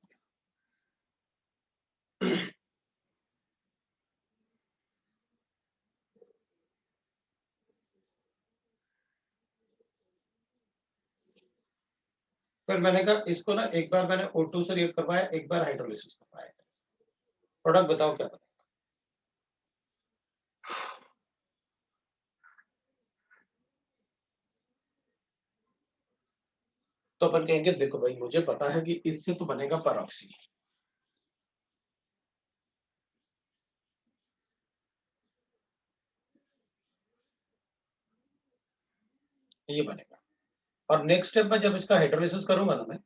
फिर मैंने कहा इसको ना एक बार मैंने O2 से रिएक्ट करवाया, एक बार हाइड्रोलिसिस करवाया, प्रोडक्ट बताओ क्या बनेगा। तो अपन कहेंगे देखो भाई मुझे पता है कि इससे तो बनेगा परऑक्सी, ये बनेगा। और नेक्स्ट स्टेप में जब इसका हाइड्रोलिसिस करूंगा ना मैं,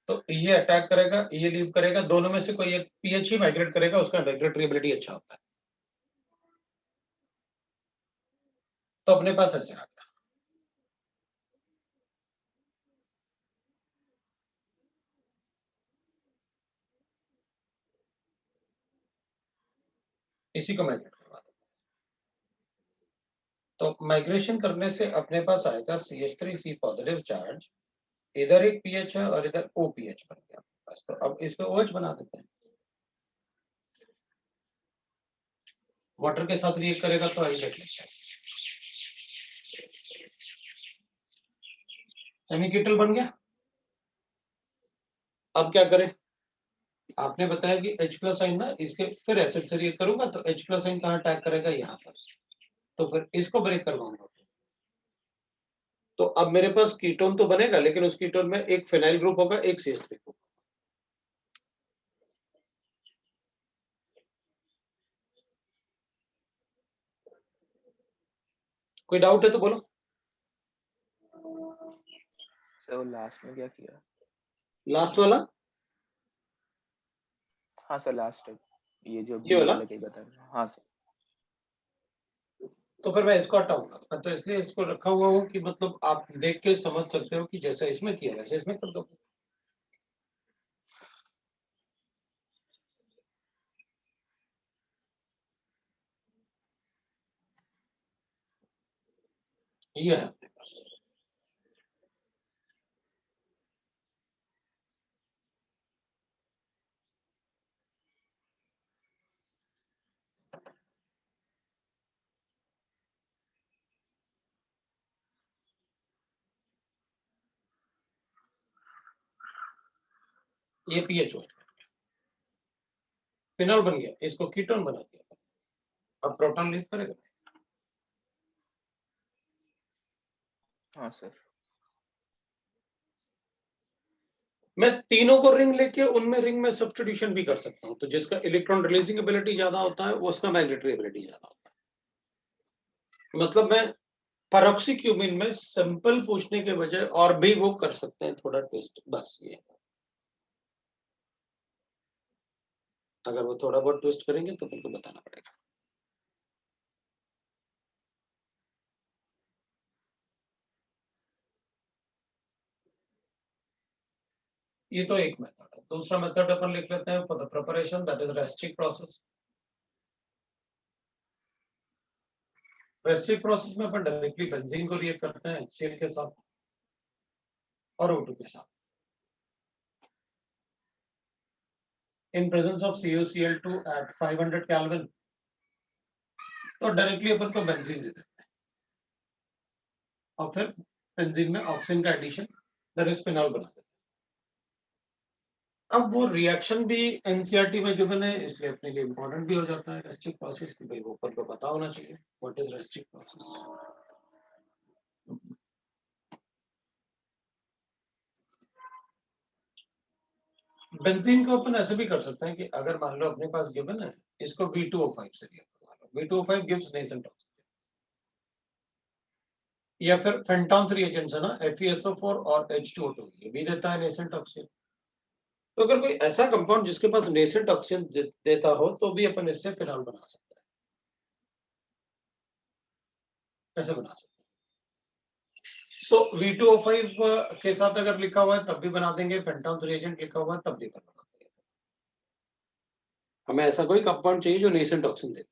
तो ये अटैक करेगा, ये लीव करेगा, दोनों में से कोई एक पीएच ही माइग्रेट करेगा, उसका माइग्रेटरी एबिलिटी अच्छा होता है। तो अपने पास ऐसे आ गया। इसी को माइग्रेट करवा दो। तो माइग्रेशन करने से अपने पास आएगा CH3C पॉजिटिव चार्ज, इधर एक पीएच है और इधर OPH बन गया बस। तो अब इसको OH बना देते हैं, वाटर के साथ रिएक्ट करेगा तो आई देख लेते हैं, एमिकेटल बन गया। अब क्या करें, आपने बताया कि H+ आइन ना इसके फिर एसिड से रिएक्ट करूंगा तो H+ आइन कहाँ अटैक करेगा, यहाँ पर, तो फिर इसको ब्रेक करवाऊंगा। तो अब मेरे पास कीटोन तो बनेगा, लेकिन उस कीटोन में एक फिनाइल ग्रुप होगा, एक CH3 ग्रुप। कोई डाउट है तो बोलो। सर वो लास्ट में क्या किया? लास्ट वाला, हाँ सर लास्ट है ये जो ये वाला? वाला के बता रहे हैं। हाँ सर। तो फिर मैं इसको हटाऊंगा, तो इसलिए इसको रखा हुआ हूँ कि मतलब आप देख के समझ सकते हो कि जैसा इसमें किया वैसे इसमें कर दो। ये है अपने पास। ये पीएच हो गया, फिनॉल बन गया, इसको कीटोन बना दिया। अब प्रोटॉन लीव करेगा। हाँ सर। मैं तीनों को रिंग लेके उनमें रिंग में सब्स्टिट्यूशन भी कर सकता हूँ, तो जिसका इलेक्ट्रॉन रिलीजिंग एबिलिटी ज्यादा होता है वो उसका मैग्नेटरी एबिलिटी ज्यादा होता है। मतलब मैं पैरोक्सीक्यूमिन में सिंपल पूछने के बजाय और भी वो कर सकते हैं थोड़ा ट्विस्ट, बस ये। अगर वो थोड़ा बहुत ट्विस्ट करेंगे तो उनको बताना पड़ेगा। ये तो एक मेथड है। दूसरा मेथड अपन लिख लेते हैं for the preparation, that is Raschig process. Raschig process में अपन डायरेक्टली बेंजीन को रिएक्ट करते हैं HCl के साथ और O2 के साथ। In presence of CuCl2 at 500 kelvin, तो डायरेक्टली अपन को बेंजीन दे देते हैं और फिर बेंजीन में ऑक्सीजन का एडिशन, दैट इज फिनॉल बना देते हैं। अब वो रिएक्शन भी एनसीईआरटी में गिवन है, इसलिए अपने लिए इंपॉर्टेंट भी हो जाता है रेस्ट्रिक प्रोसेस की, भाई वो ऊपर को पता होना चाहिए what is Raschig process. Benzene को अपन ऐसे भी कर सकते हैं कि अगर मान लो अपने पास गिवन है, इसको V2O5 से रिएक्ट करवा लो, V2O5 गिव्स नेसेंट ऑक्सीजन, या फिर फेंटॉन्स रिएजेंट्स है ना, FeSO4 और H2O2, ये भी देता है नेसेंट ऑक्सीजन। तो अगर कोई ऐसा कंपाउंड जिसके पास नेसेंट ऑक्सीजन देता हो तो भी अपन इससे फिनॉल बना सकते हैं। कैसे बना सकते हैं? सो V2O5 के साथ अगर लिखा हुआ है तब भी बना देंगे, फेंटॉन्स रिएजेंट लिखा हुआ है तब भी बना देंगे। हमें ऐसा कोई कंपाउंड चाहिए जो नेसेंट ऑक्सीजन देते।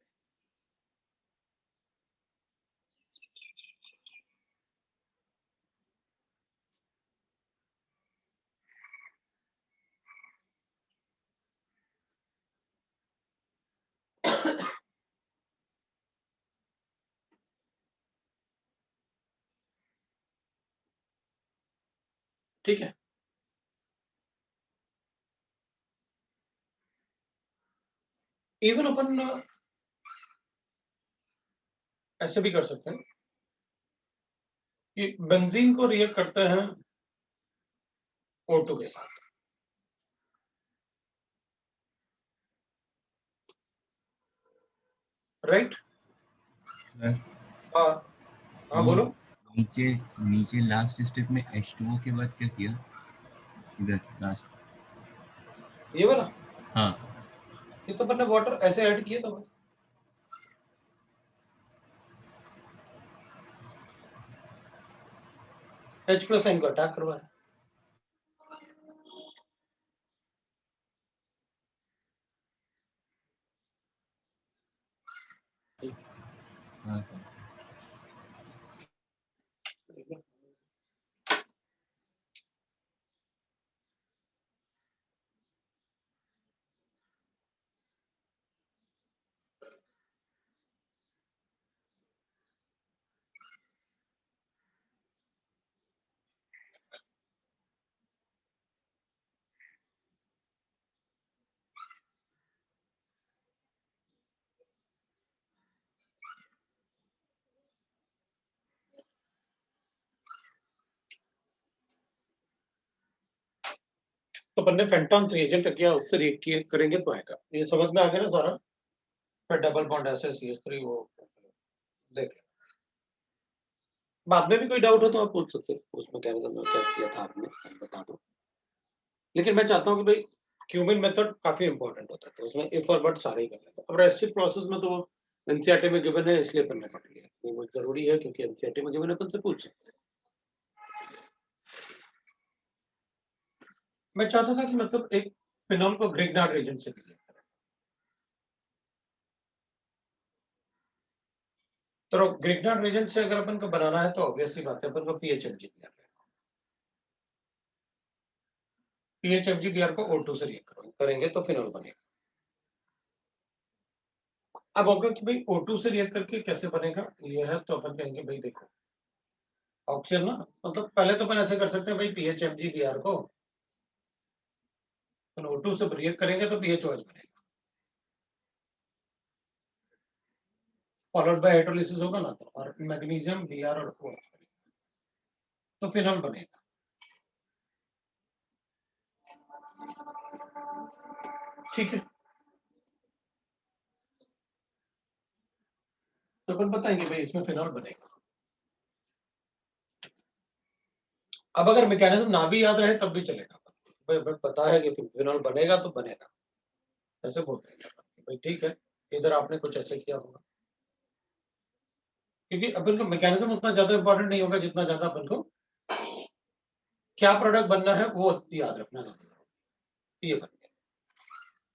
ठीक है, इवन अपन ऐसे भी कर सकते हैं कि बेंजीन को रिएक्ट करते हैं O2 के साथ, राइट? सर हाँ हाँ, बोलो। नीचे नीचे लास्ट स्टेप में H2O के बाद क्या किया? इधर लास्ट, ये वाला, हाँ ये तो अपन ने वाटर ऐसे ऐड किया था बस। H+ साइन को अटैक करवाया। हाँ तो अपन ने फेंटॉन्स रिएजेंट किया, उससे रिएक्ट करेंगे तो आएगा। ये समझ में आ गया ना सारा? फिर डबल बॉन्ड ऐसे CH3 वो देख लें। बाद में भी कोई डाउट हो तो आप पूछ सकते हो, उस मैकेनिज्म में क्या किया था आपने, बता दो। लेकिन मैं चाहता हूँ कि भाई क्यूबिन मेथड काफी इंपॉर्टेंट होता है, तो उसमें इफ और बट सारे ही कर लेते हैं। अब रेसिप्रोसिस प्रोसेस में तो एनसीईआरटी में गिवन है, इसलिए अपन ने पढ़ लिया। ये बहुत जरूरी है क्योंकि एनसीईआरटी में गिवन है, अपन से पूछ सकते हैं। मैं चाहता था कि मतलब एक फिनॉल को ग्रिग्नार्ड रिएजेंट से रिएक्ट करें, तो ग्रिग्नार्ड रिएजेंट से अगर अपन को बनाना है तो ऑब्वियसली बात है अपन को PHMGBr को O2 से रिएक्ट करेंगे तो फिनॉल बनेगा। अब होगा कि भाई O2 से रिएक्ट करके कैसे बनेगा, ये है तो अपन कहेंगे भाई देखो ऑक्सीजन ना, मतलब पहले तो अपन ऐसे कर सकते हैं भाई PHMGBr को अपन O2 से रिएक्ट करेंगे तो PHOH बनेगा, फॉलोड बाय हाइड्रोलिसिस होगा ना, तो और मैग्नीशियम Br और OH तो फिनॉल बनेगा। ठीक है, तो अपन बताएंगे भाई इसमें फिनॉल बनेगा। अब अगर मैकेनिज्म ना भी याद रहे तब भी चलेगा, भाई पता है कि फिनॉल बनेगा तो बनेगा, ऐसे बोलते हैं भाई ठीक है, इधर आपने कुछ ऐसे किया होगा, क्योंकि अपन को मैकेनिज्म उतना ज्यादा इंपॉर्टेंट नहीं होगा जितना ज्यादा अपन को क्या प्रोडक्ट बनना है वो याद रखना है। ये बन गया,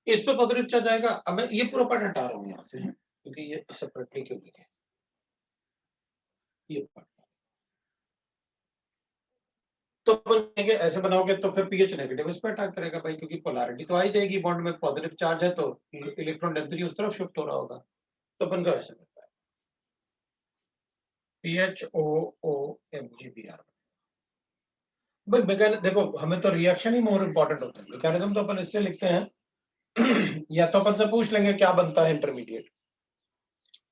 इस पे पॉजिटिव चार्ज आएगा। अब मैं ये पूरा पार्ट हटा रहा हूँ यहाँ से, क्योंकि ये सेपरेटली क्यों लिखे ये पार्ट। तो अपन कहेंगे ऐसे बनाओगे तो फिर पीएच नेगेटिव इस पर अटैक करेगा भाई, क्योंकि पोलैरिटी तो आ ही जाएगी, बॉन्ड में पॉजिटिव चार्ज है तो इलेक्ट्रॉन डेंसिटी उस तरफ शिफ्ट हो रहा होगा, तो अपन का ऐसे बनता है PHOOMGBr। भाई मैकेनिज्म देखो, हमें तो रिएक्शन ही मोर इंपॉर्टेंट होता है, मैकेनिज्म तो अपन इसलिए लिखते हैं या तो अपन से पूछ लेंगे क्या बनता है इंटरमीडिएट,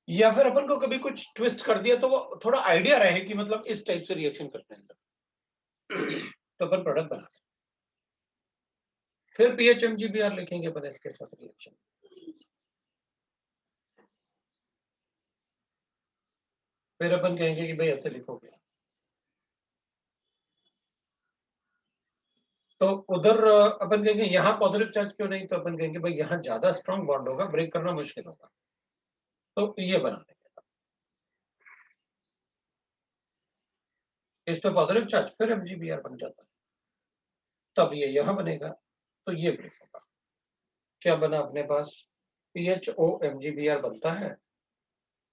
या फिर अपन को कभी कुछ ट्विस्ट कर दिया तो वो थोड़ा आइडिया रहे कि मतलब इस टाइप से रिएक्शन करते हैं सब, तो अपन प्रोडक्ट बनाते हैं। फिर PHMGBr लिखेंगे अपन इसके साथ रिएक्शन, फिर अपन कहेंगे कि भाई ऐसे लिखोगे तो उधर अपन कहेंगे यहाँ पॉजिटिव चार्ज क्यों नहीं, तो अपन कहेंगे भाई यहाँ ज्यादा स्ट्रॉन्ग बॉन्ड होगा, ब्रेक करना मुश्किल होगा, तो ये बना देंगे। इस पे पॉजिटिव चार्ज फिर MGBr बन जाता है, तब ये यहाँ बनेगा तो ये ब्रेक होगा। क्या बना अपने पास, PHOMGBr बनता है,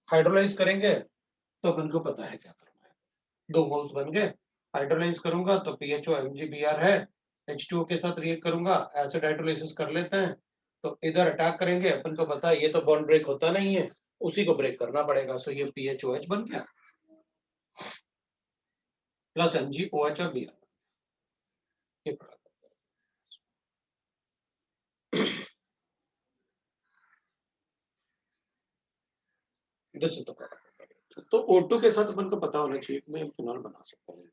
हाइड्रोलाइज करेंगे तो अपन को पता है क्या करना है, 2 मोल्स बन गए, हाइड्रोलाइज करूंगा तो PHOMGBr है, H2O के साथ रिएक्ट करूंगा, एसिड हाइड्रोलाइसिस कर लेते हैं तो इधर अटैक करेंगे, अपन को पता है ये तो बॉन्ड ब्रेक होता नहीं है, उसी को ब्रेक करना पड़ेगा, तो ये PHOH बन गया प्लस MgOH और Br। ये पढ़ा दिस इज द प्रोडक्ट। तो O2 के साथ अपन को पता होना चाहिए कि मैं फिनॉल बना सकता हूँ।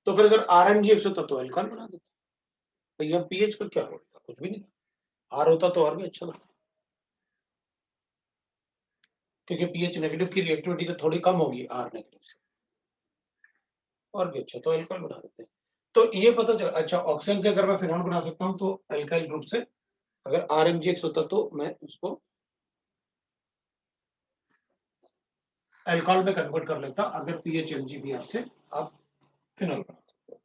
तो फिर अगर RMgX होता तो अल्कोहल बना देता। तो यहाँ पीएच का क्या होगा? कुछ भी नहीं। आर होता तो और भी अच्छा लगता, क्योंकि पीएच नेगेटिव की रिएक्टिविटी तो थोड़ी कम होगी आर नेगेटिव से, और भी अच्छा। तो अल्कोहल बना देते हैं। तो ये पता चला। अच्छा, ऑक्सीजन से अगर मैं फिनॉल बना सकता हूँ तो अल्काइल ग्रुप से अगर RMgX होता तो मैं उसको अल्कोहल में कन्वर्ट कर लेता। अगर पीएच MgBr से आप फिनॉल बना सकते हो।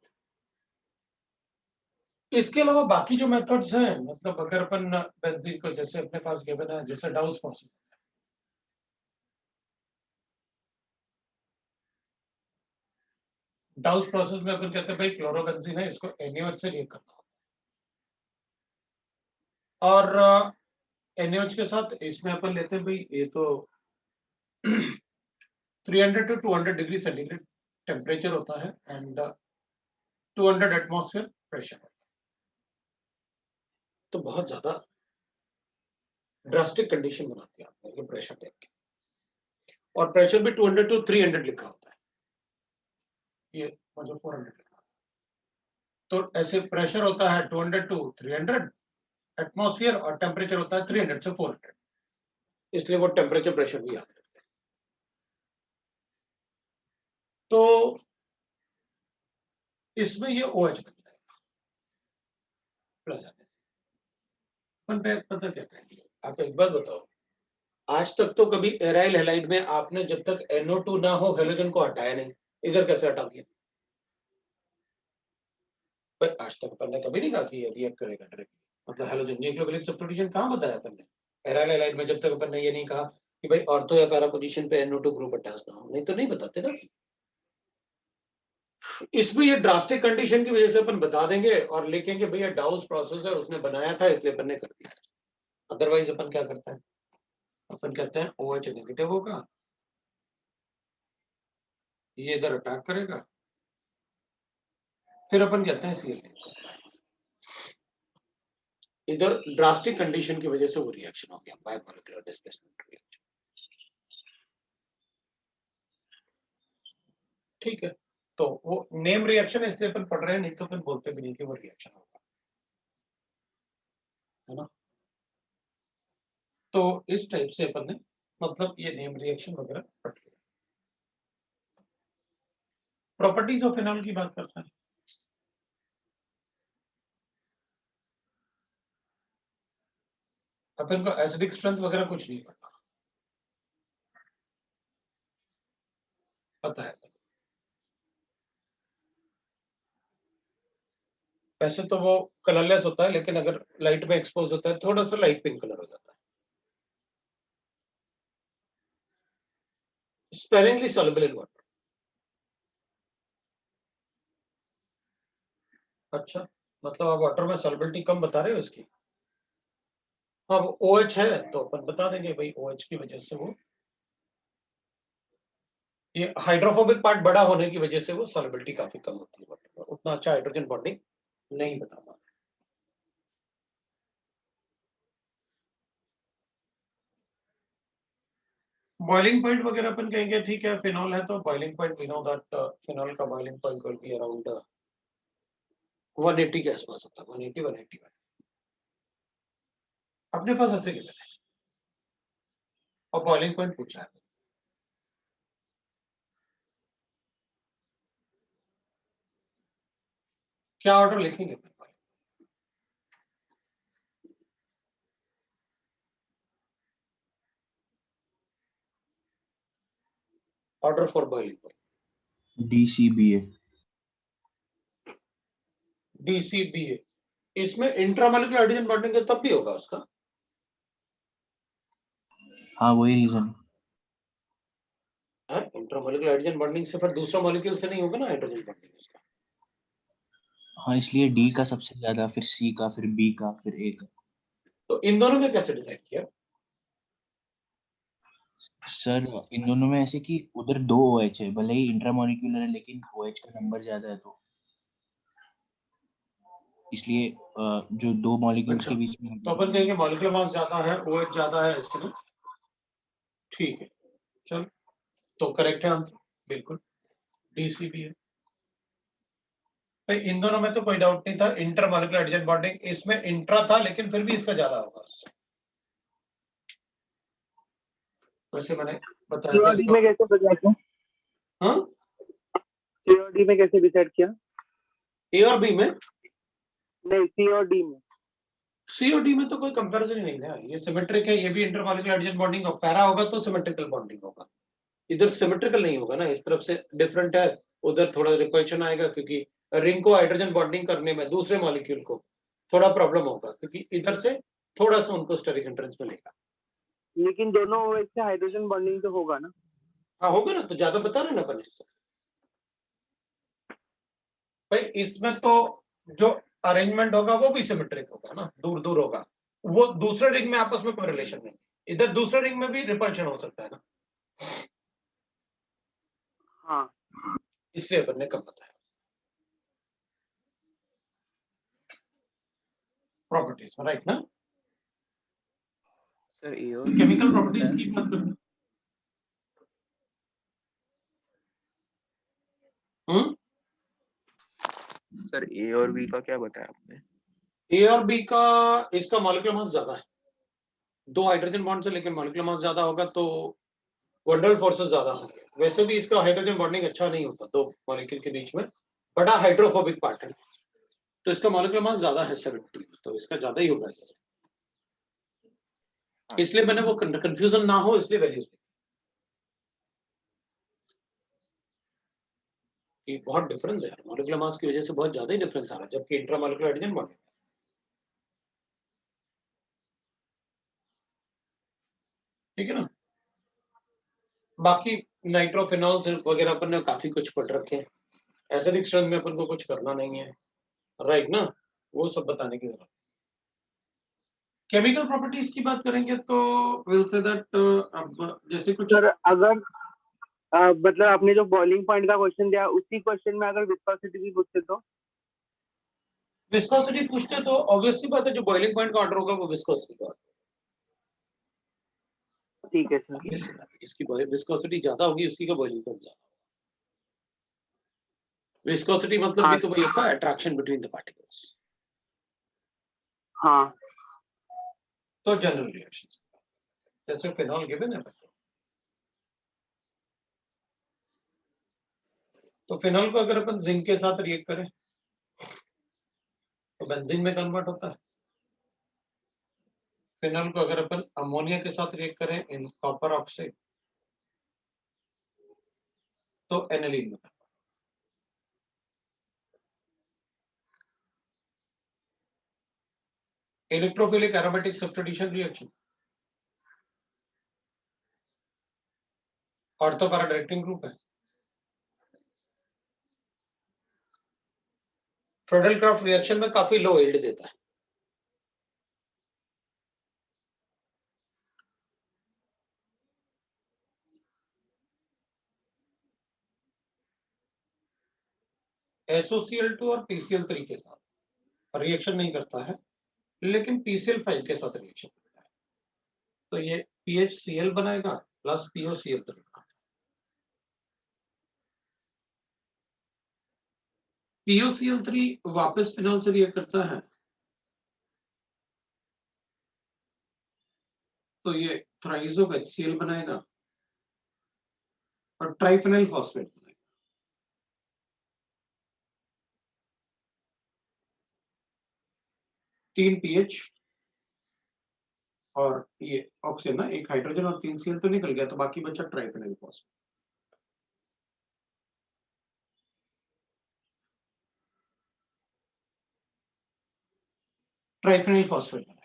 इसके अलावा बाकी जो मेथड्स हैं, मतलब अगर अपन बेंजीन को जैसे अपने पास गिवन है, जैसे डाउस प्रोसेस, डाउस प्रोसेस में अपन कहते हैं भाई क्लोरोबेंजीन है, इसको NaOH से रिएक्ट करना और NaOH के साथ इसमें अपन लेते हैं भाई, ये तो 300 to 200 डिग्री सेंटीग्रेड टेम्परेचर होता है एंड 200 एटमॉस्फेयर प्रेशर। तो बहुत ज्यादा ड्रास्टिक कंडीशन बनाती है आपने ये प्रेशर देख के, और प्रेशर भी 200 to 300 लिखा होता है, ये मतलब 400 लिखा। तो ऐसे प्रेशर होता है 200 to 300 एटमॉस्फेयर और टेम्परेचर होता है 300 से 400, इसलिए वो टेम्परेचर प्रेशर भी याद रखते हैं। तो इसमें ये OH बन जाएगा प्लस पता क्या कहेंगे आप, एक बात बताओ, आज तक तो कभी एराइल हैलाइड में आपने जब तक NO2 ना हो हेलोजन को हटाया नहीं, इधर कैसे हटा दिया? आज तक अपन ने कभी नहीं कहा कि ये रिएक्ट करेगा डायरेक्टली, मतलब हेलोजन न्यूक्लियोफिलिक सब्स्टिट्यूशन कहाँ बताया अपन ने एराइल हैलाइड में? जब तक अपन ने ये नहीं कहा कि भाई ऑर्थो या पैरा पोजीशन पे NO2 ग्रुप अटैच ना हो, नहीं तो नहीं बताते ना। इसमें ये ड्रास्टिक कंडीशन की वजह से अपन बता देंगे और लिखेंगे भैया डाउस प्रोसेस है, उसने बनाया था इसलिए अपन ने कर दिया। अदरवाइज अपन क्या करते हैं, अपन कहते हैं OH नेगेटिव होगा, ये इधर अटैक करेगा, फिर अपन कहते हैं Cl इधर ड्रास्टिक कंडीशन की वजह से वो रिएक्शन हो गया, बायोमोलिकुलर डिस्प्लेसमेंट रिएक्शन। ठीक है, तो वो नेम रिएक्शन इसलिए अपन पढ़ रहे हैं, नहीं तो अपन बोलते भी नहीं कि वो रिएक्शन होगा, है ना। तो इस टाइप से अपन ने मतलब ये नेम रिएक्शन वगैरह पढ़ लिया। प्रॉपर्टीज ऑफ फिनॉल की बात करते हैं। अपन को एसिडिक स्ट्रेंथ वगैरह कुछ नहीं पढ़ना, पता है। वैसे तो वो कलरलेस होता है, लेकिन अगर लाइट में एक्सपोज होता है थोड़ा सा लाइट पिंक कलर हो जाता है। Sparingly soluble in water. अच्छा, मतलब आप वाटर में सॉल्युबिलिटी कम बता रहे हो इसकी? हाँ, वो OH है तो अपन बता देंगे भाई OH की वजह से वो, ये हाइड्रोफोबिक पार्ट बड़ा होने की वजह से वो सॉल्युबिलिटी काफी कम होती है वाटर में, उतना अच्छा हाइड्रोजन बॉन्डिंग नहीं बता पा। बॉइलिंग पॉइंट वगैरह अपन कहेंगे ठीक है, फिनॉल है तो boiling point we know that phenol का boiling point will be around 180 के आसपास होता है, 180 180 अपने पास ऐसे गिवन है और बॉइलिंग पॉइंट पूछा है। क्या ऑर्डर लिखेंगे? Order for boiling point DCBA। DCBA। इसमें इंट्रामोलिकुलर हाइड्रोजन बॉन्डिंग तब भी होगा उसका? हाँ वही रीजन है, इंट्रामोलिकुलर हाइड्रोजन बॉन्डिंग से फिर दूसरा मॉलिक्यूल से नहीं होगा ना हाइड्रोजन बॉन्डिंग उसका। हाँ, इसलिए D का सबसे ज्यादा, फिर C का, फिर B का, फिर A का। तो इन दोनों में कैसे डिसाइड किया? सर इन दोनों में ऐसे कि उधर 2 OH है, भले ही इंट्रामोलिक्यूलर है लेकिन OH का नंबर ज्यादा है तो इसलिए जो दो मॉलिक्यूल्स अच्छा, के बीच में तो अपन कहेंगे मॉलिक्यूलर मास ज्यादा है, OH ज्यादा है इसमें। ठीक है, चल तो करेक्ट है आंसर, बिल्कुल DC भी है भाई। इन दोनों में तो कोई डाउट नहीं था, इंटर मॉलिक्यूलर हाइड्रोजन बॉन्डिंग इसमें इंट्रा था, लेकिन फिर भी इसका ज्यादा होगा उससे। वैसे मैंने बताया था COD में कैसे बचा किया? हाँ, COD में कैसे डिसाइड किया? A और B में, नहीं, COD में। COD में तो कोई कंपैरिजन ही नहीं है, ये सिमेट्रिक है, ये भी इंटर मॉलिक्यूलर हाइड्रोजन बॉन्डिंग, और पैरा होगा तो सिमेट्रिकल बॉन्डिंग होगा। इधर सिमेट्रिकल नहीं होगा ना, इस तरफ से डिफरेंट है, उधर थोड़ा रिपल्शन आएगा, क्योंकि रिंग को हाइड्रोजन बॉन्डिंग करने में दूसरे मॉलिक्यूल को थोड़ा प्रॉब्लम होगा, क्योंकि इधर से थोड़ा सा उनको स्टेरिक एंट्रेंस मिलेगा। लेकिन दोनों OH से हाइड्रोजन बॉन्डिंग तो होगा ना? हाँ होगा ना, तो ज्यादा बता रहे ना अपन इससे भाई। इसमें तो जो अरेंजमेंट होगा वो भी सिमेट्रिक होगा ना, दूर दूर होगा, वो दूसरे रिंग में आपस में कोई रिलेशन नहीं, इधर दूसरे रिंग में भी रिपल्शन हो सकता है ना, हाँ। इसलिए अपन ने कम बताया। प्रॉपर्टीज में राइट ना, सर ए और केमिकल B प्रॉपर्टीज बताया? की बात करें। सर ए और बी का क्या बताया आपने? ए और बी का, इसका मॉलिक्यूलर मास ज्यादा है, दो हाइड्रोजन बॉन्ड से, लेकिन मॉलिक्यूलर मास ज्यादा होगा तो वंडरल फोर्सेस ज्यादा होंगे। वैसे भी इसका हाइड्रोजन बॉन्डिंग अच्छा नहीं होता दो मॉलिक्यूल के बीच में, बड़ा हाइड्रोफोबिक पार्ट है, तो इसका मॉलिक्यूलर मास ज्यादा है 70, तो इसका ज्यादा ही होगा इससे। इसलिए मैंने वो कंफ्यूजन ना हो इसलिए वैल्यूज, ये बहुत डिफरेंस है यार, मॉलिक्यूलर मास की वजह से बहुत ज्यादा ही डिफरेंस आ रहा है, जबकि इंट्रा मॉलिक्यूलर हाइड्रोजन बॉन्डिंग। ठीक है ना, बाकी नाइट्रोफिनॉल्स वगैरह अपन ने काफी कुछ पढ़ रखे हैं, एसिडिक स्ट्रेंथ में अपन को कुछ करना नहीं है, राइट ना, वो सब बताने की जरूरत। केमिकल प्रॉपर्टीज की बात करेंगे तो विल से दैट, अब जैसे कुछ सर अगर मतलब आपने जो बॉइलिंग पॉइंट का क्वेश्चन दिया, उसी क्वेश्चन में अगर विस्कोसिटी भी पूछते तो? विस्कोसिटी पूछते तो ऑब्वियसली बात है, जो बॉइलिंग पॉइंट का ऑर्डर होगा वो विस्कोसिटी का, ठीक है सर। जिसकी विस्कोसिटी ज्यादा होगी उसी का बॉइलिंग पॉइंट ज्यादा। विस्कोसिटी मतलब हाँ भी तो वही होता है, अट्रैक्शन बिटवीन द पार्टिकल्स। हाँ। तो जनरल रिएक्शंस, जैसे फिनॉल गिवन है, तो फिनॉल को अगर अपन जिंक के साथ रिएक्ट करें तो बेंजीन में कन्वर्ट होता है। फिनॉल को अगर अपन अमोनिया के साथ रिएक्ट करें इन कॉपर ऑक्साइड तो एनिलीन में। Electrophilic aromatic substitution reaction, ortho para directing group है। फ्रेडल-क्राफ्ट रिएक्शन में काफी लो यील्ड देता है। SOCl2 और PCl3 के साथ रिएक्शन नहीं करता है, लेकिन PCl5 के साथ रिएक्शन करता है, तो ये PHCl बनाएगा प्लस POCl3। POCl3 वापस फिनॉल से रिएक्ट करता है, तो ये थ्राइजो HCl बनाएगा और ट्राइफेनिल फॉस्फेट बनाएगा। 3 पीएच और ये ऑक्सीजन ना, एक हाइड्रोजन और 3 Cl तो निकल गया, तो बाकी बचा ट्राइफेनिल फॉस्फेट। ट्राइफेनिल फॉस्फेट बनाएगा।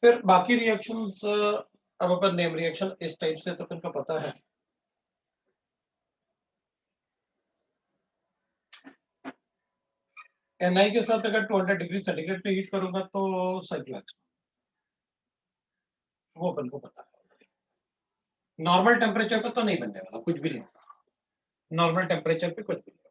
फिर बाकी रिएक्शंस अब अपन नेम रिएक्शन इस टाइप से तो अपन को पता है। Ni के साथ अगर 200 डिग्री सेंटीग्रेड पे हीट करूंगा तो साइक्लोहेक्सेन, वो अपन को पता है। नॉर्मल टेम्परेचर पे तो नहीं बनने वाला, कुछ भी नहीं होगा नॉर्मल टेम्परेचर पे, कुछ भी नहीं होगा।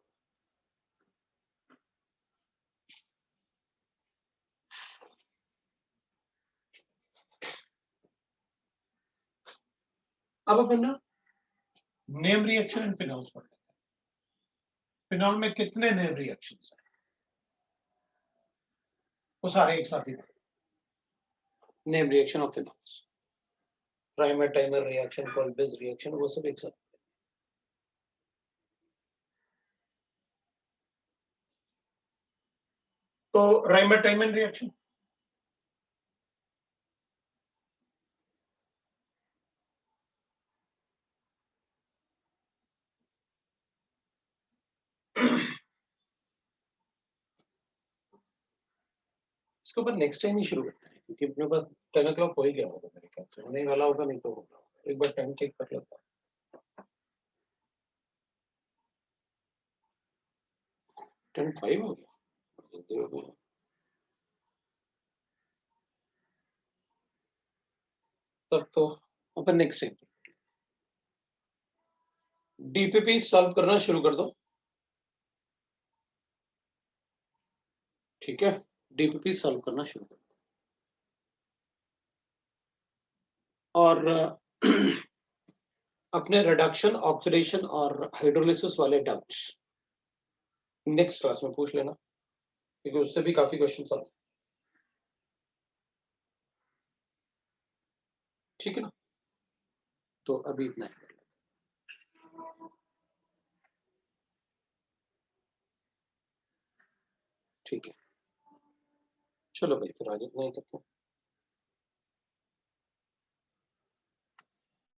अब अपन ना नेम रिएक्शन इन फिनॉल्स पढ़ लेते हैं। फिनॉल में कितने नेम रिएक्शंस हैं वो सारे एक साथ ही name reaction of phenols, Reimer Tiemann reaction, Kolbe's reaction, वो सब एक साथ। तो राइमर टाइमर रिएक्शन इसको अपन नेक्स्ट टाइम ही शुरू करते हैं, क्योंकि अपने पास 10 o'clock हो ही गया होगा मेरे ख्याल से, होने ही वाला होगा, नहीं तो होगा। एक बार टाइम चेक कर लेता हूँ। 10:05 हो गया, जल्दी हो गया। तब तो अपन नेक्स्ट टाइम डीपीपी सॉल्व करना शुरू कर दो, ठीक है। डीपीपी सॉल्व करना शुरू कर दो और अपने रिडक्शन, ऑक्सीडेशन और हाइड्रोलिसिस वाले डाउट्स नेक्स्ट क्लास में पूछ लेना, क्योंकि उससे भी काफी क्वेश्चंस आते हैं, ठीक है ना। तो अभी इतना ही, ठीक है। चलो भाई, फिर आज इतना ही करते हैं।